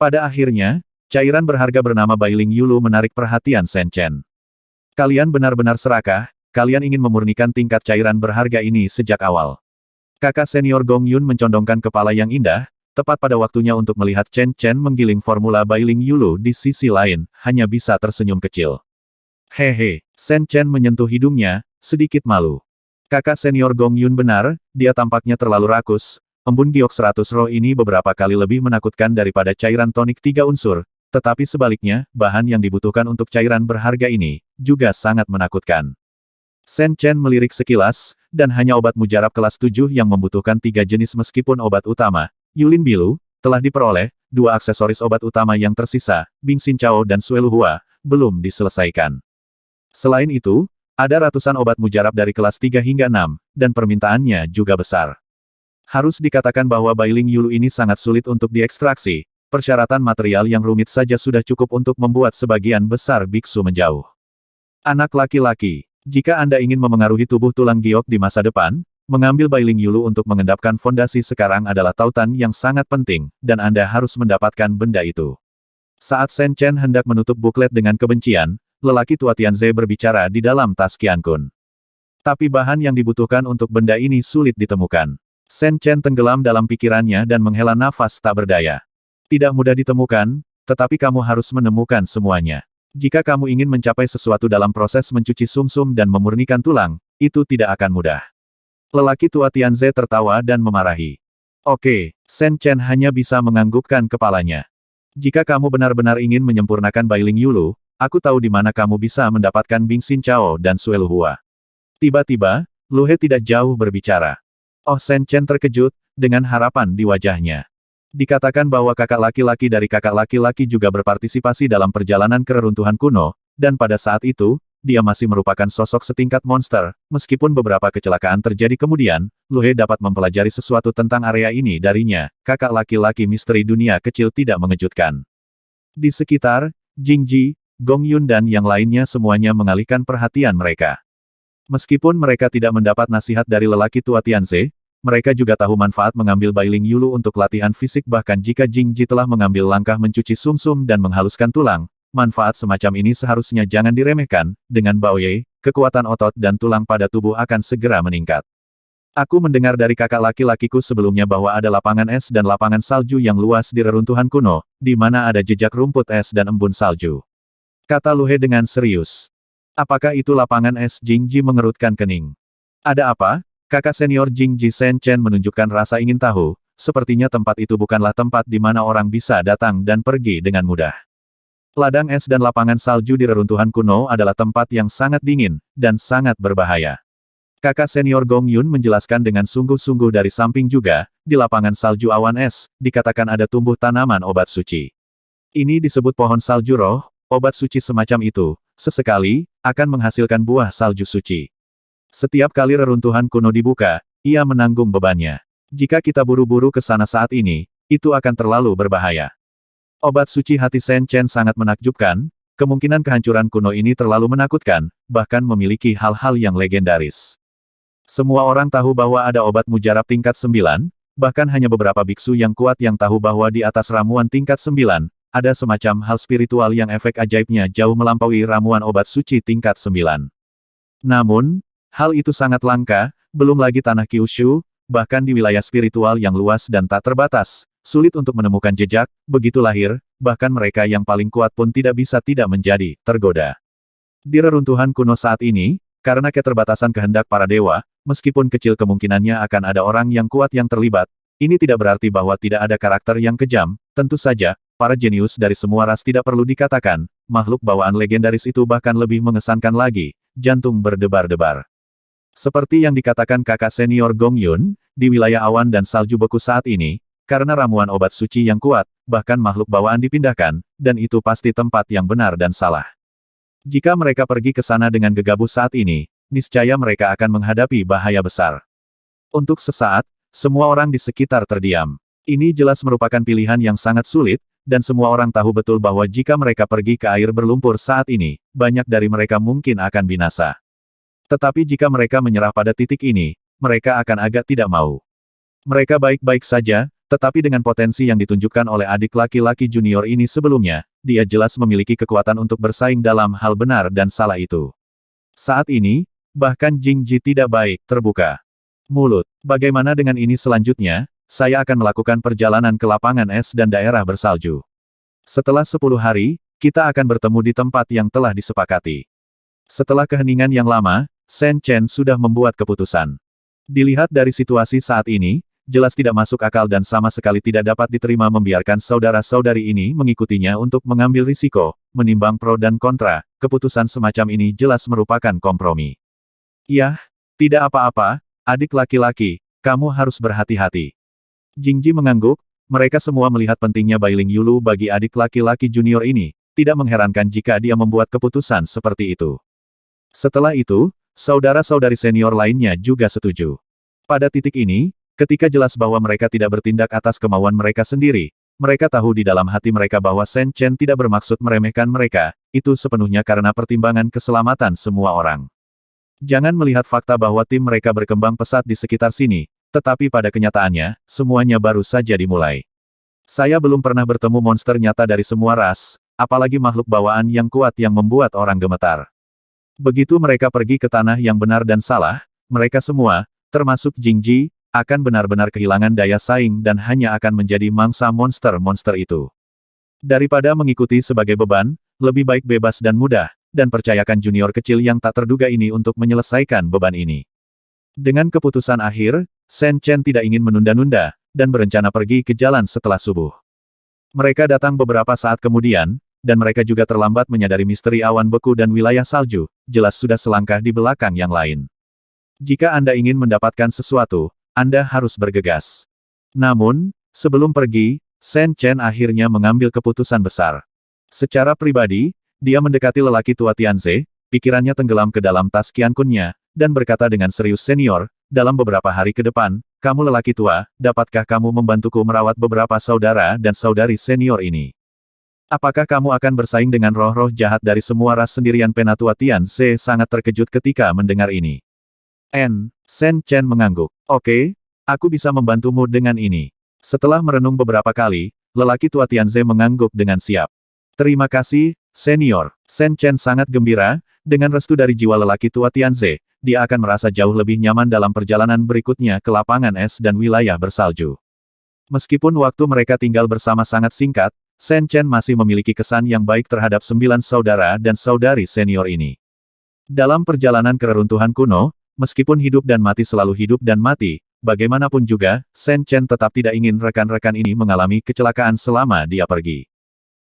A: Pada akhirnya, cairan berharga bernama Bailing Yulu menarik perhatian Shen Chen. Kalian benar-benar serakah. Kalian ingin memurnikan tingkat cairan berharga ini sejak awal. Kakak senior Gong Yun mencondongkan kepala yang indah, tepat pada waktunya untuk melihat Chen Chen menggiling formula Bailing Yulu di sisi lain, hanya bisa tersenyum kecil. Hehe, Shen Chen menyentuh hidungnya, sedikit malu. Kakak senior Gong Yun benar, dia tampaknya terlalu rakus, embun giok 100 roh ini beberapa kali lebih menakutkan daripada cairan tonik 3 unsur, tetapi sebaliknya, bahan yang dibutuhkan untuk cairan berharga ini, juga sangat menakutkan. Shen Chen melirik sekilas, dan hanya obat mujarab kelas 7 yang membutuhkan 3 jenis meskipun obat utama, Yulin Bilu, telah diperoleh, 2 aksesoris obat utama yang tersisa, Bing Xin Chao dan Sui Luhua, belum diselesaikan. Selain itu, ada ratusan obat mujarab dari kelas 3 hingga 6, dan permintaannya juga besar. Harus dikatakan bahwa Bailing Yulu ini sangat sulit untuk diekstraksi, persyaratan material yang rumit saja sudah cukup untuk membuat sebagian besar biksu menjauh. Anak laki-laki. Jika Anda ingin memengaruhi tubuh tulang giok di masa depan, Mengambil Bailing Yulu untuk mengendapkan fondasi sekarang adalah tautan yang sangat penting, dan Anda harus mendapatkan benda itu. Saat Shen Chen hendak menutup buklet dengan kebencian, lelaki tua Tianze berbicara di dalam tas Qiankun. Tapi bahan yang dibutuhkan untuk benda ini sulit ditemukan. Shen Chen tenggelam dalam pikirannya dan menghela nafas tak berdaya. Tidak mudah ditemukan, tetapi kamu harus menemukan semuanya. Jika kamu ingin mencapai sesuatu dalam proses mencuci sumsum dan memurnikan tulang, itu tidak akan mudah. Lelaki tua Tianze tertawa dan memarahi. Oke, Shen Chen hanya bisa menganggukkan kepalanya. Jika kamu benar-benar ingin menyempurnakan Bailing Yulu, aku tahu di mana kamu bisa mendapatkan Bing Xin Chao dan Sue Luhua. Tiba-tiba, Lu He tidak jauh berbicara. Oh, Shen Chen terkejut, dengan harapan di wajahnya. Dikatakan bahwa kakak laki-laki dari kakak laki-laki juga berpartisipasi dalam perjalanan ke reruntuhan kuno, dan pada saat itu, dia masih merupakan sosok setingkat monster. Meskipun beberapa kecelakaan terjadi kemudian, Lu He dapat mempelajari sesuatu tentang area ini darinya. Kakak laki-laki misteri dunia kecil tidak mengejutkan. Di sekitar, Jing Ji, Gong Yun dan yang lainnya semuanya mengalihkan perhatian mereka. Meskipun mereka tidak mendapat nasihat dari lelaki tua Tianze, mereka juga tahu manfaat mengambil Bailing Yulu untuk latihan fisik. Bahkan jika Jing Ji telah mengambil langkah mencuci sumsum dan menghaluskan tulang, manfaat semacam ini seharusnya jangan diremehkan. Dengan Baoye, kekuatan otot dan tulang pada tubuh akan segera meningkat. Aku mendengar dari kakak laki-lakiku sebelumnya bahwa ada lapangan es dan lapangan salju yang luas di reruntuhan kuno, di mana ada jejak rumput es dan embun salju. Kata Lu He dengan serius. Apakah itu lapangan es? Jing Ji mengerutkan kening. Ada apa? Kakak senior Jing Ji Shen Chen menunjukkan rasa ingin tahu. Sepertinya tempat itu bukanlah tempat di mana orang bisa datang dan pergi dengan mudah. Ladang es dan lapangan salju di reruntuhan kuno adalah tempat yang sangat dingin, dan sangat berbahaya. Kakak senior Gong Yun menjelaskan dengan sungguh-sungguh dari samping juga, di lapangan salju awan es, dikatakan ada tumbuh tanaman obat suci. Ini disebut pohon salju roh, obat suci semacam itu, sesekali, akan menghasilkan buah salju suci. Setiap kali reruntuhan kuno dibuka, ia menanggung bebannya. Jika kita buru-buru ke sana saat ini, itu akan terlalu berbahaya. Obat suci hati Shen Chen sangat menakjubkan, kemungkinan kehancuran kuno ini terlalu menakutkan, bahkan memiliki hal-hal yang legendaris. Semua orang tahu bahwa ada obat mujarab tingkat 9, bahkan hanya beberapa biksu yang kuat yang tahu bahwa di atas ramuan tingkat 9, ada semacam hal spiritual yang efek ajaibnya jauh melampaui ramuan obat suci tingkat 9. Namun, hal itu sangat langka, belum lagi tanah Kyushu, bahkan di wilayah spiritual yang luas dan tak terbatas, sulit untuk menemukan jejak, begitu lahir, bahkan mereka yang paling kuat pun tidak bisa tidak menjadi tergoda. Di reruntuhan kuno saat ini, karena keterbatasan kehendak para dewa, meskipun kecil kemungkinannya akan ada orang yang kuat yang terlibat, ini tidak berarti bahwa tidak ada karakter yang kejam. Tentu saja, para jenius dari semua ras tidak perlu dikatakan, makhluk bawaan legendaris itu bahkan lebih mengesankan lagi, jantung berdebar-debar. Seperti yang dikatakan kakak senior Gong Yun, di wilayah awan dan salju beku saat ini, karena ramuan obat suci yang kuat, bahkan makhluk bawaan dipindahkan, dan itu pasti tempat yang benar dan salah. Jika mereka pergi ke sana dengan gegabah saat ini, niscaya mereka akan menghadapi bahaya besar. Untuk sesaat, semua orang di sekitar terdiam. Ini jelas merupakan pilihan yang sangat sulit, dan semua orang tahu betul bahwa jika mereka pergi ke air berlumpur saat ini, banyak dari mereka mungkin akan binasa. Tetapi jika mereka menyerah pada titik ini, mereka akan agak tidak mau. Mereka baik-baik saja, tetapi dengan potensi yang ditunjukkan oleh adik laki-laki junior ini sebelumnya, dia jelas memiliki kekuatan untuk bersaing dalam hal benar dan salah itu. Saat ini, bahkan Jing Ji tidak baik terbuka mulut. Bagaimana dengan ini selanjutnya? Saya akan melakukan perjalanan ke lapangan es dan daerah bersalju. Setelah 10 hari, kita akan bertemu di tempat yang telah disepakati. Setelah keheningan yang lama, Shen Chen sudah membuat keputusan. Dilihat dari situasi saat ini, jelas tidak masuk akal dan sama sekali tidak dapat diterima membiarkan saudara-saudari ini mengikutinya untuk mengambil risiko, menimbang pro dan kontra. Keputusan semacam ini jelas merupakan kompromi. Yah, tidak apa-apa, adik laki-laki, kamu harus berhati-hati. Jing Ji mengangguk, mereka semua melihat pentingnya Bailing Yulu bagi adik laki-laki junior ini, tidak mengherankan jika dia membuat keputusan seperti itu. Setelah itu, saudara-saudari senior lainnya juga setuju. Pada titik ini, ketika jelas bahwa mereka tidak bertindak atas kemauan mereka sendiri, mereka tahu di dalam hati mereka bahwa Shen Chen tidak bermaksud meremehkan mereka, itu sepenuhnya karena pertimbangan keselamatan semua orang. Jangan melihat fakta bahwa tim mereka berkembang pesat di sekitar sini, tetapi pada kenyataannya, semuanya baru saja dimulai. Saya belum pernah bertemu monster nyata dari semua ras, apalagi makhluk bawaan yang kuat yang membuat orang gemetar. Begitu mereka pergi ke tanah yang benar dan salah, mereka semua, termasuk Jingji, akan benar-benar kehilangan daya saing dan hanya akan menjadi mangsa monster-monster itu. Daripada mengikuti sebagai beban, lebih baik bebas dan mudah, dan percayakan junior kecil yang tak terduga ini untuk menyelesaikan beban ini. Dengan keputusan akhir, Shen Chen tidak ingin menunda-nunda, dan berencana pergi ke jalan setelah subuh. Mereka datang beberapa saat kemudian, dan mereka juga terlambat menyadari misteri awan beku dan wilayah salju, jelas sudah selangkah di belakang yang lain. Jika Anda ingin mendapatkan sesuatu, Anda harus bergegas. Namun, sebelum pergi, Shen Chen akhirnya mengambil keputusan besar. Secara pribadi, dia mendekati lelaki tua Tianze, pikirannya tenggelam ke dalam tas Qiankunnya, dan berkata dengan serius, "Senior, dalam beberapa hari ke depan, kamu lelaki tua, dapatkah kamu membantuku merawat beberapa saudara dan saudari senior ini? Apakah kamu akan bersaing dengan roh-roh jahat dari semua ras?" Sendirian Penatua Tianze sangat terkejut ketika mendengar ini. Shen Chen mengangguk. "Oke, aku bisa membantumu dengan ini." Setelah merenung beberapa kali, lelaki tua Tianze mengangguk dengan siap. "Terima kasih, senior." Shen Chen sangat gembira, dengan restu dari jiwa lelaki tua Tianze, dia akan merasa jauh lebih nyaman dalam perjalanan berikutnya ke lapangan es dan wilayah bersalju. Meskipun waktu mereka tinggal bersama sangat singkat, Shen Chen masih memiliki kesan yang baik terhadap 9 saudara dan saudari senior ini. Dalam perjalanan ke reruntuhan kuno, meskipun hidup dan mati selalu hidup dan mati, bagaimanapun juga, Shen Chen tetap tidak ingin rekan-rekan ini mengalami kecelakaan selama dia pergi.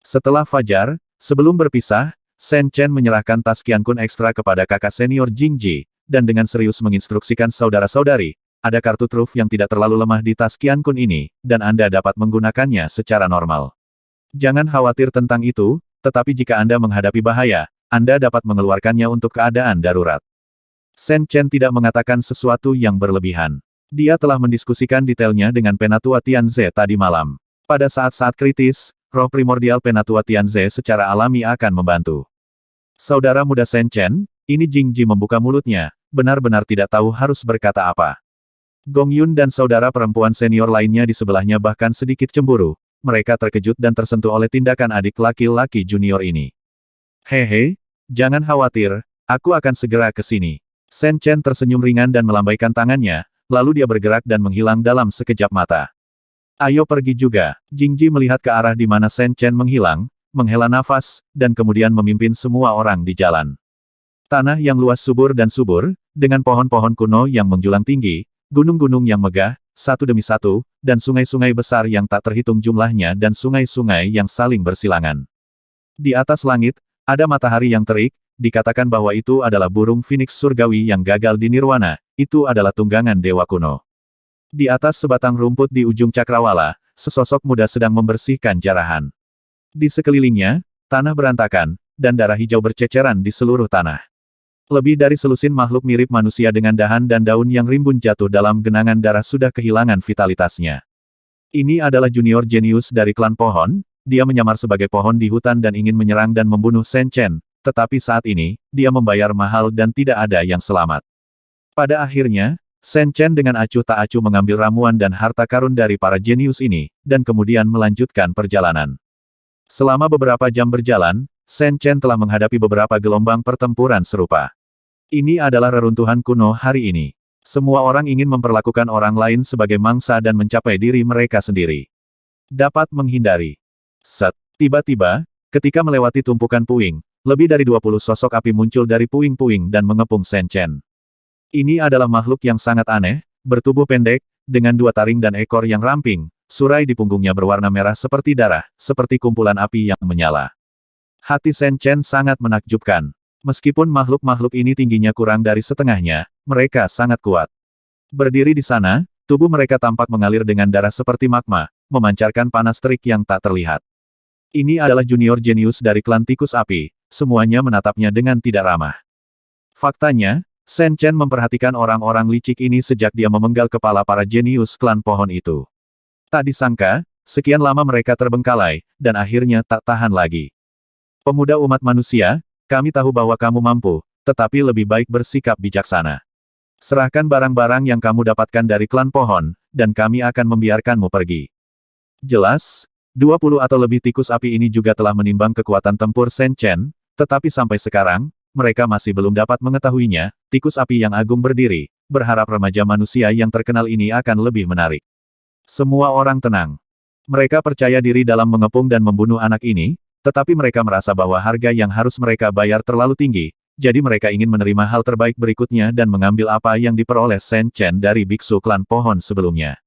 A: Setelah fajar, sebelum berpisah, Shen Chen menyerahkan tas Qiankun ekstra kepada kakak senior Jingji, dan dengan serius menginstruksikan saudara-saudari, ada kartu truf yang tidak terlalu lemah di tas Qiankun ini, dan Anda dapat menggunakannya secara normal. Jangan khawatir tentang itu, tetapi jika Anda menghadapi bahaya, Anda dapat mengeluarkannya untuk keadaan darurat. Shen Chen tidak mengatakan sesuatu yang berlebihan. Dia telah mendiskusikan detailnya dengan Penatua Tianze tadi malam. Pada saat-saat kritis, roh primordial Penatua Tianze secara alami akan membantu. Saudara muda Shen Chen, ini Jingji membuka mulutnya, benar-benar tidak tahu harus berkata apa. Gong Yun dan saudara perempuan senior lainnya di sebelahnya bahkan sedikit cemburu, mereka terkejut dan tersentuh oleh tindakan adik laki-laki junior ini. "Hehe, jangan khawatir, aku akan segera ke sini." Shen Chen tersenyum ringan dan melambaikan tangannya, lalu dia bergerak dan menghilang dalam sekejap mata. "Ayo pergi juga." Jingji melihat ke arah di mana Shen Chen menghilang, menghela nafas, dan kemudian memimpin semua orang di jalan. Tanah yang luas subur dan subur, dengan pohon-pohon kuno yang menjulang tinggi, gunung-gunung yang megah, satu demi satu, dan sungai-sungai besar yang tak terhitung jumlahnya dan sungai-sungai yang saling bersilangan. Di atas langit, ada matahari yang terik, dikatakan bahwa itu adalah burung Phoenix surgawi yang gagal di Nirwana, itu adalah tunggangan dewa kuno. Di atas sebatang rumput di ujung cakrawala, sesosok muda sedang membersihkan jarahan. Di sekelilingnya, tanah berantakan, dan darah hijau berceceran di seluruh tanah. Lebih dari selusin makhluk mirip manusia dengan dahan dan daun yang rimbun jatuh dalam genangan darah sudah kehilangan vitalitasnya. Ini adalah junior jenius dari klan pohon, dia menyamar sebagai pohon di hutan dan ingin menyerang dan membunuh Shen Chen, tetapi saat ini, dia membayar mahal dan tidak ada yang selamat. Pada akhirnya, Shen Chen dengan acuh tak acuh mengambil ramuan dan harta karun dari para jenius ini, dan kemudian melanjutkan perjalanan. Selama beberapa jam berjalan, Shen Chen telah menghadapi beberapa gelombang pertempuran serupa. Ini adalah reruntuhan kuno hari ini. Semua orang ingin memperlakukan orang lain sebagai mangsa dan mencapai diri mereka sendiri. Dapat menghindari. Tiba-tiba, ketika melewati tumpukan puing, lebih dari 20 sosok api muncul dari puing-puing dan mengepung Shen Chen. Ini adalah makhluk yang sangat aneh, bertubuh pendek, dengan 2 taring dan ekor yang ramping, surai di punggungnya berwarna merah seperti darah, seperti kumpulan api yang menyala. Hati Shen Chen sangat menakjubkan. Meskipun makhluk-makhluk ini tingginya kurang dari setengahnya, mereka sangat kuat. Berdiri di sana, tubuh mereka tampak mengalir dengan darah seperti magma, memancarkan panas terik yang tak terlihat. Ini adalah junior jenius dari klan tikus api, semuanya menatapnya dengan tidak ramah. Faktanya, Shen Chen memperhatikan orang-orang licik ini sejak dia memenggal kepala para jenius klan pohon itu. Tak disangka, sekian lama mereka terbengkalai, dan akhirnya tak tahan lagi. "Pemuda umat manusia, kami tahu bahwa kamu mampu, tetapi lebih baik bersikap bijaksana. Serahkan barang-barang yang kamu dapatkan dari klan pohon, dan kami akan membiarkanmu pergi. Jelas, 20 atau lebih tikus api ini juga telah menimbang kekuatan tempur Sen Chen, tetapi sampai sekarang, mereka masih belum dapat mengetahuinya. Tikus api yang agung berdiri, berharap remaja manusia yang terkenal ini akan lebih menarik. Semua orang tenang. Mereka percaya diri dalam mengepung dan membunuh anak ini, tetapi mereka merasa bahwa harga yang harus mereka bayar terlalu tinggi, jadi mereka ingin menerima hal terbaik berikutnya dan mengambil apa yang diperoleh Sen Chen dari biksu klan pohon sebelumnya.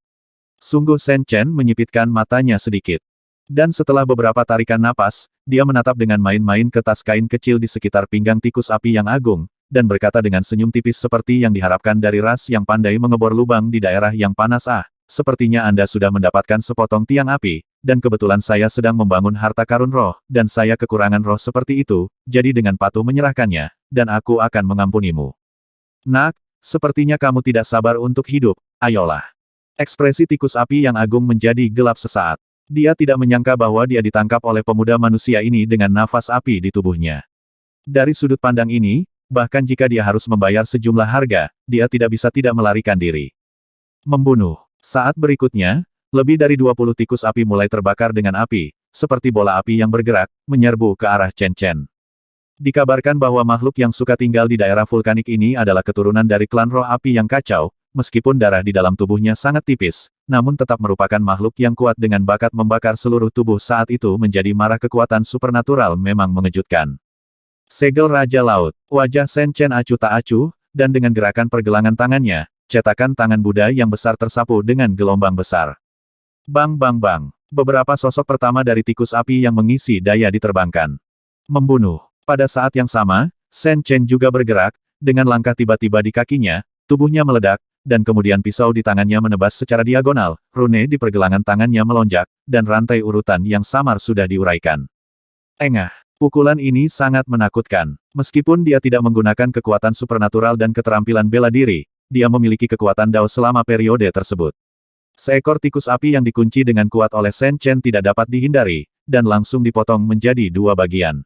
A: Sungguh Sen Chen menyipitkan matanya sedikit. Dan setelah beberapa tarikan napas, dia menatap dengan main-main ke tas kain kecil di sekitar pinggang tikus api yang agung, dan berkata dengan senyum tipis seperti yang diharapkan dari ras yang pandai mengebor lubang di daerah yang panas. Sepertinya Anda sudah mendapatkan sepotong tiang api, dan kebetulan saya sedang membangun harta karun roh, dan saya kekurangan roh seperti itu, jadi dengan patuh menyerahkannya, dan aku akan mengampunimu. Nak, sepertinya kamu tidak sabar untuk hidup, ayolah. Ekspresi tikus api yang agung menjadi gelap sesaat. Dia tidak menyangka bahwa dia ditangkap oleh pemuda manusia ini dengan nafas api di tubuhnya. Dari sudut pandang ini, bahkan jika dia harus membayar sejumlah harga, dia tidak bisa tidak melarikan diri. Membunuh. Saat berikutnya, lebih dari 20 tikus api mulai terbakar dengan api, seperti bola api yang bergerak, menyerbu ke arah Chen Chen. Dikabarkan bahwa makhluk yang suka tinggal di daerah vulkanik ini adalah keturunan dari klan roh api yang kacau, meskipun darah di dalam tubuhnya sangat tipis, namun tetap merupakan makhluk yang kuat dengan bakat membakar seluruh tubuh saat itu menjadi marah. Kekuatan supernatural memang mengejutkan. Segel Raja Laut, wajah Sen Chen acuh tak acuh, dan dengan gerakan pergelangan tangannya, cetakan tangan Buddha yang besar tersapu dengan gelombang besar. Bang bang bang. Beberapa sosok pertama dari tikus api yang mengisi daya diterbangkan. Membunuh. Pada saat yang sama, Sen Chen juga bergerak, dengan langkah tiba-tiba di kakinya, tubuhnya meledak, dan kemudian pisau di tangannya menebas secara diagonal, rune di pergelangan tangannya melonjak, dan rantai urutan yang samar sudah diuraikan. Engah. Pukulan ini sangat menakutkan. Meskipun dia tidak menggunakan kekuatan supernatural dan keterampilan bela diri, dia memiliki kekuatan Dao selama periode tersebut. Seekor tikus api yang dikunci dengan kuat oleh Sen Chen tidak dapat dihindari, dan langsung dipotong menjadi dua bagian.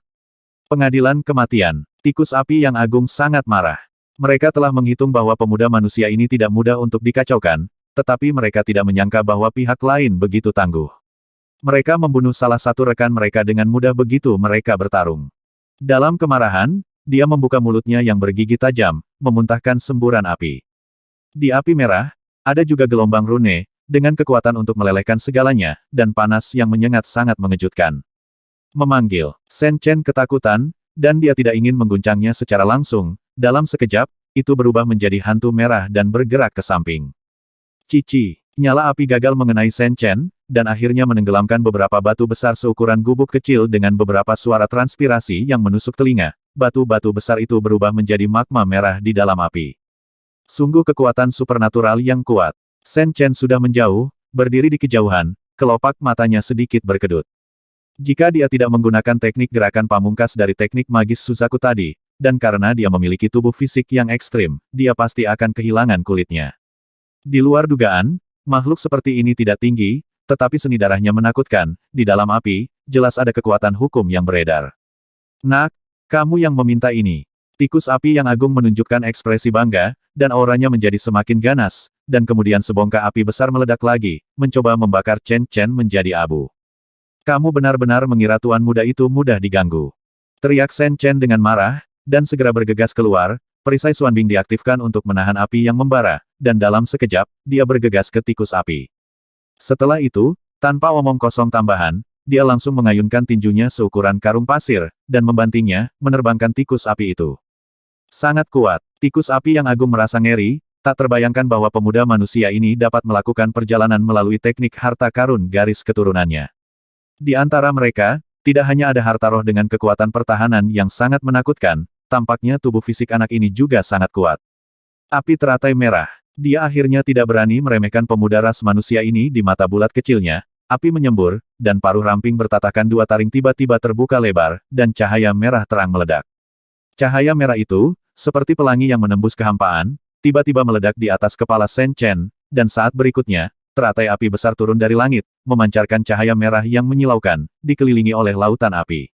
A: Pengadilan kematian. Tikus api yang agung sangat marah. Mereka telah menghitung bahwa pemuda manusia ini tidak mudah untuk dikacaukan, tetapi mereka tidak menyangka bahwa pihak lain begitu tangguh. Mereka membunuh salah satu rekan mereka dengan mudah begitu mereka bertarung. Dalam kemarahan, dia membuka mulutnya yang bergigi tajam, memuntahkan semburan api. Di api merah, ada juga gelombang rune, dengan kekuatan untuk melelehkan segalanya, dan panas yang menyengat sangat mengejutkan. Memanggil. Sen Chen ketakutan, dan dia tidak ingin mengguncangnya secara langsung. Dalam sekejap, itu berubah menjadi hantu merah dan bergerak ke samping. Cici. Nyala api gagal mengenai Sen Chen, dan akhirnya menenggelamkan beberapa batu besar seukuran gubuk kecil dengan beberapa suara transpirasi yang menusuk telinga. Batu-batu besar itu berubah menjadi magma merah di dalam api. Sungguh kekuatan supernatural yang kuat. Sen Chen sudah menjauh, berdiri di kejauhan, kelopak matanya sedikit berkedut. Jika dia tidak menggunakan teknik gerakan pamungkas dari teknik magis Suzaku tadi, dan karena dia memiliki tubuh fisik yang ekstrim, dia pasti akan kehilangan kulitnya. Di luar dugaan, makhluk seperti ini tidak tinggi, tetapi seni darahnya menakutkan. Di dalam api, jelas ada kekuatan hukum yang beredar. Nak, kamu yang meminta ini. Tikus api yang agung menunjukkan ekspresi bangga, dan auranya menjadi semakin ganas, dan kemudian sebongkah api besar meledak lagi, mencoba membakar Chen Chen menjadi abu. Kamu benar-benar mengira tuan muda itu mudah diganggu. Teriak Sen Chen dengan marah, dan segera bergegas keluar. Perisai Xuanbing diaktifkan untuk menahan api yang membara, dan dalam sekejap, dia bergegas ke tikus api. Setelah itu, tanpa omong kosong tambahan, dia langsung mengayunkan tinjunya seukuran karung pasir, dan membantingnya, menerbangkan tikus api itu. Sangat kuat, tikus api yang agung merasa ngeri, tak terbayangkan bahwa pemuda manusia ini dapat melakukan perjalanan melalui teknik harta karun garis keturunannya. Di antara mereka, tidak hanya ada harta roh dengan kekuatan pertahanan yang sangat menakutkan, tampaknya tubuh fisik anak ini juga sangat kuat. Api teratai merah. Dia akhirnya tidak berani meremehkan pemuda ras manusia ini di mata bulat kecilnya. Api menyembur, dan paruh ramping bertatakan dua taring tiba-tiba terbuka lebar, dan cahaya merah terang meledak. Cahaya merah itu, seperti pelangi yang menembus kehampaan, tiba-tiba meledak di atas kepala Sen Chen, dan saat berikutnya, teratai api besar turun dari langit, memancarkan cahaya merah yang menyilaukan, dikelilingi oleh lautan api.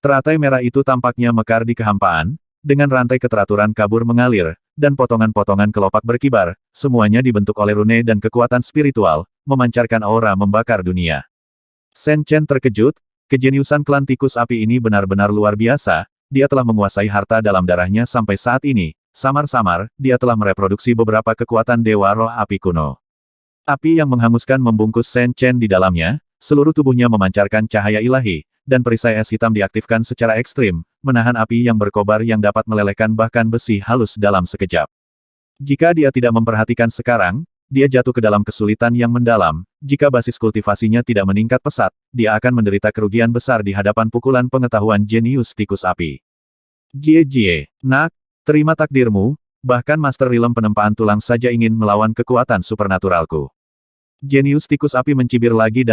A: Teratai merah itu tampaknya mekar di kehampaan, dengan rantai keteraturan kabur mengalir, dan potongan-potongan kelopak berkibar, semuanya dibentuk oleh rune dan kekuatan spiritual, memancarkan aura membakar dunia. Shen Chen terkejut, kejeniusan klan tikus api ini benar-benar luar biasa, dia telah menguasai harta dalam darahnya sampai saat ini, samar-samar, dia telah mereproduksi beberapa kekuatan dewa roh api kuno. Api yang menghanguskan membungkus Shen Chen di dalamnya, seluruh tubuhnya memancarkan cahaya ilahi, dan perisai es hitam diaktifkan secara ekstrim, menahan api yang berkobar yang dapat melelehkan bahkan besi halus dalam sekejap. Jika dia tidak memperhatikan sekarang, dia jatuh ke dalam kesulitan yang mendalam, jika basis kultivasinya tidak meningkat pesat, dia akan menderita kerugian besar di hadapan pukulan pengetahuan jenius tikus api. Jie, nak, terima takdirmu, bahkan Master Rilem penempaan tulang saja ingin melawan kekuatan supernaturalku. Jenius tikus api mencibir lagi,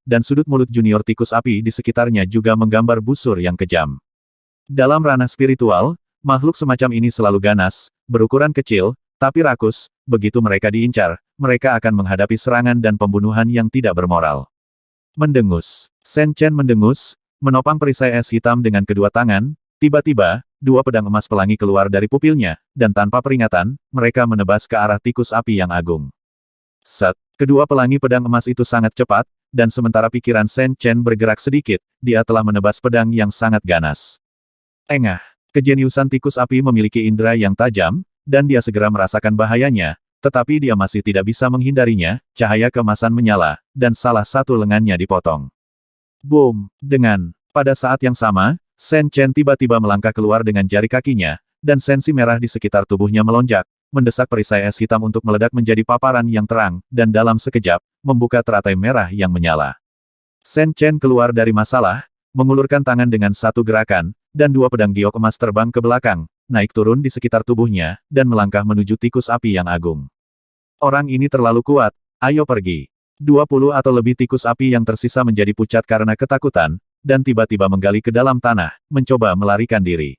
A: dan sudut mulut junior tikus api di sekitarnya juga menggambar busur yang kejam. Dalam ranah spiritual, makhluk semacam ini selalu ganas, berukuran kecil, tapi rakus, begitu mereka diincar, mereka akan menghadapi serangan dan pembunuhan yang tidak bermoral. Mendengus. Shen Chen mendengus, menopang perisai es hitam dengan kedua tangan, tiba-tiba, dua pedang emas pelangi keluar dari pupilnya, dan tanpa peringatan, mereka menebas ke arah tikus api yang agung. Set. Kedua pelangi pedang emas itu sangat cepat, dan sementara pikiran Shen Chen bergerak sedikit, dia telah menebas pedang yang sangat ganas. Engah. Kejeniusan tikus api memiliki indera yang tajam, dan dia segera merasakan bahayanya, tetapi dia masih tidak bisa menghindarinya, cahaya keemasan menyala, dan salah satu lengannya dipotong. Boom! Pada saat yang sama, Shen Chen tiba-tiba melangkah keluar dengan jari kakinya, dan sensi merah di sekitar tubuhnya melonjak, mendesak perisai es hitam untuk meledak menjadi paparan yang terang, dan dalam sekejap, membuka teratai merah yang menyala. Shen Chen keluar dari masalah, mengulurkan tangan dengan satu gerakan, dan dua pedang giok emas terbang ke belakang, naik turun di sekitar tubuhnya, dan melangkah menuju tikus api yang agung. Orang ini terlalu kuat, ayo pergi. 20 atau lebih tikus api yang tersisa menjadi pucat karena ketakutan, dan tiba-tiba menggali ke dalam tanah, mencoba melarikan diri.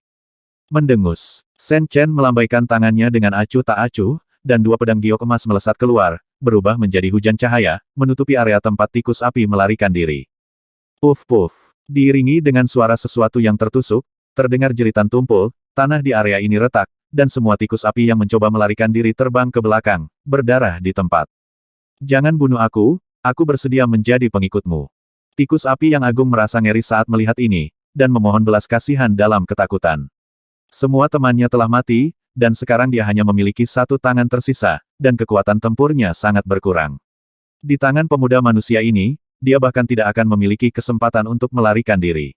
A: Mendengus. Shen Chen melambaikan tangannya dengan acuh tak acuh, dan dua pedang giok emas melesat keluar, berubah menjadi hujan cahaya, menutupi area tempat tikus api melarikan diri. Puf-puf. Diiringi dengan suara sesuatu yang tertusuk, terdengar jeritan tumpul, tanah di area ini retak, dan semua tikus api yang mencoba melarikan diri terbang ke belakang, berdarah di tempat. Jangan bunuh aku bersedia menjadi pengikutmu. Tikus api yang agung merasa ngeri saat melihat ini, dan memohon belas kasihan dalam ketakutan. Semua temannya telah mati, dan sekarang dia hanya memiliki satu tangan tersisa, dan kekuatan tempurnya sangat berkurang. Di tangan pemuda manusia ini, dia bahkan tidak akan memiliki kesempatan untuk melarikan diri.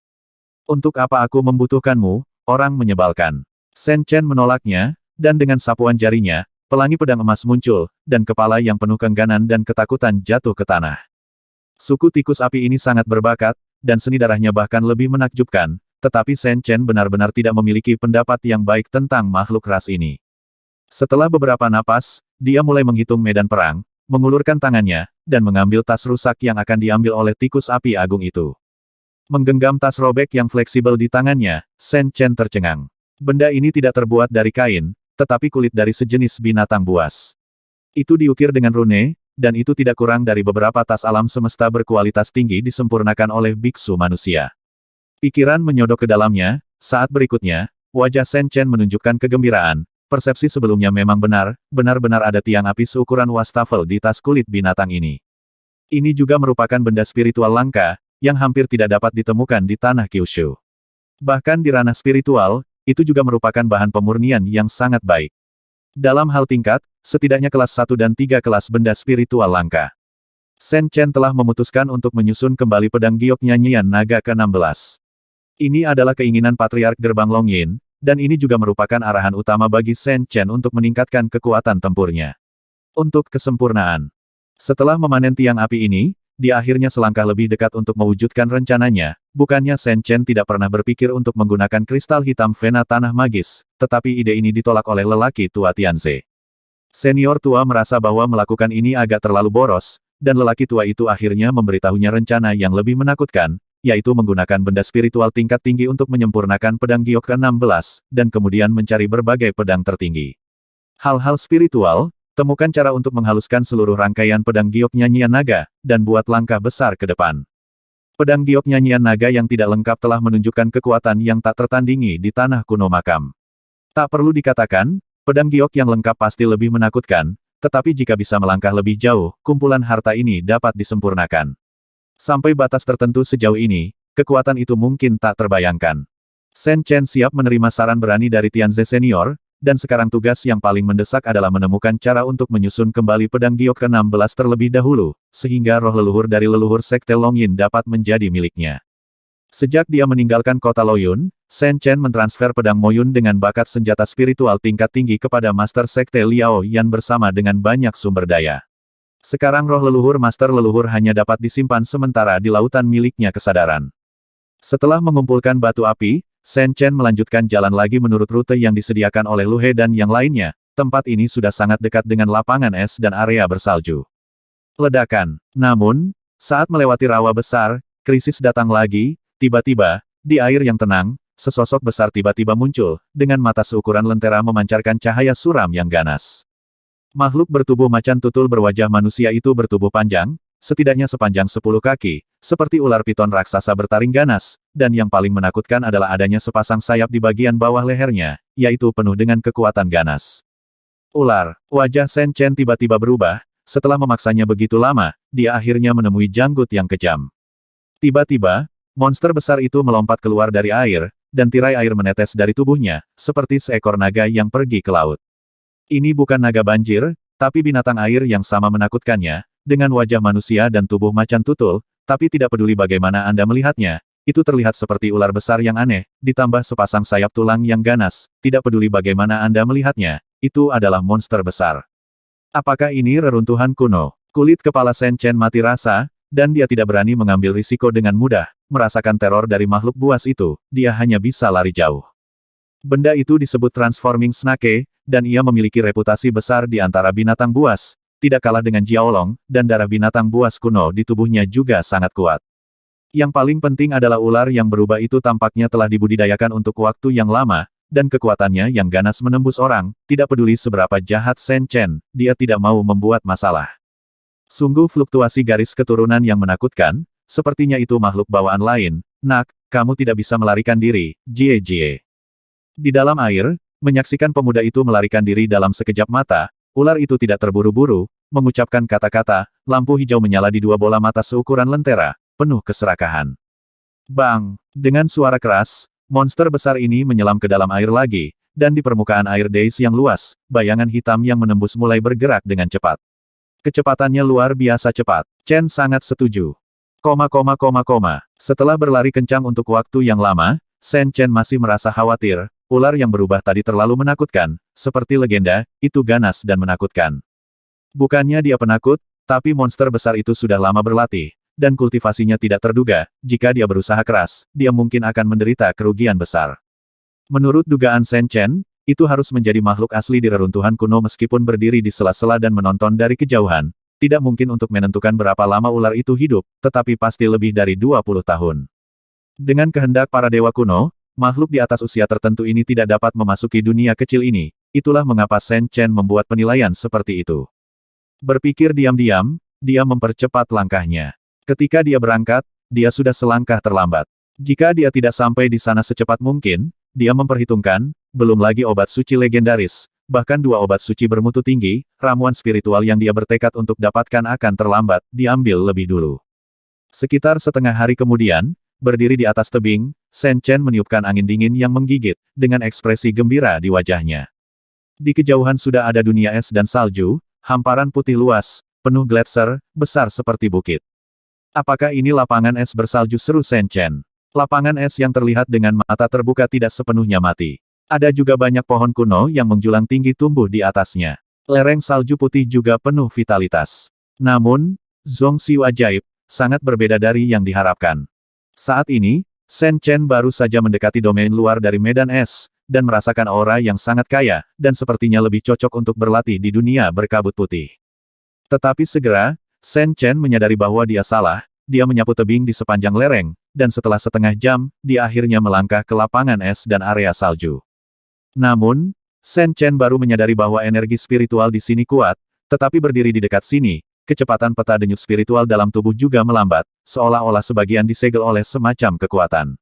A: Untuk apa aku membutuhkanmu, orang menyebalkan. Shen Chen menolaknya, dan dengan sapuan jarinya, pelangi pedang emas muncul, dan kepala yang penuh keengganan dan ketakutan jatuh ke tanah. Suku tikus api ini sangat berbakat, dan seni darahnya bahkan lebih menakjubkan, tetapi Shen Chen benar-benar tidak memiliki pendapat yang baik tentang makhluk ras ini. Setelah beberapa napas, dia mulai menghitung medan perang, mengulurkan tangannya, dan mengambil tas rusak yang akan diambil oleh tikus api agung itu. Menggenggam tas robek yang fleksibel di tangannya, Shen Chen tercengang. Benda ini tidak terbuat dari kain, tetapi kulit dari sejenis binatang buas. Itu diukir dengan rune, dan itu tidak kurang dari beberapa tas alam semesta berkualitas tinggi disempurnakan oleh biksu manusia. Pikiran menyodok ke dalamnya, saat berikutnya, wajah Shen Chen menunjukkan kegembiraan, persepsi sebelumnya memang benar-benar ada tiang api seukuran wastafel di tas kulit binatang ini. Ini juga merupakan benda spiritual langka, yang hampir tidak dapat ditemukan di tanah Kyushu. Bahkan di ranah spiritual, itu juga merupakan bahan pemurnian yang sangat baik. Dalam hal tingkat, setidaknya kelas 1 dan 3 kelas benda spiritual langka. Shen Chen telah memutuskan untuk menyusun kembali pedang giok nyanyian naga ke-16. Ini adalah keinginan Patriark Gerbang Longyin, dan ini juga merupakan arahan utama bagi Shen Chen untuk meningkatkan kekuatan tempurnya. Untuk kesempurnaan. Setelah memanen tiang api ini, dia akhirnya selangkah lebih dekat untuk mewujudkan rencananya, bukannya Shen Chen tidak pernah berpikir untuk menggunakan kristal hitam vena tanah magis, tetapi ide ini ditolak oleh lelaki tua Tianze. Senior tua merasa bahwa melakukan ini agak terlalu boros, dan lelaki tua itu akhirnya memberitahunya rencana yang lebih menakutkan, yaitu menggunakan benda spiritual tingkat tinggi untuk menyempurnakan pedang giok ke-16, dan kemudian mencari berbagai pedang tertinggi. Hal-hal spiritual, temukan cara untuk menghaluskan seluruh rangkaian pedang giok nyanyian naga, dan buat langkah besar ke depan. Pedang giok nyanyian naga yang tidak lengkap telah menunjukkan kekuatan yang tak tertandingi di tanah kuno makam. Tak perlu dikatakan, pedang giok yang lengkap pasti lebih menakutkan, tetapi jika bisa melangkah lebih jauh, kumpulan harta ini dapat disempurnakan. Sampai batas tertentu sejauh ini, kekuatan itu mungkin tak terbayangkan. Shen Chen siap menerima saran berani dari Tianze Senior, dan sekarang tugas yang paling mendesak adalah menemukan cara untuk menyusun kembali pedang giok ke-16 terlebih dahulu, sehingga roh leluhur dari leluhur Sekte Longyin dapat menjadi miliknya. Sejak dia meninggalkan kota Loyun, Shen Chen mentransfer pedang Moyun dengan bakat senjata spiritual tingkat tinggi kepada Master Sekte Liao Yan bersama dengan banyak sumber daya. Sekarang roh leluhur Master leluhur hanya dapat disimpan sementara di lautan miliknya kesadaran. Setelah mengumpulkan batu api, Shen Chen melanjutkan jalan lagi menurut rute yang disediakan oleh Lu He dan yang lainnya. Tempat ini sudah sangat dekat dengan lapangan es dan area bersalju. Ledakan. Namun, saat melewati rawa besar, krisis datang lagi. Tiba-tiba, di air yang tenang, sesosok besar tiba-tiba muncul, dengan mata seukuran lentera memancarkan cahaya suram yang ganas. Makhluk bertubuh macan tutul berwajah manusia itu bertubuh panjang, setidaknya sepanjang 10 kaki, seperti ular piton raksasa bertaring ganas, dan yang paling menakutkan adalah adanya sepasang sayap di bagian bawah lehernya, yaitu penuh dengan kekuatan ganas. Ular. Wajah Shen Chen tiba-tiba berubah, setelah memaksanya begitu lama, dia akhirnya menemui janggut yang kejam. Tiba-tiba, monster besar itu melompat keluar dari air, dan tirai air menetes dari tubuhnya, seperti seekor naga yang pergi ke laut. Ini bukan naga banjir, tapi binatang air yang sama menakutkannya, dengan wajah manusia dan tubuh macan tutul, tapi tidak peduli bagaimana Anda melihatnya, itu terlihat seperti ular besar yang aneh, ditambah sepasang sayap tulang yang ganas, tidak peduli bagaimana Anda melihatnya, itu adalah monster besar. Apakah ini reruntuhan kuno? Kulit kepala Shen Chen mati rasa, dan dia tidak berani mengambil risiko dengan mudah, merasakan teror dari makhluk buas itu, dia hanya bisa lari jauh. Benda itu disebut Transforming Snake, dan ia memiliki reputasi besar di antara binatang buas, tidak kalah dengan Jiaolong, dan darah binatang buas kuno di tubuhnya juga sangat kuat. Yang paling penting adalah ular yang berubah itu tampaknya telah dibudidayakan untuk waktu yang lama, dan kekuatannya yang ganas menembus orang, tidak peduli seberapa jahat Shen Chen, dia tidak mau membuat masalah. Sungguh fluktuasi garis keturunan yang menakutkan, sepertinya itu makhluk bawaan lain. Nak, kamu tidak bisa melarikan diri, Jie Jie. Di dalam air, menyaksikan pemuda itu melarikan diri dalam sekejap mata, ular itu tidak terburu-buru, mengucapkan kata-kata, lampu hijau menyala di dua bola mata seukuran lentera, penuh keserakahan. Bang! Dengan suara keras, monster besar ini menyelam ke dalam air lagi, dan di permukaan air Daze yang luas, bayangan hitam yang menembus mulai bergerak dengan cepat. Kecepatannya luar biasa cepat. Chen sangat setuju. Setelah berlari kencang untuk waktu yang lama, Shen Chen masih merasa khawatir, ular yang berubah tadi terlalu menakutkan, seperti legenda, itu ganas dan menakutkan. Bukannya dia penakut, tapi monster besar itu sudah lama berlatih, dan kultivasinya tidak terduga, jika dia berusaha keras, dia mungkin akan menderita kerugian besar. Menurut dugaan Shen Chen, itu harus menjadi makhluk asli di reruntuhan kuno meskipun berdiri di sela-sela dan menonton dari kejauhan. Tidak mungkin untuk menentukan berapa lama ular itu hidup, tetapi pasti lebih dari 20 tahun. Dengan kehendak para dewa kuno, makhluk di atas usia tertentu ini tidak dapat memasuki dunia kecil ini. Itulah mengapa Shen Chen membuat penilaian seperti itu. Berpikir diam-diam, dia mempercepat langkahnya. Ketika dia berangkat, dia sudah selangkah terlambat. Jika dia tidak sampai di sana secepat mungkin, dia memperhitungkan, belum lagi obat suci legendaris, bahkan 2 obat suci bermutu tinggi, ramuan spiritual yang dia bertekad untuk dapatkan akan terlambat, diambil lebih dulu. Sekitar setengah hari kemudian, berdiri di atas tebing, Shen Chen meniupkan angin dingin yang menggigit, dengan ekspresi gembira di wajahnya. Di kejauhan sudah ada dunia es dan salju, hamparan putih luas, penuh gletser, besar seperti bukit. Apakah ini lapangan es bersalju, seru Shen Chen? Lapangan es yang terlihat dengan mata terbuka tidak sepenuhnya mati. Ada juga banyak pohon kuno yang menjulang tinggi tumbuh di atasnya. Lereng salju putih juga penuh vitalitas. Namun, Zhongxiu ajaib, sangat berbeda dari yang diharapkan. Saat ini, Shen Chen baru saja mendekati domain luar dari medan es, dan merasakan aura yang sangat kaya, dan sepertinya lebih cocok untuk berlatih di dunia berkabut putih. Tetapi segera, Shen Chen menyadari bahwa dia salah, dia menyapu tebing di sepanjang lereng, dan setelah setengah jam, dia akhirnya melangkah ke lapangan es dan area salju. Namun, Shen Chen baru menyadari bahwa energi spiritual di sini kuat, tetapi berdiri di dekat sini, kecepatan peta denyut spiritual dalam tubuh juga melambat, seolah-olah sebagian disegel oleh semacam kekuatan.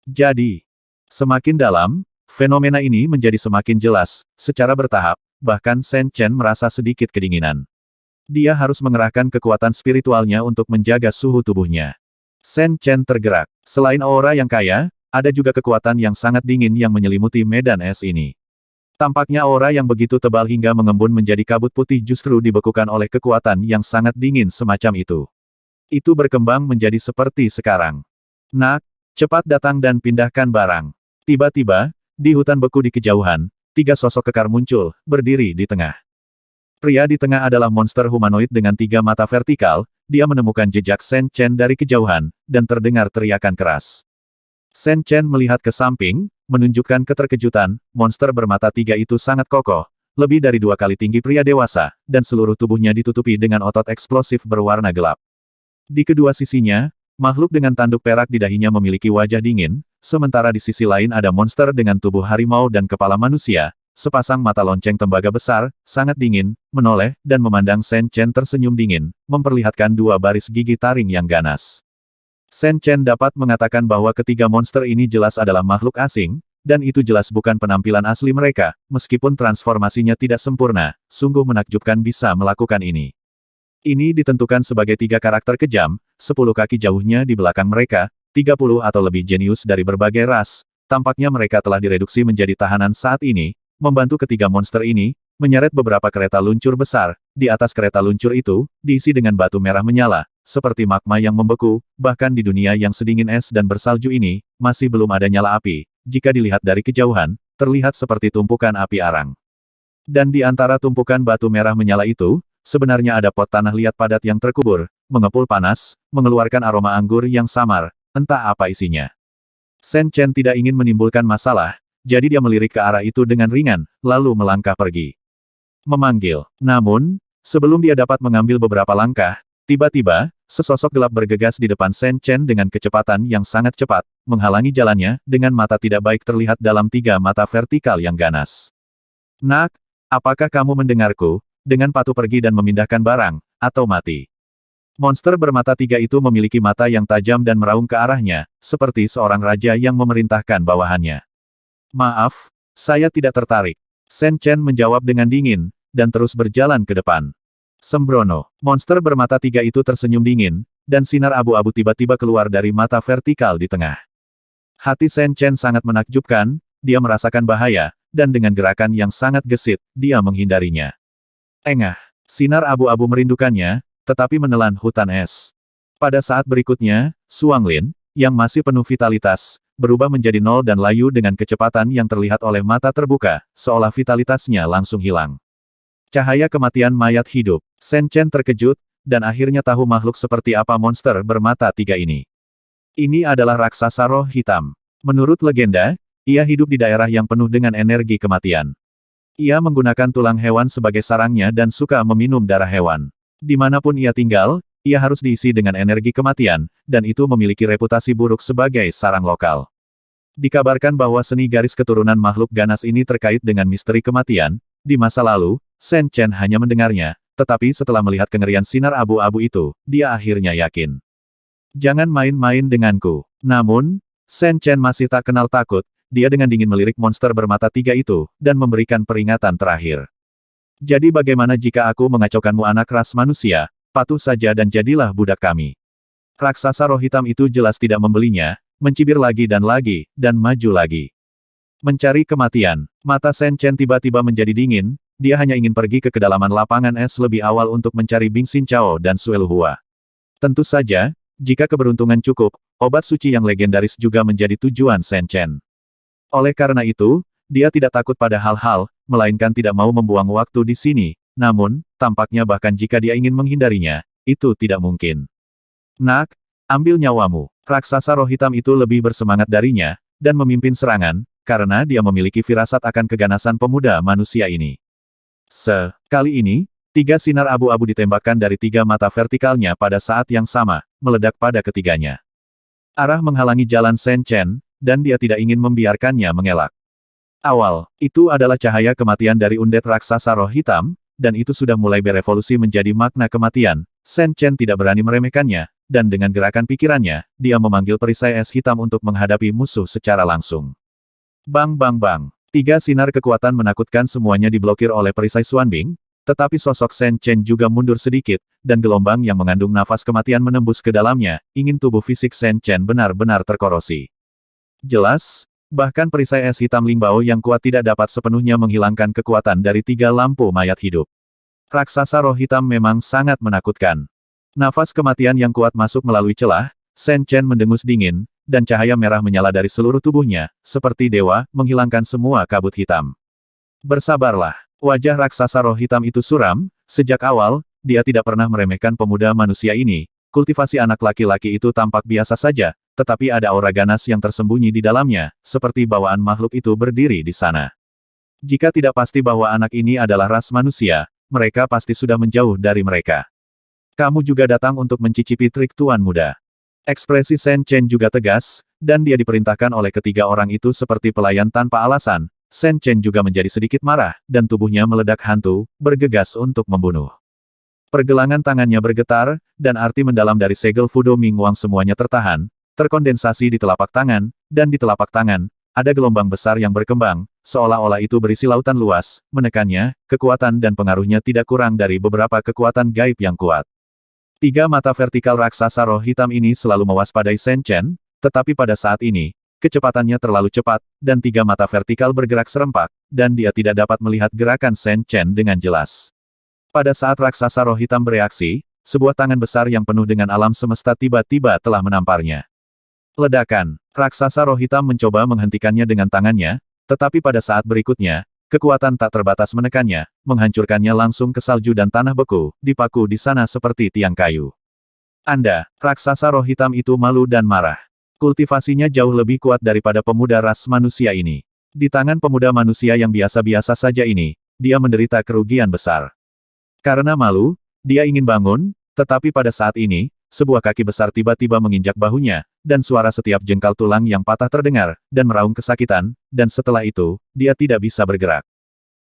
A: Jadi, semakin dalam, fenomena ini menjadi semakin jelas, secara bertahap, bahkan Shen Chen merasa sedikit kedinginan. Dia harus mengerahkan kekuatan spiritualnya untuk menjaga suhu tubuhnya. Shen Chen tergerak. Selain aura yang kaya, ada juga kekuatan yang sangat dingin yang menyelimuti medan es ini. Tampaknya aura yang begitu tebal hingga mengembun menjadi kabut putih justru dibekukan oleh kekuatan yang sangat dingin semacam itu. Itu berkembang menjadi seperti sekarang. Nak, cepat datang dan pindahkan barang. Tiba-tiba, di hutan beku di kejauhan, 3 sosok kekar muncul, berdiri di tengah. Pria di tengah adalah monster humanoid dengan 3 mata vertikal, dia menemukan jejak Shen Chen dari kejauhan, dan terdengar teriakan keras. Shen Chen melihat ke samping, menunjukkan keterkejutan, monster bermata 3 itu sangat kokoh, lebih dari 2 kali tinggi pria dewasa, dan seluruh tubuhnya ditutupi dengan otot eksplosif berwarna gelap. Di kedua sisinya, makhluk dengan tanduk perak di dahinya memiliki wajah dingin, sementara di sisi lain ada monster dengan tubuh harimau dan kepala manusia, sepasang mata lonceng tembaga besar, sangat dingin, menoleh, dan memandang Shen Chen tersenyum dingin, memperlihatkan 2 baris gigi taring yang ganas. Shen Chen dapat mengatakan bahwa ketiga monster ini jelas adalah makhluk asing, dan itu jelas bukan penampilan asli mereka, meskipun transformasinya tidak sempurna, sungguh menakjubkan bisa melakukan ini. Ini ditentukan sebagai 3 karakter kejam, 10 kaki jauhnya di belakang mereka, 30 atau lebih jenius dari berbagai ras, tampaknya mereka telah direduksi menjadi tahanan saat ini, membantu ketiga monster ini, menyeret beberapa kereta luncur besar, di atas kereta luncur itu, diisi dengan batu merah menyala, seperti magma yang membeku, bahkan di dunia yang sedingin es dan bersalju ini, masih belum ada nyala api, jika dilihat dari kejauhan, terlihat seperti tumpukan api arang. Dan di antara tumpukan batu merah menyala itu, sebenarnya ada pot tanah liat padat yang terkubur, mengepul panas, mengeluarkan aroma anggur yang samar, entah apa isinya. Shen Chen tidak ingin menimbulkan masalah, jadi dia melirik ke arah itu dengan ringan, lalu melangkah pergi. Memanggil. Namun, sebelum dia dapat mengambil beberapa langkah, tiba-tiba, sesosok gelap bergegas di depan Shen Chen dengan kecepatan yang sangat cepat, menghalangi jalannya, dengan mata tidak baik terlihat dalam 3 mata vertikal yang ganas. Nak, apakah kamu mendengarku? Dengan patuh pergi dan memindahkan barang, atau mati. Monster bermata 3 itu memiliki mata yang tajam dan meraung ke arahnya, seperti seorang raja yang memerintahkan bawahannya. Maaf, saya tidak tertarik. Shen Chen menjawab dengan dingin, dan terus berjalan ke depan. Sembrono, monster bermata 3 itu tersenyum dingin, dan sinar abu-abu tiba-tiba keluar dari mata vertikal di tengah. Hati Shen Chen sangat menakjubkan, dia merasakan bahaya, dan dengan gerakan yang sangat gesit, dia menghindarinya. Engah, sinar abu-abu merindukannya, tetapi menelan hutan es. Pada saat berikutnya, Suang Lin, yang masih penuh vitalitas, berubah menjadi nol dan layu dengan kecepatan yang terlihat oleh mata terbuka, seolah vitalitasnya langsung hilang. Cahaya kematian mayat hidup. Shen Chen terkejut, dan akhirnya tahu makhluk seperti apa monster bermata 3 ini. Ini adalah raksasa roh hitam. Menurut legenda, ia hidup di daerah yang penuh dengan energi kematian. Ia menggunakan tulang hewan sebagai sarangnya dan suka meminum darah hewan. Dimanapun ia tinggal, ia harus diisi dengan energi kematian, dan itu memiliki reputasi buruk sebagai sarang lokal. Dikabarkan bahwa seni garis keturunan makhluk ganas ini terkait dengan misteri kematian. Di masa lalu, Shen Chen hanya mendengarnya, tetapi setelah melihat kengerian sinar abu-abu itu, dia akhirnya yakin. Jangan main-main denganku. Namun, Shen Chen masih tak kenal takut, dia dengan dingin melirik monster bermata 3 itu, dan memberikan peringatan terakhir. Jadi bagaimana jika aku mengacaukanmu anak ras manusia, patuh saja dan jadilah budak kami. Raksasa roh hitam itu jelas tidak membelinya, mencibir lagi, dan maju lagi. Mencari kematian. Mata Shen Chen tiba-tiba menjadi dingin, dia hanya ingin pergi ke kedalaman lapangan es lebih awal untuk mencari Bing Xin Chao dan Sue Luhua. Tentu saja, jika keberuntungan cukup, obat suci yang legendaris juga menjadi tujuan Shen Chen. Oleh karena itu, dia tidak takut pada hal-hal, melainkan tidak mau membuang waktu di sini, namun, tampaknya bahkan jika dia ingin menghindarinya, itu tidak mungkin. Nak, ambil nyawamu. Raksasa roh hitam itu lebih bersemangat darinya, dan memimpin serangan, karena dia memiliki firasat akan keganasan pemuda manusia ini. Kali ini, 3 sinar abu-abu ditembakkan dari 3 mata vertikalnya pada saat yang sama, meledak pada ketiganya. Arah menghalangi jalan Shen Chen, dan dia tidak ingin membiarkannya mengelak. Awal, itu adalah cahaya kematian dari undet raksasa roh hitam, dan itu sudah mulai berevolusi menjadi makna kematian. Shen Chen tidak berani meremehkannya, dan dengan gerakan pikirannya, dia memanggil perisai es hitam untuk menghadapi musuh secara langsung. Bang bang bang. 3 sinar kekuatan menakutkan semuanya diblokir oleh perisai Xuanbing, tetapi sosok Shen Chen juga mundur sedikit, dan gelombang yang mengandung nafas kematian menembus ke dalamnya, ingin tubuh fisik Shen Chen benar-benar terkorosi. Jelas, bahkan perisai es hitam Lingbao yang kuat tidak dapat sepenuhnya menghilangkan kekuatan dari 3 lampu mayat hidup. Raksasa roh hitam memang sangat menakutkan. Nafas kematian yang kuat masuk melalui celah, Shen Chen mendengus dingin, dan cahaya merah menyala dari seluruh tubuhnya, seperti dewa, menghilangkan semua kabut hitam. Bersabarlah. Wajah raksasa roh hitam itu suram, sejak awal, dia tidak pernah meremehkan pemuda manusia ini. Kultivasi anak laki-laki itu tampak biasa saja, tetapi ada aura ganas yang tersembunyi di dalamnya, seperti bawaan makhluk itu berdiri di sana. Jika tidak pasti bahwa anak ini adalah ras manusia, mereka pasti sudah menjauh dari mereka. Kamu juga datang untuk mencicipi trik tuan muda. Ekspresi Shen Chen juga tegas, dan dia diperintahkan oleh ketiga orang itu seperti pelayan tanpa alasan. Shen Chen juga menjadi sedikit marah, dan tubuhnya meledak hantu, bergegas untuk membunuh. Pergelangan tangannya bergetar, dan arti mendalam dari segel Fudo Ming Wang semuanya tertahan, terkondensasi di telapak tangan, dan di telapak tangan, ada gelombang besar yang berkembang, seolah-olah itu berisi lautan luas, menekannya, kekuatan dan pengaruhnya tidak kurang dari beberapa kekuatan gaib yang kuat. 3 mata vertikal raksasa roh hitam ini selalu mewaspadai Shen Chen, tetapi pada saat ini, kecepatannya terlalu cepat, dan 3 mata vertikal bergerak serempak, dan dia tidak dapat melihat gerakan Shen Chen dengan jelas. Pada saat raksasa roh hitam bereaksi, sebuah tangan besar yang penuh dengan alam semesta tiba-tiba telah menamparnya. Ledakan. Raksasa roh hitam mencoba menghentikannya dengan tangannya, tetapi pada saat berikutnya, kekuatan tak terbatas menekannya, menghancurkannya langsung ke salju dan tanah beku, dipaku di sana seperti tiang kayu. Anda, raksasa roh hitam itu malu dan marah. Kultivasinya jauh lebih kuat daripada pemuda ras manusia ini. Di tangan pemuda manusia yang biasa-biasa saja ini, dia menderita kerugian besar. Karena malu, dia ingin bangun, tetapi pada saat ini, sebuah kaki besar tiba-tiba menginjak bahunya, dan suara setiap jengkal tulang yang patah terdengar, dan meraung kesakitan, dan setelah itu, dia tidak bisa bergerak.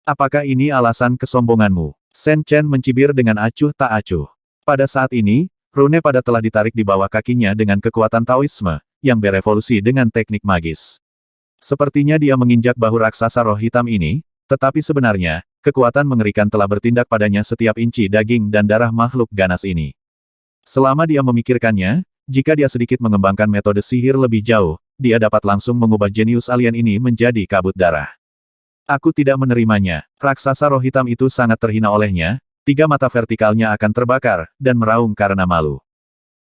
A: Apakah ini alasan kesombonganmu? Shen Chen mencibir dengan acuh tak acuh. Pada saat ini, rune pada telah ditarik di bawah kakinya dengan kekuatan Taoisme, yang berevolusi dengan teknik magis. Sepertinya dia menginjak bahu raksasa roh hitam ini, tetapi sebenarnya, kekuatan mengerikan telah bertindak padanya setiap inci daging dan darah makhluk ganas ini. Selama dia memikirkannya, jika dia sedikit mengembangkan metode sihir lebih jauh, dia dapat langsung mengubah jenius alien ini menjadi kabut darah. Aku tidak menerimanya. Raksasa roh hitam itu sangat terhina olehnya, 3 mata vertikalnya akan terbakar, dan meraung karena malu.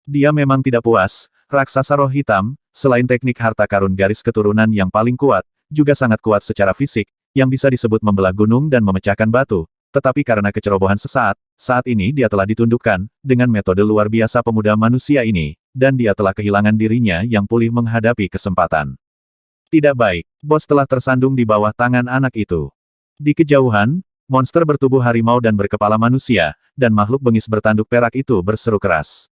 A: Dia memang tidak puas, raksasa roh hitam, selain teknik harta karun garis keturunan yang paling kuat, juga sangat kuat secara fisik, yang bisa disebut membelah gunung dan memecahkan batu. Tetapi karena kecerobohan sesaat, saat ini dia telah ditundukkan, dengan metode luar biasa pemuda manusia ini, dan dia telah kehilangan dirinya yang pulih menghadapi kesempatan. Tidak baik, bos telah tersandung di bawah tangan anak itu. Di kejauhan, monster bertubuh harimau dan berkepala manusia, dan makhluk bengis bertanduk perak itu berseru keras.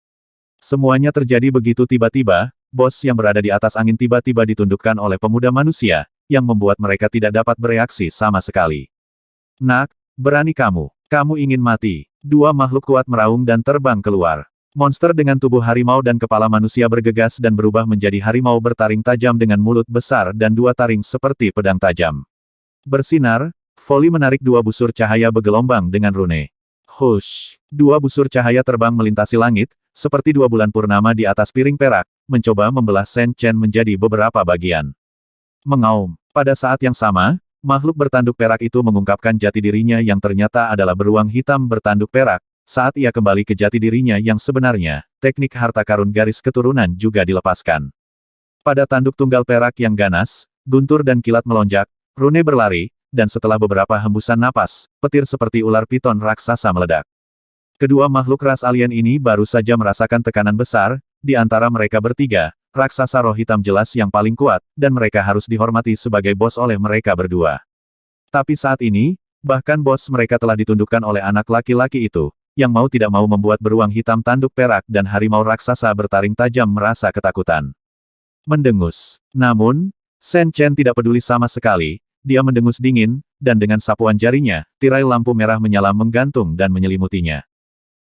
A: Semuanya terjadi begitu tiba-tiba, bos yang berada di atas angin tiba-tiba ditundukkan oleh pemuda manusia, yang membuat mereka tidak dapat bereaksi sama sekali. Nak, berani kamu. Kamu ingin mati. 2 makhluk kuat meraung dan terbang keluar. Monster dengan tubuh harimau dan kepala manusia bergegas dan berubah menjadi harimau bertaring tajam dengan mulut besar dan 2 taring seperti pedang tajam. Bersinar, Voli menarik 2 busur cahaya bergelombang dengan rune. Hush! 2 busur cahaya terbang melintasi langit, seperti 2 bulan purnama di atas piring perak, mencoba membelah Shen Chen menjadi beberapa bagian. Mengaum. Pada saat yang sama, makhluk bertanduk perak itu mengungkapkan jati dirinya yang ternyata adalah beruang hitam bertanduk perak. Saat ia kembali ke jati dirinya yang sebenarnya, teknik harta karun garis keturunan juga dilepaskan. Pada tanduk tunggal perak yang ganas, guntur dan kilat melonjak, rune berlari, dan setelah beberapa hembusan napas, petir seperti ular piton raksasa meledak. Kedua makhluk ras alien ini baru saja merasakan tekanan besar, di antara mereka bertiga, raksasa roh hitam jelas yang paling kuat, dan mereka harus dihormati sebagai bos oleh mereka berdua. Tapi saat ini, bahkan bos mereka telah ditundukkan oleh anak laki-laki itu, yang mau tidak mau membuat beruang hitam tanduk perak dan harimau raksasa bertaring tajam merasa ketakutan. Mendengus. Namun, Shen Chen tidak peduli sama sekali, dia mendengus dingin, dan dengan sapuan jarinya, tirai lampu merah menyala menggantung dan menyelimutinya.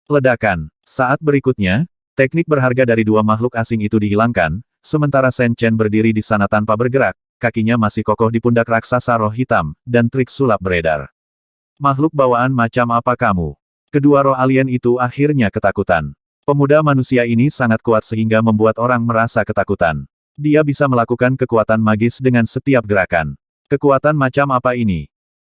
A: Ledakan. Saat berikutnya, teknik berharga dari dua makhluk asing itu dihilangkan, sementara Shen Chen berdiri di sana tanpa bergerak, kakinya masih kokoh di pundak raksasa roh hitam, dan trik sulap beredar. Makhluk bawaan macam apa kamu? Kedua roh alien itu akhirnya ketakutan. Pemuda manusia ini sangat kuat sehingga membuat orang merasa ketakutan. Dia bisa melakukan kekuatan magis dengan setiap gerakan. Kekuatan macam apa ini?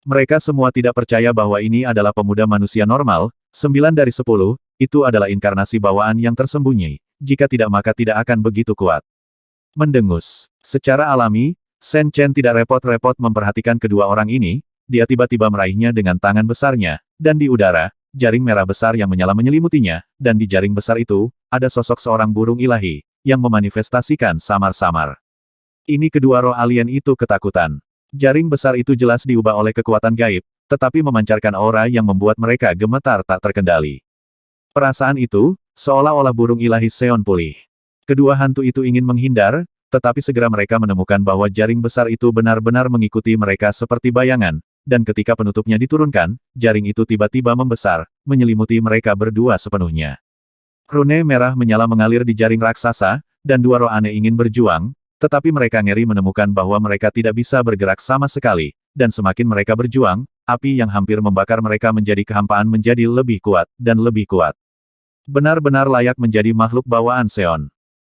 A: Mereka semua tidak percaya bahwa ini adalah pemuda manusia normal, 9 dari 10, itu adalah inkarnasi bawaan yang tersembunyi. Jika tidak maka tidak akan begitu kuat. Mendengus. Secara alami, Shen Chen tidak repot-repot memperhatikan kedua orang ini, dia tiba-tiba meraihnya dengan tangan besarnya, dan di udara, jaring merah besar yang menyala menyelimutinya, dan di jaring besar itu, ada sosok seorang burung ilahi, yang memanifestasikan samar-samar. Ini kedua roh alien itu ketakutan. Jaring besar itu jelas diubah oleh kekuatan gaib, tetapi memancarkan aura yang membuat mereka gemetar tak terkendali. Perasaan itu, seolah-olah burung ilahi Seon pulih. Kedua hantu itu ingin menghindar, tetapi segera mereka menemukan bahwa jaring besar itu benar-benar mengikuti mereka seperti bayangan, dan ketika penutupnya diturunkan, jaring itu tiba-tiba membesar, menyelimuti mereka berdua sepenuhnya. Rune merah menyala mengalir di jaring raksasa, dan dua roh aneh ingin berjuang, tetapi mereka ngeri menemukan bahwa mereka tidak bisa bergerak sama sekali, dan semakin mereka berjuang, api yang hampir membakar mereka menjadi kehampaan menjadi lebih kuat, dan lebih kuat. Benar-benar layak menjadi makhluk bawaan Seon.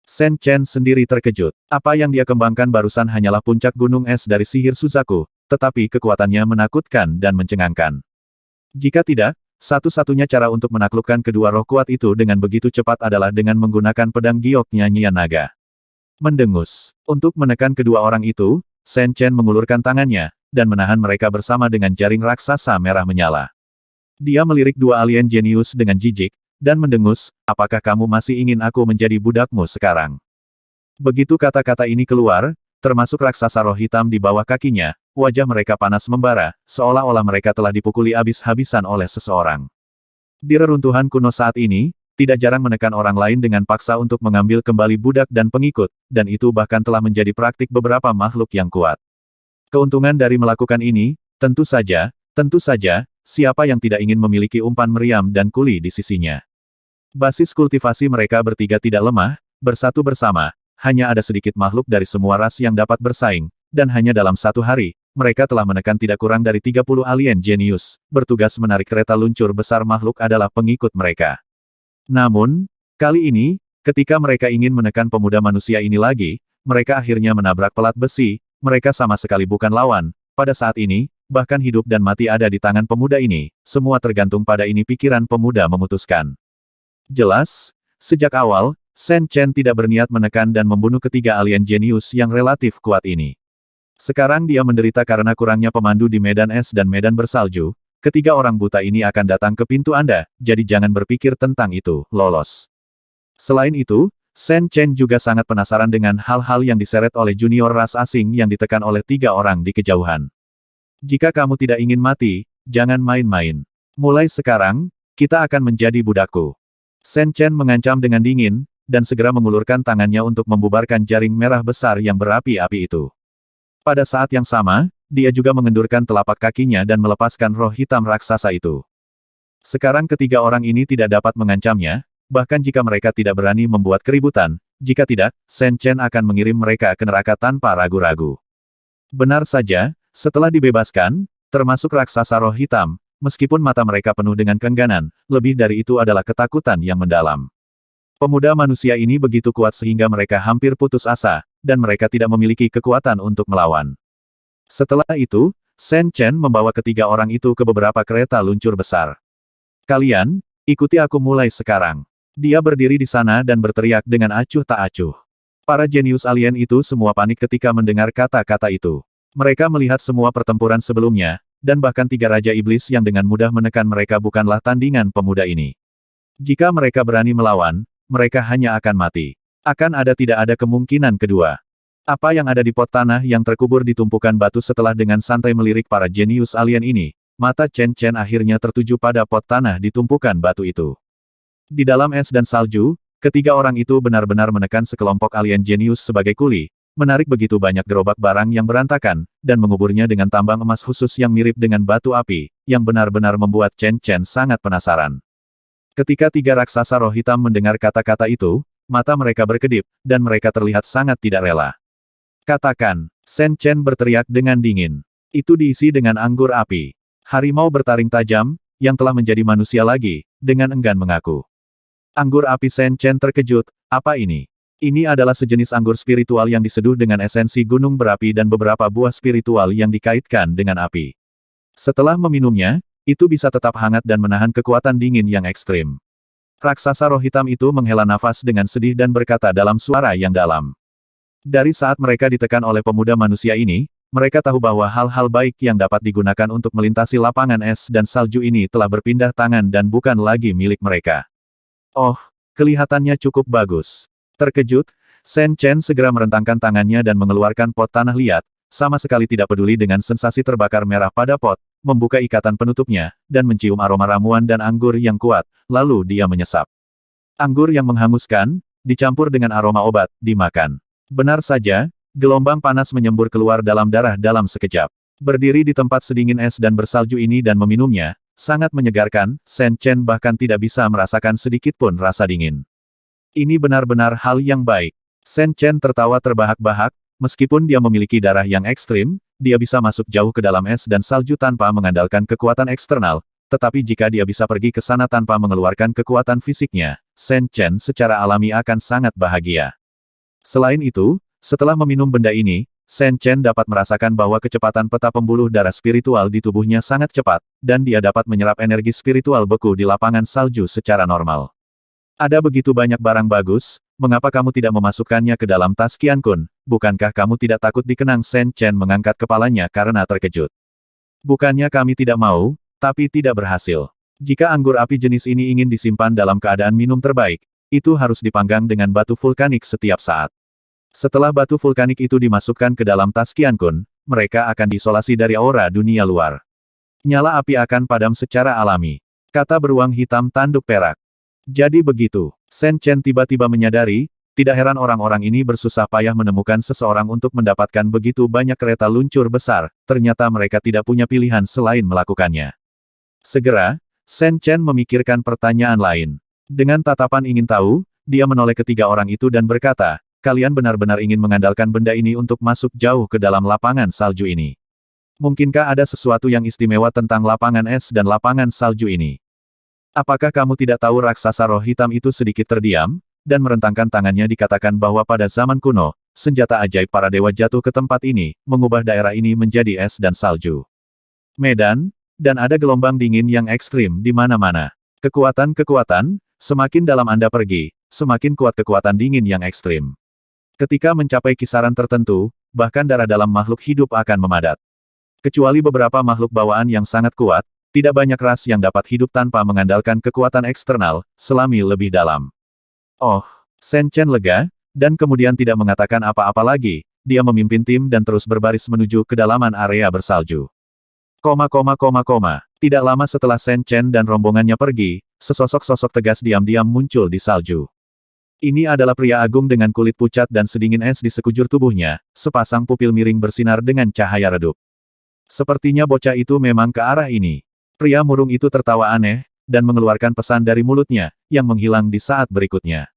A: Shen Chen sendiri terkejut. Apa yang dia kembangkan barusan hanyalah puncak gunung es dari sihir Suzaku, tetapi kekuatannya menakutkan dan mencengangkan. Jika tidak, satu-satunya cara untuk menaklukkan kedua roh kuat itu dengan begitu cepat adalah dengan menggunakan pedang giok nyanyian naga. Mendengus. Untuk menekan kedua orang itu, Shen Chen mengulurkan tangannya, dan menahan mereka bersama dengan jaring raksasa merah menyala. Dia melirik dua alien jenius dengan jijik, dan mendengus, apakah kamu masih ingin aku menjadi budakmu sekarang? Begitu kata-kata ini keluar, termasuk raksasa roh hitam di bawah kakinya, wajah mereka panas membara, seolah-olah mereka telah dipukuli habis-habisan oleh seseorang. Di reruntuhan kuno saat ini, tidak jarang menekan orang lain dengan paksa untuk mengambil kembali budak dan pengikut, dan itu bahkan telah menjadi praktik beberapa makhluk yang kuat. Keuntungan dari melakukan ini, tentu saja, siapa yang tidak ingin memiliki umpan meriam dan kuli di sisinya. Basis kultivasi mereka bertiga tidak lemah, bersatu bersama, hanya ada sedikit makhluk dari semua ras yang dapat bersaing, dan hanya dalam satu hari, mereka telah menekan tidak kurang dari 30 alien jenius, bertugas menarik kereta luncur besar makhluk adalah pengikut mereka. Namun, kali ini, ketika mereka ingin menekan pemuda manusia ini lagi, mereka akhirnya menabrak pelat besi, mereka sama sekali bukan lawan, pada saat ini, bahkan hidup dan mati ada di tangan pemuda ini, semua tergantung pada ini pikiran pemuda memutuskan. Jelas, sejak awal, Shen Chen tidak berniat menekan dan membunuh ketiga alien jenius yang relatif kuat ini. Sekarang dia menderita karena kurangnya pemandu di medan es dan medan bersalju, ketiga orang buta ini akan datang ke pintu Anda, jadi jangan berpikir tentang itu, lolos. Selain itu, Shen Chen juga sangat penasaran dengan hal-hal yang diseret oleh junior ras asing yang ditekan oleh tiga orang di kejauhan. Jika kamu tidak ingin mati, jangan main-main. Mulai sekarang, kita akan menjadi budakku. Shen Chen mengancam dengan dingin, dan segera mengulurkan tangannya untuk membubarkan jaring merah besar yang berapi-api itu. Pada saat yang sama, dia juga mengendurkan telapak kakinya dan melepaskan roh hitam raksasa itu. Sekarang ketiga orang ini tidak dapat mengancamnya, bahkan jika mereka tidak berani membuat keributan, jika tidak, Shen Chen akan mengirim mereka ke neraka tanpa ragu-ragu. Benar saja, setelah dibebaskan, termasuk raksasa roh hitam, meskipun mata mereka penuh dengan keengganan, lebih dari itu adalah ketakutan yang mendalam. Pemuda manusia ini begitu kuat sehingga mereka hampir putus asa, dan mereka tidak memiliki kekuatan untuk melawan. Setelah itu, Shen Chen membawa ketiga orang itu ke beberapa kereta luncur besar. Kalian, ikuti aku mulai sekarang. Dia berdiri di sana dan berteriak dengan acuh tak acuh. Para jenius alien itu semua panik ketika mendengar kata-kata itu. Mereka melihat semua pertempuran sebelumnya, dan bahkan tiga raja iblis yang dengan mudah menekan mereka bukanlah tandingan pemuda ini. Jika mereka berani melawan, mereka hanya akan mati. Tidak ada kemungkinan kedua. Apa yang ada di pot tanah yang terkubur di tumpukan batu setelah dengan santai melirik para jenius alien ini, mata Shen Chen akhirnya tertuju pada pot tanah di tumpukan batu itu. Di dalam es dan salju, ketiga orang itu benar-benar menekan sekelompok alien jenius sebagai kuli, menarik begitu banyak gerobak barang yang berantakan, dan menguburnya dengan tambang emas khusus yang mirip dengan batu api, yang benar-benar membuat Chen Chen sangat penasaran. Ketika tiga raksasa roh hitam mendengar kata-kata itu, mata mereka berkedip, dan mereka terlihat sangat tidak rela. Katakan, Shen Chen berteriak dengan dingin. Itu diisi dengan anggur api. Harimau bertaring tajam, yang telah menjadi manusia lagi, dengan enggan mengaku. Anggur api. Shen Chen terkejut, apa ini? Ini adalah sejenis anggur spiritual yang diseduh dengan esensi gunung berapi dan beberapa buah spiritual yang dikaitkan dengan api. Setelah meminumnya, itu bisa tetap hangat dan menahan kekuatan dingin yang ekstrim. Raksasa roh hitam itu menghela nafas dengan sedih dan berkata dalam suara yang dalam. Dari saat mereka ditekan oleh pemuda manusia ini, mereka tahu bahwa hal-hal baik yang dapat digunakan untuk melintasi lapangan es dan salju ini telah berpindah tangan dan bukan lagi milik mereka. Oh, kelihatannya cukup bagus. Terkejut, Shen Chen segera merentangkan tangannya dan mengeluarkan pot tanah liat, sama sekali tidak peduli dengan sensasi terbakar merah pada pot, membuka ikatan penutupnya, dan mencium aroma ramuan dan anggur yang kuat, lalu dia menyesap. Anggur yang menghanguskan, dicampur dengan aroma obat, dimakan. Benar saja, gelombang panas menyembur keluar dalam darah dalam sekejap. Berdiri di tempat sedingin es dan bersalju ini dan meminumnya, sangat menyegarkan. Shen Chen bahkan tidak bisa merasakan sedikit pun rasa dingin. Ini benar-benar hal yang baik. Shen Chen tertawa terbahak-bahak, meskipun dia memiliki darah yang ekstrim, dia bisa masuk jauh ke dalam es dan salju tanpa mengandalkan kekuatan eksternal, tetapi jika dia bisa pergi ke sana tanpa mengeluarkan kekuatan fisiknya, Shen Chen secara alami akan sangat bahagia. Selain itu, setelah meminum benda ini, Shen Chen dapat merasakan bahwa kecepatan peta pembuluh darah spiritual di tubuhnya sangat cepat, dan dia dapat menyerap energi spiritual beku di lapangan salju secara normal. Ada begitu banyak barang bagus, mengapa kamu tidak memasukkannya ke dalam tas Qian Kun? Bukankah kamu tidak takut dikenang? Shen Chen mengangkat kepalanya karena terkejut. Bukannya kami tidak mau, tapi tidak berhasil. Jika anggur api jenis ini ingin disimpan dalam keadaan minum terbaik, itu harus dipanggang dengan batu vulkanik setiap saat. Setelah batu vulkanik itu dimasukkan ke dalam tas Qian Kun, mereka akan diisolasi dari aura dunia luar. Nyala api akan padam secara alami. Kata beruang hitam tanduk perak. Jadi begitu, Shen Chen tiba-tiba menyadari, tidak heran orang-orang ini bersusah payah menemukan seseorang untuk mendapatkan begitu banyak kereta luncur besar, ternyata mereka tidak punya pilihan selain melakukannya. Segera, Shen Chen memikirkan pertanyaan lain. Dengan tatapan ingin tahu, dia menoleh ketiga orang itu dan berkata, kalian benar-benar ingin mengandalkan benda ini untuk masuk jauh ke dalam lapangan salju ini. Mungkinkah ada sesuatu yang istimewa tentang lapangan es dan lapangan salju ini? Apakah kamu tidak tahu? Raksasa roh hitam itu sedikit terdiam, dan merentangkan tangannya. Dikatakan bahwa pada zaman kuno, senjata ajaib para dewa jatuh ke tempat ini, mengubah daerah ini menjadi es dan salju. Medan, dan ada gelombang dingin yang ekstrim di mana-mana. Kekuatan-kekuatan, semakin dalam Anda pergi, semakin kuat kekuatan dingin yang ekstrim. Ketika mencapai kisaran tertentu, bahkan darah dalam makhluk hidup akan memadat. Kecuali beberapa makhluk bawaan yang sangat kuat, tidak banyak ras yang dapat hidup tanpa mengandalkan kekuatan eksternal, selami lebih dalam. Oh, Shen Chen lega, dan kemudian tidak mengatakan apa-apa lagi, dia memimpin tim dan terus berbaris menuju kedalaman area bersalju. Tidak lama setelah Shen Chen dan rombongannya pergi, sesosok-sosok tegas diam-diam muncul di salju. Ini adalah pria agung dengan kulit pucat dan sedingin es di sekujur tubuhnya, sepasang pupil miring bersinar dengan cahaya redup. Sepertinya bocah itu memang ke arah ini. Pria murung itu tertawa aneh, dan mengeluarkan pesan dari mulutnya, yang menghilang di saat berikutnya.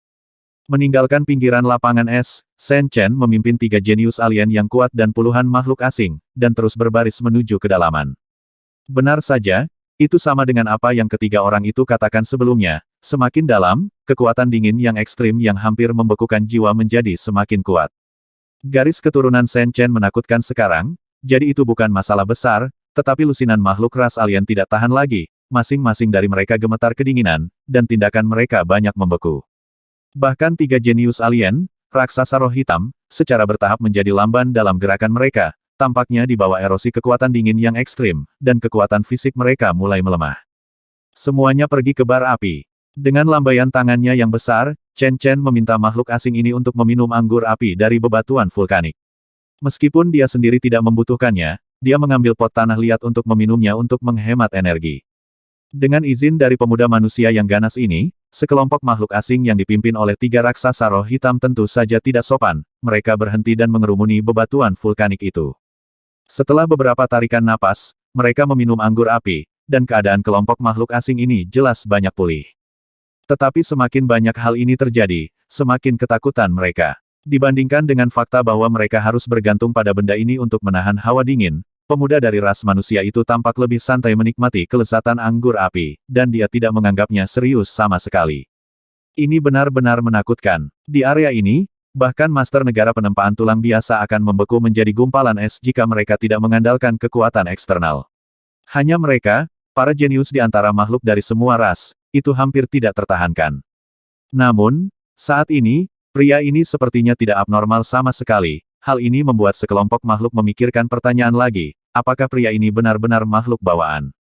A: Meninggalkan pinggiran lapangan es, Shen Chen memimpin 3 jenius alien yang kuat dan puluhan makhluk asing, dan terus berbaris menuju kedalaman. Benar saja, itu sama dengan apa yang ketiga orang itu katakan sebelumnya, semakin dalam, kekuatan dingin yang ekstrim yang hampir membekukan jiwa menjadi semakin kuat. Garis keturunan Shen Chen menakutkan sekarang, jadi itu bukan masalah besar, tetapi lusinan makhluk ras alien tidak tahan lagi, masing-masing dari mereka gemetar kedinginan, dan tindakan mereka banyak membeku. Bahkan 3 jenius alien, raksasa roh hitam, secara bertahap menjadi lamban dalam gerakan mereka, tampaknya di bawah erosi kekuatan dingin yang ekstrim, dan kekuatan fisik mereka mulai melemah. Semuanya pergi ke bar api. Dengan lambaian tangannya yang besar, Chen Chen meminta makhluk asing ini untuk meminum anggur api dari bebatuan vulkanik. Meskipun dia sendiri tidak membutuhkannya, dia mengambil pot tanah liat untuk meminumnya untuk menghemat energi. Dengan izin dari pemuda manusia yang ganas ini, sekelompok makhluk asing yang dipimpin oleh 3 raksasa roh hitam tentu saja tidak sopan, mereka berhenti dan mengerumuni bebatuan vulkanik itu. Setelah beberapa tarikan napas, mereka meminum anggur api, dan keadaan kelompok makhluk asing ini jelas banyak pulih. Tetapi semakin banyak hal ini terjadi, semakin ketakutan mereka. Dibandingkan dengan fakta bahwa mereka harus bergantung pada benda ini untuk menahan hawa dingin, pemuda dari ras manusia itu tampak lebih santai menikmati kelezatan anggur api, dan dia tidak menganggapnya serius sama sekali. Ini benar-benar menakutkan. Di area ini, bahkan Master Negara Penempaan Tulang biasa akan membeku menjadi gumpalan es jika mereka tidak mengandalkan kekuatan eksternal. Hanya mereka, para jenius di antara makhluk dari semua ras, itu hampir tidak tertahankan. Namun, saat ini, pria ini sepertinya tidak abnormal sama sekali. Hal ini membuat sekelompok makhluk memikirkan pertanyaan lagi, apakah pria ini benar-benar makhluk bawaan?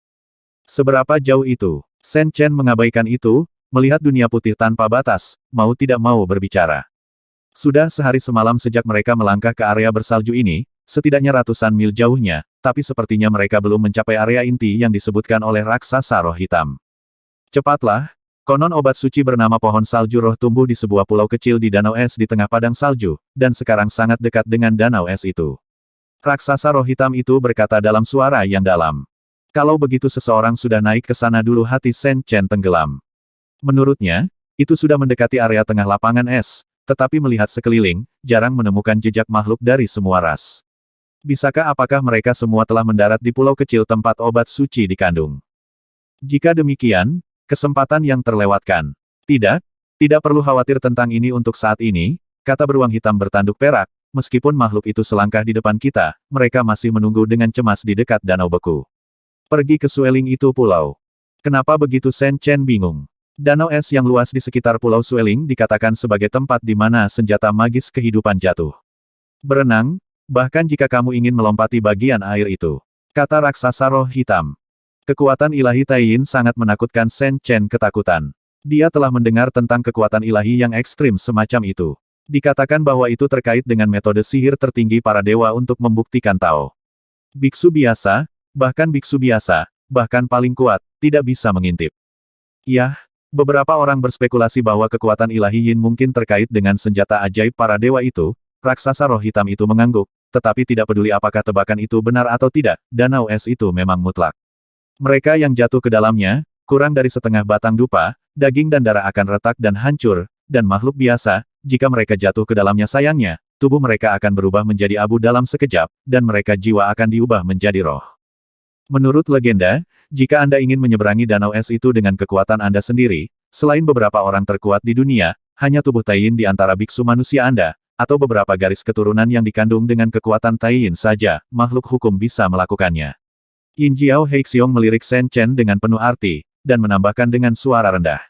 A: Seberapa jauh itu? Shen Chen mengabaikan itu, melihat dunia putih tanpa batas, mau tidak mau berbicara. Sudah sehari semalam sejak mereka melangkah ke area bersalju ini, setidaknya ratusan mil jauhnya, tapi sepertinya mereka belum mencapai area inti yang disebutkan oleh raksasa roh hitam. Cepatlah! Konon obat suci bernama pohon salju roh tumbuh di sebuah pulau kecil di danau es di tengah padang salju, dan sekarang sangat dekat dengan danau es itu. Raksasa roh hitam itu berkata dalam suara yang dalam. Kalau begitu seseorang sudah naik ke sana dulu, hati Shen Chen tenggelam. Menurutnya, itu sudah mendekati area tengah lapangan es, tetapi melihat sekeliling, jarang menemukan jejak makhluk dari semua ras. Bisakah apakah mereka semua telah mendarat di pulau kecil tempat obat suci dikandung? Jika demikian, kesempatan yang terlewatkan. Tidak perlu khawatir tentang ini untuk saat ini, kata beruang hitam bertanduk perak, meskipun makhluk itu selangkah di depan kita, mereka masih menunggu dengan cemas di dekat danau beku. Pergi ke Sueling itu pulau. Kenapa begitu? Shen Chen bingung. Danau es yang luas di sekitar pulau Sueling dikatakan sebagai tempat di mana senjata magis kehidupan jatuh. Berenang, bahkan jika kamu ingin melompati bagian air itu, kata raksasa roh hitam. Kekuatan ilahi Taiyin sangat menakutkan Shen Chen ketakutan. Dia telah mendengar tentang kekuatan ilahi yang ekstrim semacam itu. Dikatakan bahwa itu terkait dengan metode sihir tertinggi para dewa untuk membuktikan Tao. Biksu biasa, bahkan paling kuat, tidak bisa mengintip. Yah, beberapa orang berspekulasi bahwa kekuatan ilahi Yin mungkin terkait dengan senjata ajaib para dewa itu. Raksasa roh hitam itu mengangguk, tetapi tidak peduli apakah tebakan itu benar atau tidak, danau es itu memang mutlak. Mereka yang jatuh ke dalamnya, kurang dari setengah batang dupa, daging dan darah akan retak dan hancur, dan makhluk biasa, jika mereka jatuh ke dalamnya sayangnya, tubuh mereka akan berubah menjadi abu dalam sekejap, dan mereka jiwa akan diubah menjadi roh. Menurut legenda, jika Anda ingin menyeberangi danau es itu dengan kekuatan Anda sendiri, selain beberapa orang terkuat di dunia, hanya tubuh Taiyin di antara biksu manusia Anda, atau beberapa garis keturunan yang dikandung dengan kekuatan Taiyin saja, makhluk hukum bisa melakukannya. Yin Jiao Heixiong melirik Shen Chen dengan penuh arti, dan menambahkan dengan suara rendah.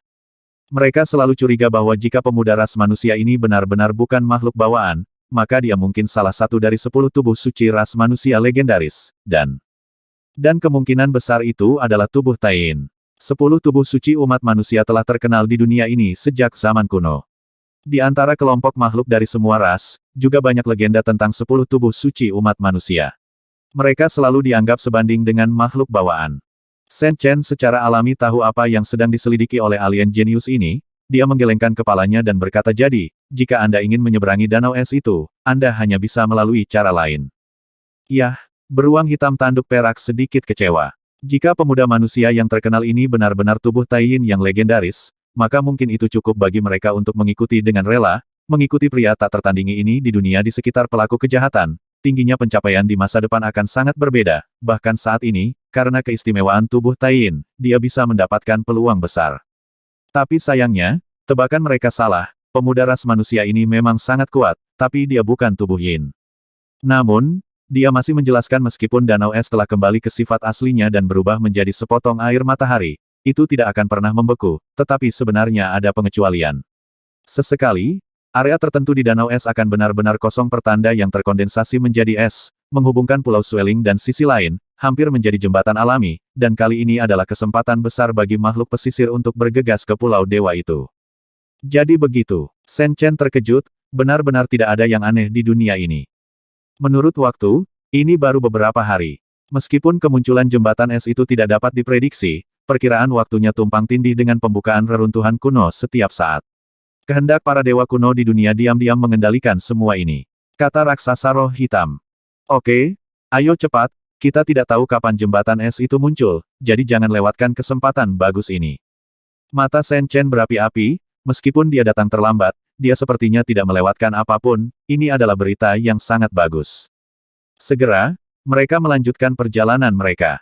A: Mereka selalu curiga bahwa jika pemuda ras manusia ini benar-benar bukan makhluk bawaan, maka dia mungkin salah satu dari 10 tubuh suci ras manusia legendaris, dan kemungkinan besar itu adalah tubuh Taiyin. 10 tubuh suci umat manusia telah terkenal di dunia ini sejak zaman kuno. Di antara kelompok makhluk dari semua ras, juga banyak legenda tentang 10 tubuh suci umat manusia. Mereka selalu dianggap sebanding dengan makhluk bawaan. Shen Chen secara alami tahu apa yang sedang diselidiki oleh alien jenius ini, dia menggelengkan kepalanya dan berkata, jadi, jika Anda ingin menyeberangi danau es itu, Anda hanya bisa melalui cara lain. Yah, beruang hitam tanduk perak sedikit kecewa. Jika pemuda manusia yang terkenal ini benar-benar tubuh Taiyin yang legendaris, maka mungkin itu cukup bagi mereka untuk mengikuti dengan rela, mengikuti pria tak tertandingi ini di dunia di sekitar pelaku kejahatan. Tingginya pencapaian di masa depan akan sangat berbeda, bahkan saat ini, karena keistimewaan tubuh Taiyin, dia bisa mendapatkan peluang besar. Tapi sayangnya, tebakan mereka salah, pemuda ras manusia ini memang sangat kuat, tapi dia bukan tubuh Yin. Namun, dia masih menjelaskan meskipun danau es telah kembali ke sifat aslinya dan berubah menjadi sepotong air matahari, itu tidak akan pernah membeku, tetapi sebenarnya ada pengecualian. Sesekali, area tertentu di danau es akan benar-benar kosong pertanda yang terkondensasi menjadi es, menghubungkan Pulau Sueling dan sisi lain, hampir menjadi jembatan alami, dan kali ini adalah kesempatan besar bagi makhluk pesisir untuk bergegas ke Pulau Dewa itu. Jadi begitu, Shen Chen terkejut, benar-benar tidak ada yang aneh di dunia ini. Menurut waktu, ini baru beberapa hari. Meskipun kemunculan jembatan es itu tidak dapat diprediksi, perkiraan waktunya tumpang tindih dengan pembukaan reruntuhan kuno setiap saat. Kehendak para dewa kuno di dunia diam-diam mengendalikan semua ini. Kata raksasa roh hitam. Oke, ayo cepat, kita tidak tahu kapan jembatan es itu muncul, jadi jangan lewatkan kesempatan bagus ini. Mata Shen Chen berapi-api, meskipun dia datang terlambat, dia sepertinya tidak melewatkan apapun, ini adalah berita yang sangat bagus. Segera, mereka melanjutkan perjalanan mereka.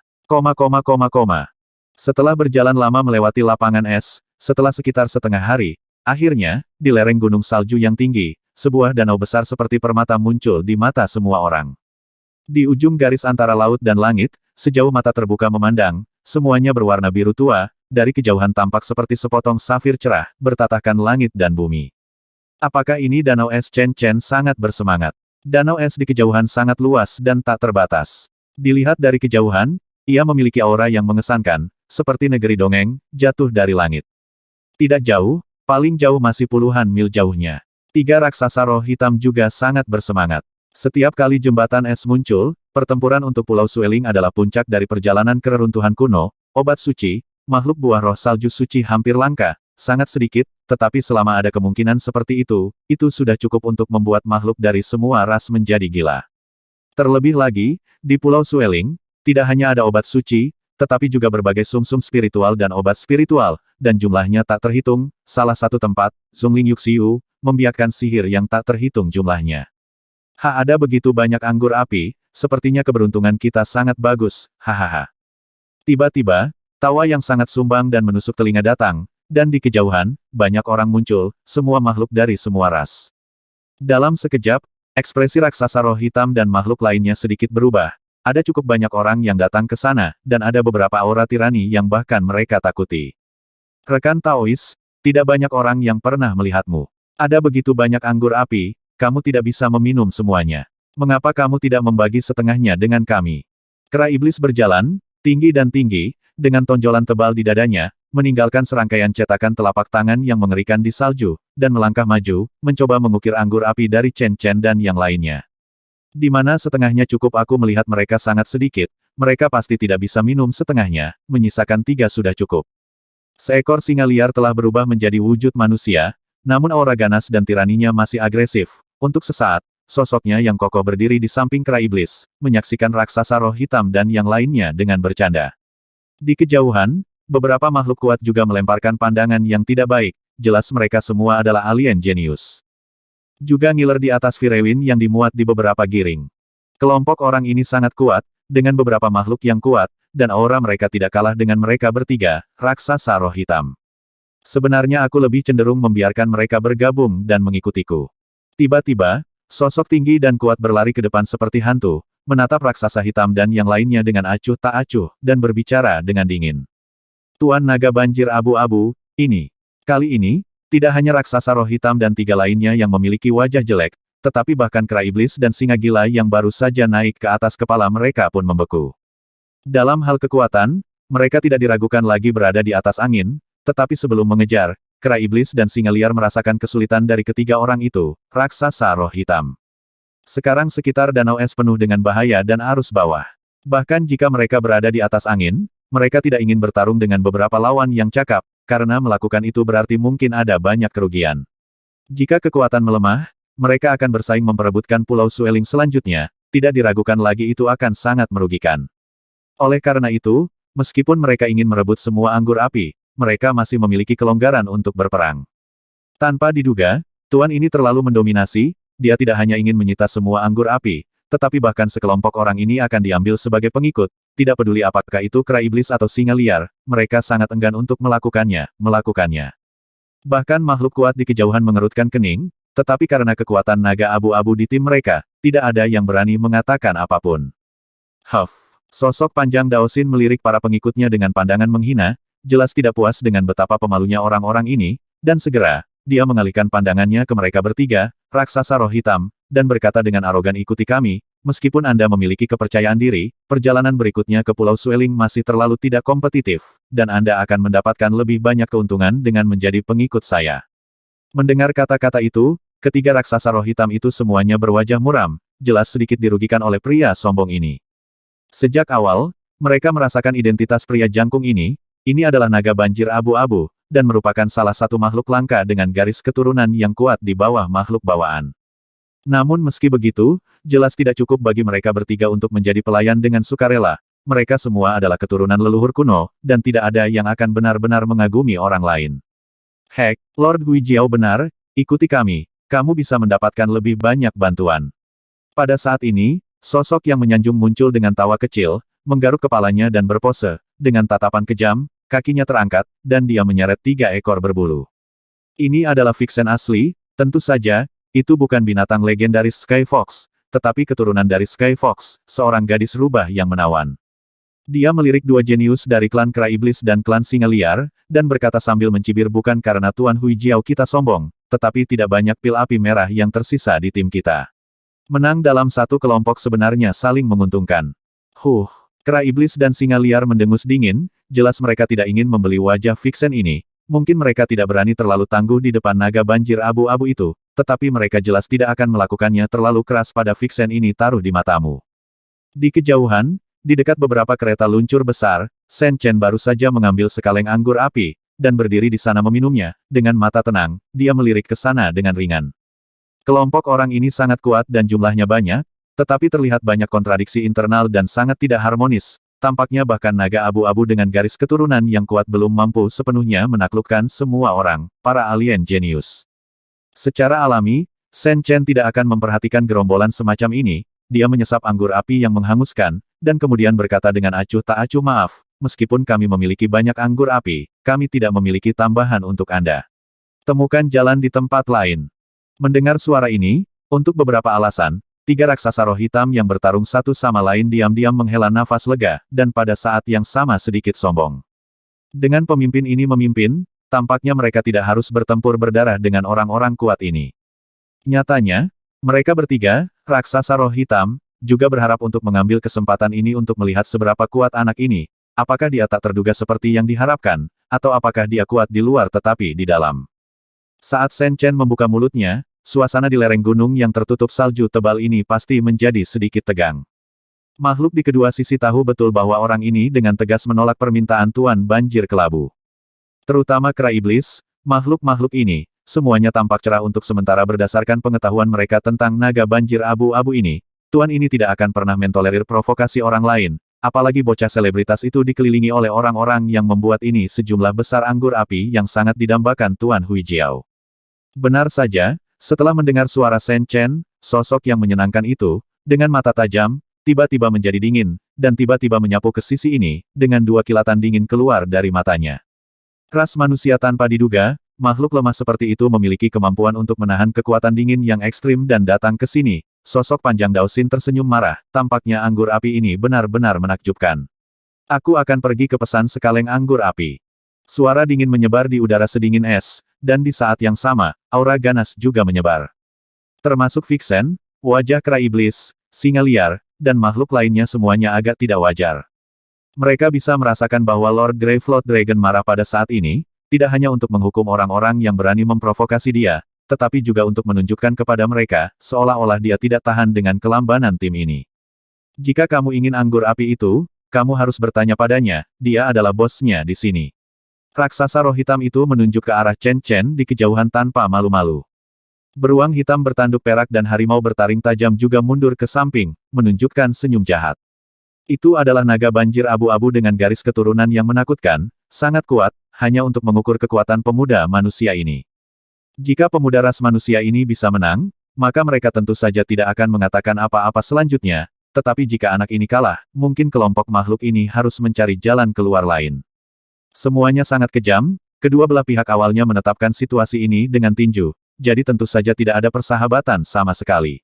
A: Setelah berjalan lama melewati lapangan es, setelah sekitar setengah hari, akhirnya, di lereng gunung salju yang tinggi, sebuah danau besar seperti permata muncul di mata semua orang. Di ujung garis antara laut dan langit, sejauh mata terbuka memandang, semuanya berwarna biru tua, dari kejauhan tampak seperti sepotong safir cerah, bertatahkan langit dan bumi. Apakah ini danau es? Chen Chen sangat bersemangat. Danau es di kejauhan sangat luas dan tak terbatas. Dilihat dari kejauhan, ia memiliki aura yang mengesankan, seperti negeri dongeng, jatuh dari langit. Tidak jauh, paling jauh masih puluhan mil jauhnya. 3 raksasa roh hitam juga sangat bersemangat. Setiap kali jembatan es muncul, pertempuran untuk Pulau Sueling adalah puncak dari perjalanan ke reruntuhan kuno, obat suci, makhluk buah roh salju suci hampir langka, sangat sedikit, tetapi selama ada kemungkinan seperti itu sudah cukup untuk membuat makhluk dari semua ras menjadi gila. Terlebih lagi, di Pulau Sueling, tidak hanya ada obat suci, tetapi juga berbagai sumsum spiritual dan obat spiritual, dan jumlahnya tak terhitung. Salah satu tempat, Zhongling Yuxiu, membiarkan sihir yang tak terhitung jumlahnya. Ada begitu banyak anggur api, sepertinya keberuntungan kita sangat bagus, hahaha. Tiba-tiba, tawa yang sangat sumbang dan menusuk telinga datang, dan di kejauhan, banyak orang muncul, semua makhluk dari semua ras. Dalam sekejap, ekspresi raksasa roh hitam dan makhluk lainnya sedikit berubah. Ada cukup banyak orang yang datang ke sana, dan ada beberapa aura tirani yang bahkan mereka takuti. Rekan Taois, tidak banyak orang yang pernah melihatmu. Ada begitu banyak anggur api, kamu tidak bisa meminum semuanya. Mengapa kamu tidak membagi setengahnya dengan kami? Kera iblis berjalan, tinggi dan tinggi, dengan tonjolan tebal di dadanya, meninggalkan serangkaian cetakan telapak tangan yang mengerikan di salju, dan melangkah maju, mencoba mengukir anggur api dari Chen Chen dan yang lainnya. Di mana setengahnya cukup aku melihat mereka sangat sedikit, mereka pasti tidak bisa minum setengahnya, menyisakan 3 sudah cukup. Seekor singa liar telah berubah menjadi wujud manusia, namun aura ganas dan tiraninya masih agresif. Untuk sesaat, sosoknya yang kokoh berdiri di samping kera iblis, menyaksikan raksasa roh hitam dan yang lainnya dengan bercanda. Di kejauhan, beberapa makhluk kuat juga melemparkan pandangan yang tidak baik, jelas mereka semua adalah alien jenius. Juga ngiler di atas Firewin yang dimuat di beberapa giring. Kelompok orang ini sangat kuat, dengan beberapa makhluk yang kuat, dan aura mereka tidak kalah dengan mereka bertiga, raksasa roh hitam. Sebenarnya aku lebih cenderung membiarkan mereka bergabung dan mengikutiku. Tiba-tiba, sosok tinggi dan kuat berlari ke depan seperti hantu, menatap raksasa hitam dan yang lainnya dengan acuh tak acuh, dan berbicara dengan dingin. Tuan Naga Banjir Abu-Abu, ini. Kali ini, tidak hanya raksasa roh hitam dan 3 lainnya yang memiliki wajah jelek, tetapi bahkan kera iblis dan singa gila yang baru saja naik ke atas kepala mereka pun membeku. Dalam hal kekuatan, mereka tidak diragukan lagi berada di atas angin, tetapi sebelum mengejar, kera iblis dan singa liar merasakan kesulitan dari ketiga orang itu, raksasa roh hitam. Sekarang sekitar danau es penuh dengan bahaya dan arus bawah. Bahkan jika mereka berada di atas angin, mereka tidak ingin bertarung dengan beberapa lawan yang cakap, karena melakukan itu berarti mungkin ada banyak kerugian. Jika kekuatan melemah, mereka akan bersaing memperebutkan Pulau Sueling selanjutnya, tidak diragukan lagi itu akan sangat merugikan. Oleh karena itu, meskipun mereka ingin merebut semua anggur api, mereka masih memiliki kelonggaran untuk berperang. Tanpa diduga, tuan ini terlalu mendominasi, dia tidak hanya ingin menyita semua anggur api, tetapi bahkan sekelompok orang ini akan diambil sebagai pengikut, tidak peduli apakah itu kera iblis atau singa liar, mereka sangat enggan untuk melakukannya. Bahkan makhluk kuat di kejauhan mengerutkan kening, tetapi karena kekuatan naga abu-abu di tim mereka, tidak ada yang berani mengatakan apapun. Sosok panjang Daosin melirik para pengikutnya dengan pandangan menghina, jelas tidak puas dengan betapa pemalunya orang-orang ini, dan segera, dia mengalihkan pandangannya ke mereka bertiga, raksasa roh hitam, dan berkata dengan arogan, ikuti kami, meskipun Anda memiliki kepercayaan diri, perjalanan berikutnya ke Pulau Sueling masih terlalu tidak kompetitif, dan Anda akan mendapatkan lebih banyak keuntungan dengan menjadi pengikut saya. Mendengar kata-kata itu, ketiga raksasa roh hitam itu semuanya berwajah muram, jelas sedikit dirugikan oleh pria sombong ini. Sejak awal, mereka merasakan identitas pria jangkung ini, ini adalah naga banjir abu-abu, dan merupakan salah satu makhluk langka dengan garis keturunan yang kuat di bawah makhluk bawaan. Namun meski begitu, jelas tidak cukup bagi mereka bertiga untuk menjadi pelayan dengan sukarela. Mereka semua adalah keturunan leluhur kuno, dan tidak ada yang akan benar-benar mengagumi orang lain. Hek, Lord Huijiao benar, ikuti kami, kamu bisa mendapatkan lebih banyak bantuan. Pada saat ini, sosok yang menyanjung muncul dengan tawa kecil, menggaruk kepalanya dan berpose, dengan tatapan kejam, kakinya terangkat, dan dia menyeret 3 ekor berbulu. Ini adalah Vixen asli, tentu saja, itu bukan binatang legendaris Sky Fox, tetapi keturunan dari Sky Fox, seorang gadis rubah yang menawan. Dia melirik 2 jenius dari klan Kera Iblis dan klan Singa Liar, dan berkata sambil mencibir, bukan karena Tuan Huijiao kita sombong, tetapi tidak banyak pil api merah yang tersisa di tim kita. Menang dalam satu kelompok sebenarnya saling menguntungkan. Kera Iblis dan Singa Liar mendengus dingin, jelas mereka tidak ingin membeli wajah Vixen ini. Mungkin mereka tidak berani terlalu tangguh di depan naga banjir abu-abu itu, tetapi mereka jelas tidak akan melakukannya terlalu keras pada Vixen ini. Taruh di matamu. Di kejauhan, di dekat beberapa kereta luncur besar, Shen Chen baru saja mengambil sekaleng anggur api, dan berdiri di sana meminumnya. Dengan mata tenang, dia melirik ke sana dengan ringan. Kelompok orang ini sangat kuat dan jumlahnya banyak, tetapi terlihat banyak kontradiksi internal dan sangat tidak harmonis. Tampaknya bahkan naga abu-abu dengan garis keturunan yang kuat belum mampu sepenuhnya menaklukkan semua orang, para alien jenius. Secara alami, Shen Chen tidak akan memperhatikan gerombolan semacam ini. Dia menyesap anggur api yang menghanguskan, dan kemudian berkata dengan acuh tak acuh, maaf, meskipun kami memiliki banyak anggur api, kami tidak memiliki tambahan untuk Anda. Temukan jalan di tempat lain. Mendengar suara ini, untuk beberapa alasan, 3 raksasa roh hitam yang bertarung satu sama lain diam-diam menghela nafas lega, dan pada saat yang sama sedikit sombong. Dengan pemimpin ini memimpin, tampaknya mereka tidak harus bertempur berdarah dengan orang-orang kuat ini. Nyatanya, mereka bertiga, raksasa roh hitam, juga berharap untuk mengambil kesempatan ini untuk melihat seberapa kuat anak ini. Apakah dia tak terduga seperti yang diharapkan, atau apakah dia kuat di luar tetapi di dalam. Saat Shen Chen membuka mulutnya, suasana di lereng gunung yang tertutup salju tebal ini pasti menjadi sedikit tegang. Makhluk di kedua sisi tahu betul bahwa orang ini dengan tegas menolak permintaan Tuan Banjir Kelabu. Terutama Kera Iblis, makhluk-makhluk ini, semuanya tampak cerah untuk sementara berdasarkan pengetahuan mereka tentang naga banjir abu-abu ini. Tuan ini tidak akan pernah mentolerir provokasi orang lain, apalagi bocah selebritas itu dikelilingi oleh orang-orang yang membuat ini sejumlah besar anggur api yang sangat didambakan Tuan Huijiao. Benar saja, setelah mendengar suara Shen Chen, sosok yang menyenangkan itu, dengan mata tajam, tiba-tiba menjadi dingin, dan tiba-tiba menyapu ke sisi ini, dengan 2 kilatan dingin keluar dari matanya. Ras manusia tanpa diduga, makhluk lemah seperti itu memiliki kemampuan untuk menahan kekuatan dingin yang ekstrim dan datang ke sini. Sosok panjang Daosin tersenyum marah, tampaknya anggur api ini benar-benar menakjubkan. Aku akan pergi ke pesan sekaleng anggur api. Suara dingin menyebar di udara sedingin es, dan di saat yang sama, aura ganas juga menyebar. Termasuk Vixen, wajah Kera Iblis, Singa Liar, dan makhluk lainnya semuanya agak tidak wajar. Mereka bisa merasakan bahwa Lord Gravefloat Dragon marah pada saat ini, tidak hanya untuk menghukum orang-orang yang berani memprovokasi dia, tetapi juga untuk menunjukkan kepada mereka, seolah-olah dia tidak tahan dengan kelambanan tim ini. Jika kamu ingin anggur api itu, kamu harus bertanya padanya, dia adalah bosnya di sini. Raksasa roh hitam itu menunjuk ke arah Chen Chen di kejauhan tanpa malu-malu. Beruang hitam bertanduk perak dan harimau bertaring tajam juga mundur ke samping, menunjukkan senyum jahat. Itu adalah naga banjir abu-abu dengan garis keturunan yang menakutkan, sangat kuat, hanya untuk mengukur kekuatan pemuda manusia ini. Jika pemuda ras manusia ini bisa menang, maka mereka tentu saja tidak akan mengatakan apa-apa selanjutnya, tetapi jika anak ini kalah, mungkin kelompok makhluk ini harus mencari jalan keluar lain. Semuanya sangat kejam, kedua belah pihak awalnya menetapkan situasi ini dengan tinju, jadi tentu saja tidak ada persahabatan sama sekali.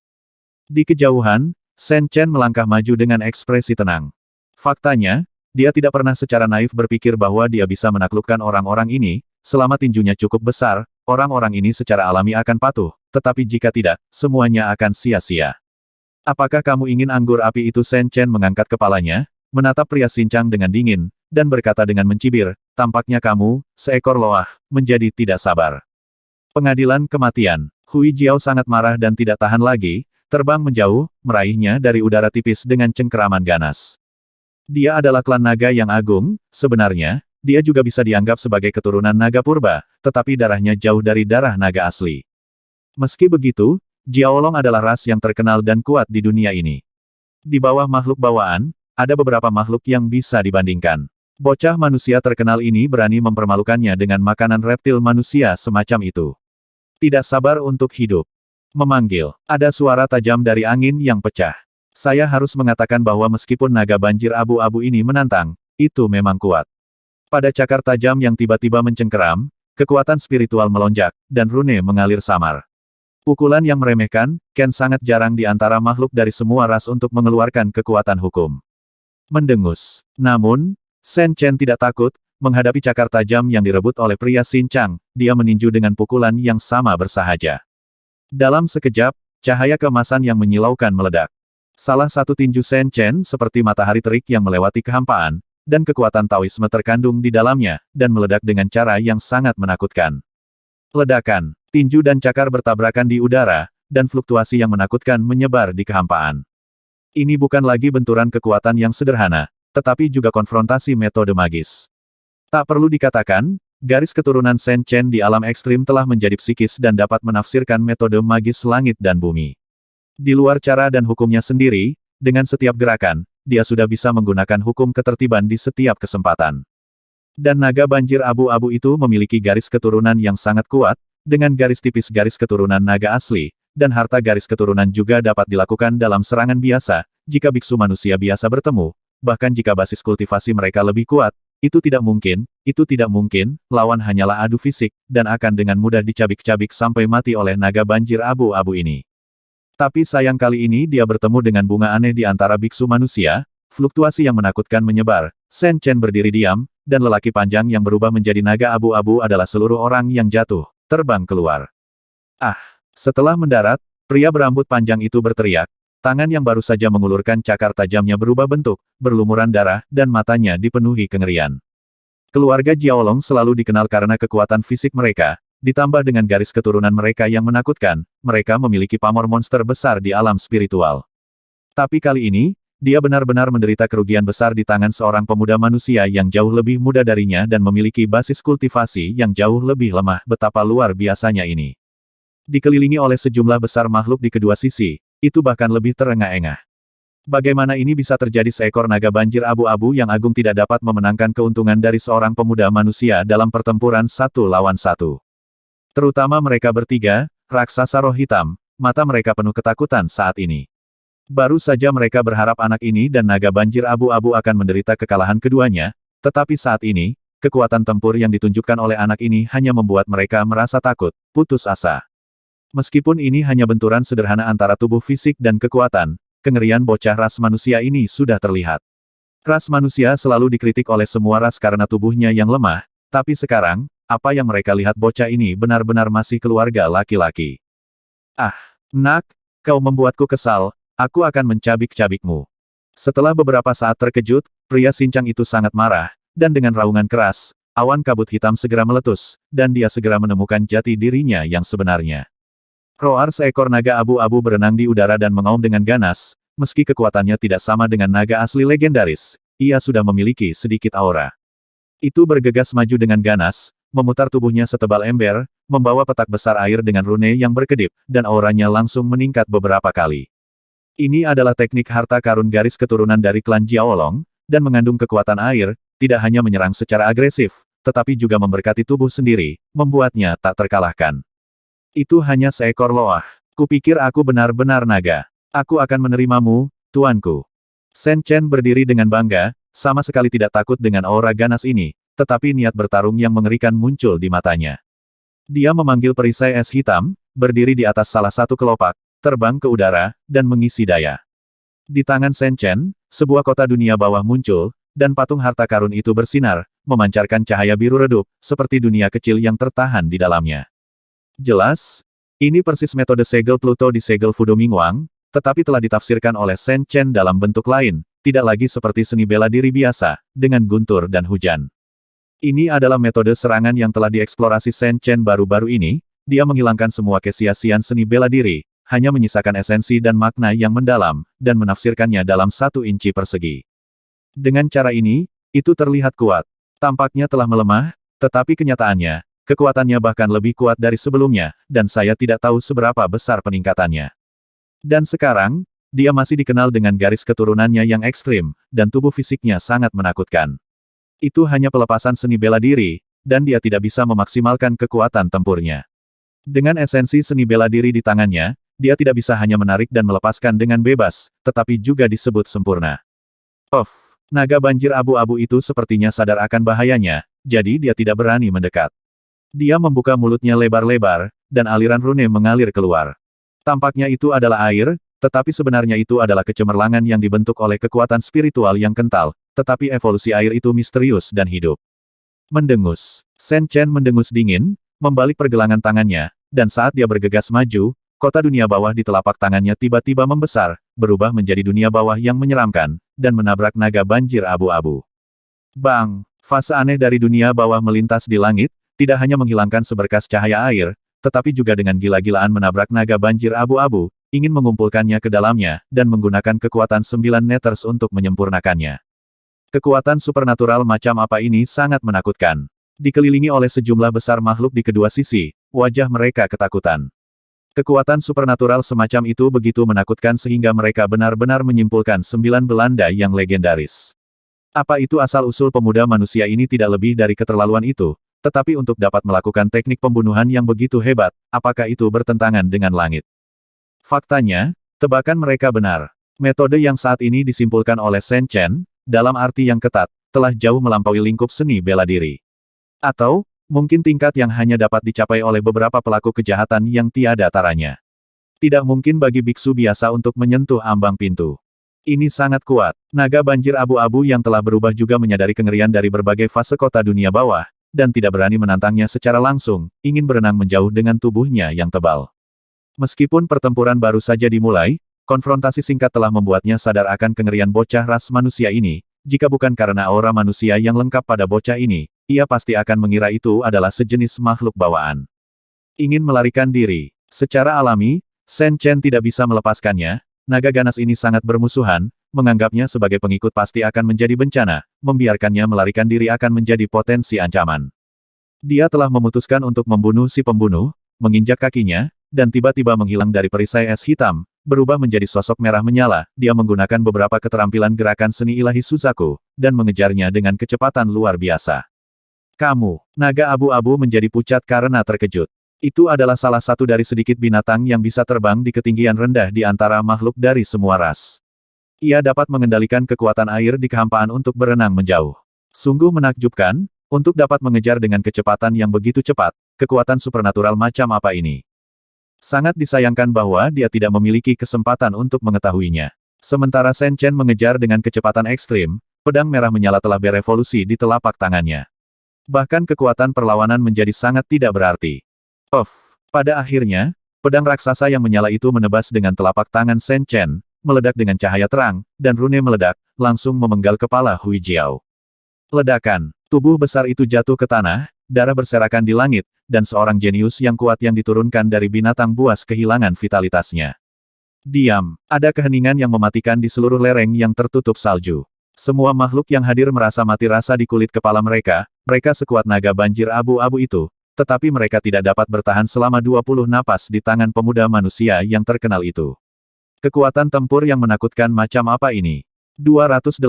A: Di kejauhan, Shen Chen melangkah maju dengan ekspresi tenang. Faktanya, dia tidak pernah secara naif berpikir bahwa dia bisa menaklukkan orang-orang ini, selama tinjunya cukup besar, orang-orang ini secara alami akan patuh, tetapi jika tidak, semuanya akan sia-sia. Apakah kamu ingin anggur api itu? Shen Chen mengangkat kepalanya, menatap pria sincang dengan dingin, dan berkata dengan mencibir, tampaknya kamu, seekor loah, menjadi tidak sabar. Pengadilan kematian. Huijiao sangat marah dan tidak tahan lagi, terbang menjauh, meraihnya dari udara tipis dengan cengkeraman ganas. Dia adalah klan naga yang agung, sebenarnya, dia juga bisa dianggap sebagai keturunan naga purba, tetapi darahnya jauh dari darah naga asli. Meski begitu, Jiaolong adalah ras yang terkenal dan kuat di dunia ini. Di bawah makhluk bawaan, ada beberapa makhluk yang bisa dibandingkan. Bocah manusia terkenal ini berani mempermalukannya dengan makanan reptil manusia semacam itu. Tidak sabar untuk hidup. Memanggil. Ada suara tajam dari angin yang pecah. Saya harus mengatakan bahwa meskipun naga banjir abu-abu ini menantang, itu memang kuat. Pada cakar tajam yang tiba-tiba mencengkeram, kekuatan spiritual melonjak, dan rune mengalir samar. Pukulan yang meremehkan, Ken sangat jarang di antara makhluk dari semua ras untuk mengeluarkan kekuatan hukum. Mendengus. Namun, Sen Chen tidak takut, menghadapi cakar tajam yang direbut oleh pria Sincang, dia meninju dengan pukulan yang sama bersahaja. Dalam sekejap, cahaya keemasan yang menyilaukan meledak. Salah satu tinju Sen Chen seperti matahari terik yang melewati kehampaan, dan kekuatan Taoisme terkandung di dalamnya, dan meledak dengan cara yang sangat menakutkan. Ledakan, tinju dan cakar bertabrakan di udara, dan fluktuasi yang menakutkan menyebar di kehampaan. Ini bukan lagi benturan kekuatan yang sederhana, tetapi juga konfrontasi metode magis. Tak perlu dikatakan, garis keturunan Sen Chen di alam ekstrim telah menjadi psikis dan dapat menafsirkan metode magis langit dan bumi. Di luar cara dan hukumnya sendiri, dengan setiap gerakan, dia sudah bisa menggunakan hukum ketertiban di setiap kesempatan. Dan naga banjir abu-abu itu memiliki garis keturunan yang sangat kuat, dengan garis tipis garis keturunan naga asli, dan harta garis keturunan juga dapat dilakukan dalam serangan biasa, jika biksu manusia biasa bertemu. Bahkan jika basis kultivasi mereka lebih kuat, itu tidak mungkin, lawan hanyalah adu fisik, dan akan dengan mudah dicabik-cabik sampai mati oleh naga banjir abu-abu ini. Tapi sayang kali ini dia bertemu dengan bunga aneh di antara biksu manusia, fluktuasi yang menakutkan menyebar, Sen Chen berdiri diam, dan lelaki panjang yang berubah menjadi naga abu-abu adalah seluruh orang yang jatuh, terbang keluar. Ah! Setelah mendarat, pria berambut panjang itu berteriak. Tangan yang baru saja mengulurkan cakar tajamnya berubah bentuk, berlumuran darah, dan matanya dipenuhi kengerian. Keluarga Jiaolong selalu dikenal karena kekuatan fisik mereka, ditambah dengan garis keturunan mereka yang menakutkan, mereka memiliki pamor monster besar di alam spiritual. Tapi kali ini, dia benar-benar menderita kerugian besar di tangan seorang pemuda manusia yang jauh lebih muda darinya dan memiliki basis kultivasi yang jauh lebih lemah. Betapa luar biasanya ini. Dikelilingi oleh sejumlah besar makhluk di kedua sisi, itu bahkan lebih terengah-engah. Bagaimana ini bisa terjadi? Seekor naga banjir abu-abu yang agung tidak dapat memenangkan keuntungan dari seorang pemuda manusia dalam pertempuran satu lawan satu. Terutama mereka bertiga, raksasa roh hitam, mata mereka penuh ketakutan saat ini. Baru saja mereka berharap anak ini dan naga banjir abu-abu akan menderita kekalahan keduanya, tetapi saat ini, kekuatan tempur yang ditunjukkan oleh anak ini hanya membuat mereka merasa takut, putus asa. Meskipun ini hanya benturan sederhana antara tubuh fisik dan kekuatan, kengerian bocah ras manusia ini sudah terlihat. Ras manusia selalu dikritik oleh semua ras karena tubuhnya yang lemah, tapi sekarang, apa yang mereka lihat bocah ini benar-benar masih keluarga laki-laki. Ah, nak, kau membuatku kesal, aku akan mencabik-cabikmu. Setelah beberapa saat terkejut, pria Sincang itu sangat marah, dan dengan raungan keras, awan kabut hitam segera meletus, dan dia segera menemukan jati dirinya yang sebenarnya. Roar seekor naga abu-abu berenang di udara dan mengaum dengan ganas, meski kekuatannya tidak sama dengan naga asli legendaris, ia sudah memiliki sedikit aura. Itu bergegas maju dengan ganas, memutar tubuhnya setebal ember, membawa petak besar air dengan rune yang berkedip, dan auranya langsung meningkat beberapa kali. Ini adalah teknik harta karun garis keturunan dari klan Jiaolong, dan mengandung kekuatan air, tidak hanya menyerang secara agresif, tetapi juga memberkati tubuh sendiri, membuatnya tak terkalahkan. Itu hanya seekor loah. Kupikir aku benar-benar naga. Aku akan menerimamu, tuanku. Sen Chen berdiri dengan bangga, sama sekali tidak takut dengan aura ganas ini, tetapi niat bertarung yang mengerikan muncul di matanya. Dia memanggil perisai es hitam, berdiri di atas salah satu kelopak, terbang ke udara, dan mengisi daya. Di tangan Sen Chen, sebuah kota dunia bawah muncul, dan patung harta karun itu bersinar, memancarkan cahaya biru redup, seperti dunia kecil yang tertahan di dalamnya. Jelas, ini persis metode segel Pluto di segel Fudo Mingwang, tetapi telah ditafsirkan oleh Sen Chen dalam bentuk lain, tidak lagi seperti seni bela diri biasa, dengan guntur dan hujan. Ini adalah metode serangan yang telah dieksplorasi Sen Chen baru-baru ini, dia menghilangkan semua kesia-siaan seni bela diri, hanya menyisakan esensi dan makna yang mendalam, dan menafsirkannya dalam 1 inci persegi. Dengan cara ini, itu terlihat kuat. Tampaknya telah melemah, tetapi kenyataannya, kekuatannya bahkan lebih kuat dari sebelumnya, dan saya tidak tahu seberapa besar peningkatannya. Dan sekarang, dia masih dikenal dengan garis keturunannya yang ekstrim, dan tubuh fisiknya sangat menakutkan. Itu hanya pelepasan seni bela diri, dan dia tidak bisa memaksimalkan kekuatan tempurnya. Dengan esensi seni bela diri di tangannya, dia tidak bisa hanya menarik dan melepaskan dengan bebas, tetapi juga disebut sempurna. Naga banjir abu-abu itu sepertinya sadar akan bahayanya, jadi dia tidak berani mendekat. Dia membuka mulutnya lebar-lebar, dan aliran rune mengalir keluar. Tampaknya itu adalah air, tetapi sebenarnya itu adalah kecemerlangan yang dibentuk oleh kekuatan spiritual yang kental, tetapi evolusi air itu misterius dan hidup. Mendengus. Sen Chen mendengus dingin, membalik pergelangan tangannya, dan saat dia bergegas maju, kota dunia bawah di telapak tangannya tiba-tiba membesar, berubah menjadi dunia bawah yang menyeramkan, dan menabrak naga banjir abu-abu. Bang! Fase aneh dari dunia bawah melintas di langit, tidak hanya menghilangkan seberkas cahaya air, tetapi juga dengan gila-gilaan menabrak naga banjir abu-abu, ingin mengumpulkannya ke dalamnya, dan menggunakan kekuatan 9 Nethers untuk menyempurnakannya. Kekuatan supernatural macam apa ini sangat menakutkan. Dikelilingi oleh sejumlah besar makhluk di kedua sisi, wajah mereka ketakutan. Kekuatan supernatural semacam itu begitu menakutkan sehingga mereka benar-benar menyimpulkan 9 Belanda yang legendaris. Apa itu asal-usul pemuda manusia ini tidak lebih dari keterlaluan itu, tetapi untuk dapat melakukan teknik pembunuhan yang begitu hebat, apakah itu bertentangan dengan langit? Faktanya, tebakan mereka benar. Metode yang saat ini disimpulkan oleh Sen Chen, dalam arti yang ketat, telah jauh melampaui lingkup seni bela diri. Atau, mungkin tingkat yang hanya dapat dicapai oleh beberapa pelaku kejahatan yang tiada taranya. Tidak mungkin bagi biksu biasa untuk menyentuh ambang pintu. Ini sangat kuat. Naga banjir abu-abu yang telah berubah juga menyadari kengerian dari berbagai fase kota dunia bawah, dan tidak berani menantangnya secara langsung, ingin berenang menjauh dengan tubuhnya yang tebal. Meskipun pertempuran baru saja dimulai, konfrontasi singkat telah membuatnya sadar akan kengerian bocah ras manusia ini. Jika bukan karena aura manusia yang lengkap pada bocah ini, ia pasti akan mengira itu adalah sejenis makhluk bawaan. Ingin melarikan diri. Secara alami, Sen Chen tidak bisa melepaskannya. Naga ganas ini sangat bermusuhan, menganggapnya sebagai pengikut pasti akan menjadi bencana, membiarkannya melarikan diri akan menjadi potensi ancaman. Dia telah memutuskan untuk membunuh si pembunuh, menginjak kakinya, dan tiba-tiba menghilang dari perisai es hitam, berubah menjadi sosok merah menyala. Dia menggunakan beberapa keterampilan gerakan seni ilahi Suzaku, dan mengejarnya dengan kecepatan luar biasa. Kamu, naga abu-abu menjadi pucat karena terkejut. Itu adalah salah satu dari sedikit binatang yang bisa terbang di ketinggian rendah di antara makhluk dari semua ras. Ia dapat mengendalikan kekuatan air di kehampaan untuk berenang menjauh. Sungguh menakjubkan, untuk dapat mengejar dengan kecepatan yang begitu cepat, kekuatan supernatural macam apa ini? Sangat disayangkan bahwa dia tidak memiliki kesempatan untuk mengetahuinya. Sementara Sen Chen mengejar dengan kecepatan ekstrim, pedang merah menyala telah berevolusi di telapak tangannya. Bahkan kekuatan perlawanan menjadi sangat tidak berarti. Pada akhirnya, pedang raksasa yang menyala itu menebas dengan telapak tangan Sen Chen, meledak dengan cahaya terang, dan rune meledak, langsung memenggal kepala Hui Jiao. Ledakan, tubuh besar itu jatuh ke tanah, darah berserakan di langit, dan seorang jenius yang kuat yang diturunkan dari binatang buas kehilangan vitalitasnya. Diam, ada keheningan yang mematikan di seluruh lereng yang tertutup salju. Semua makhluk yang hadir merasa mati rasa di kulit kepala mereka sekuat naga banjir abu-abu itu, tetapi mereka tidak dapat bertahan selama 20 napas di tangan pemuda manusia yang terkenal itu. Kekuatan tempur yang menakutkan macam apa ini? 280.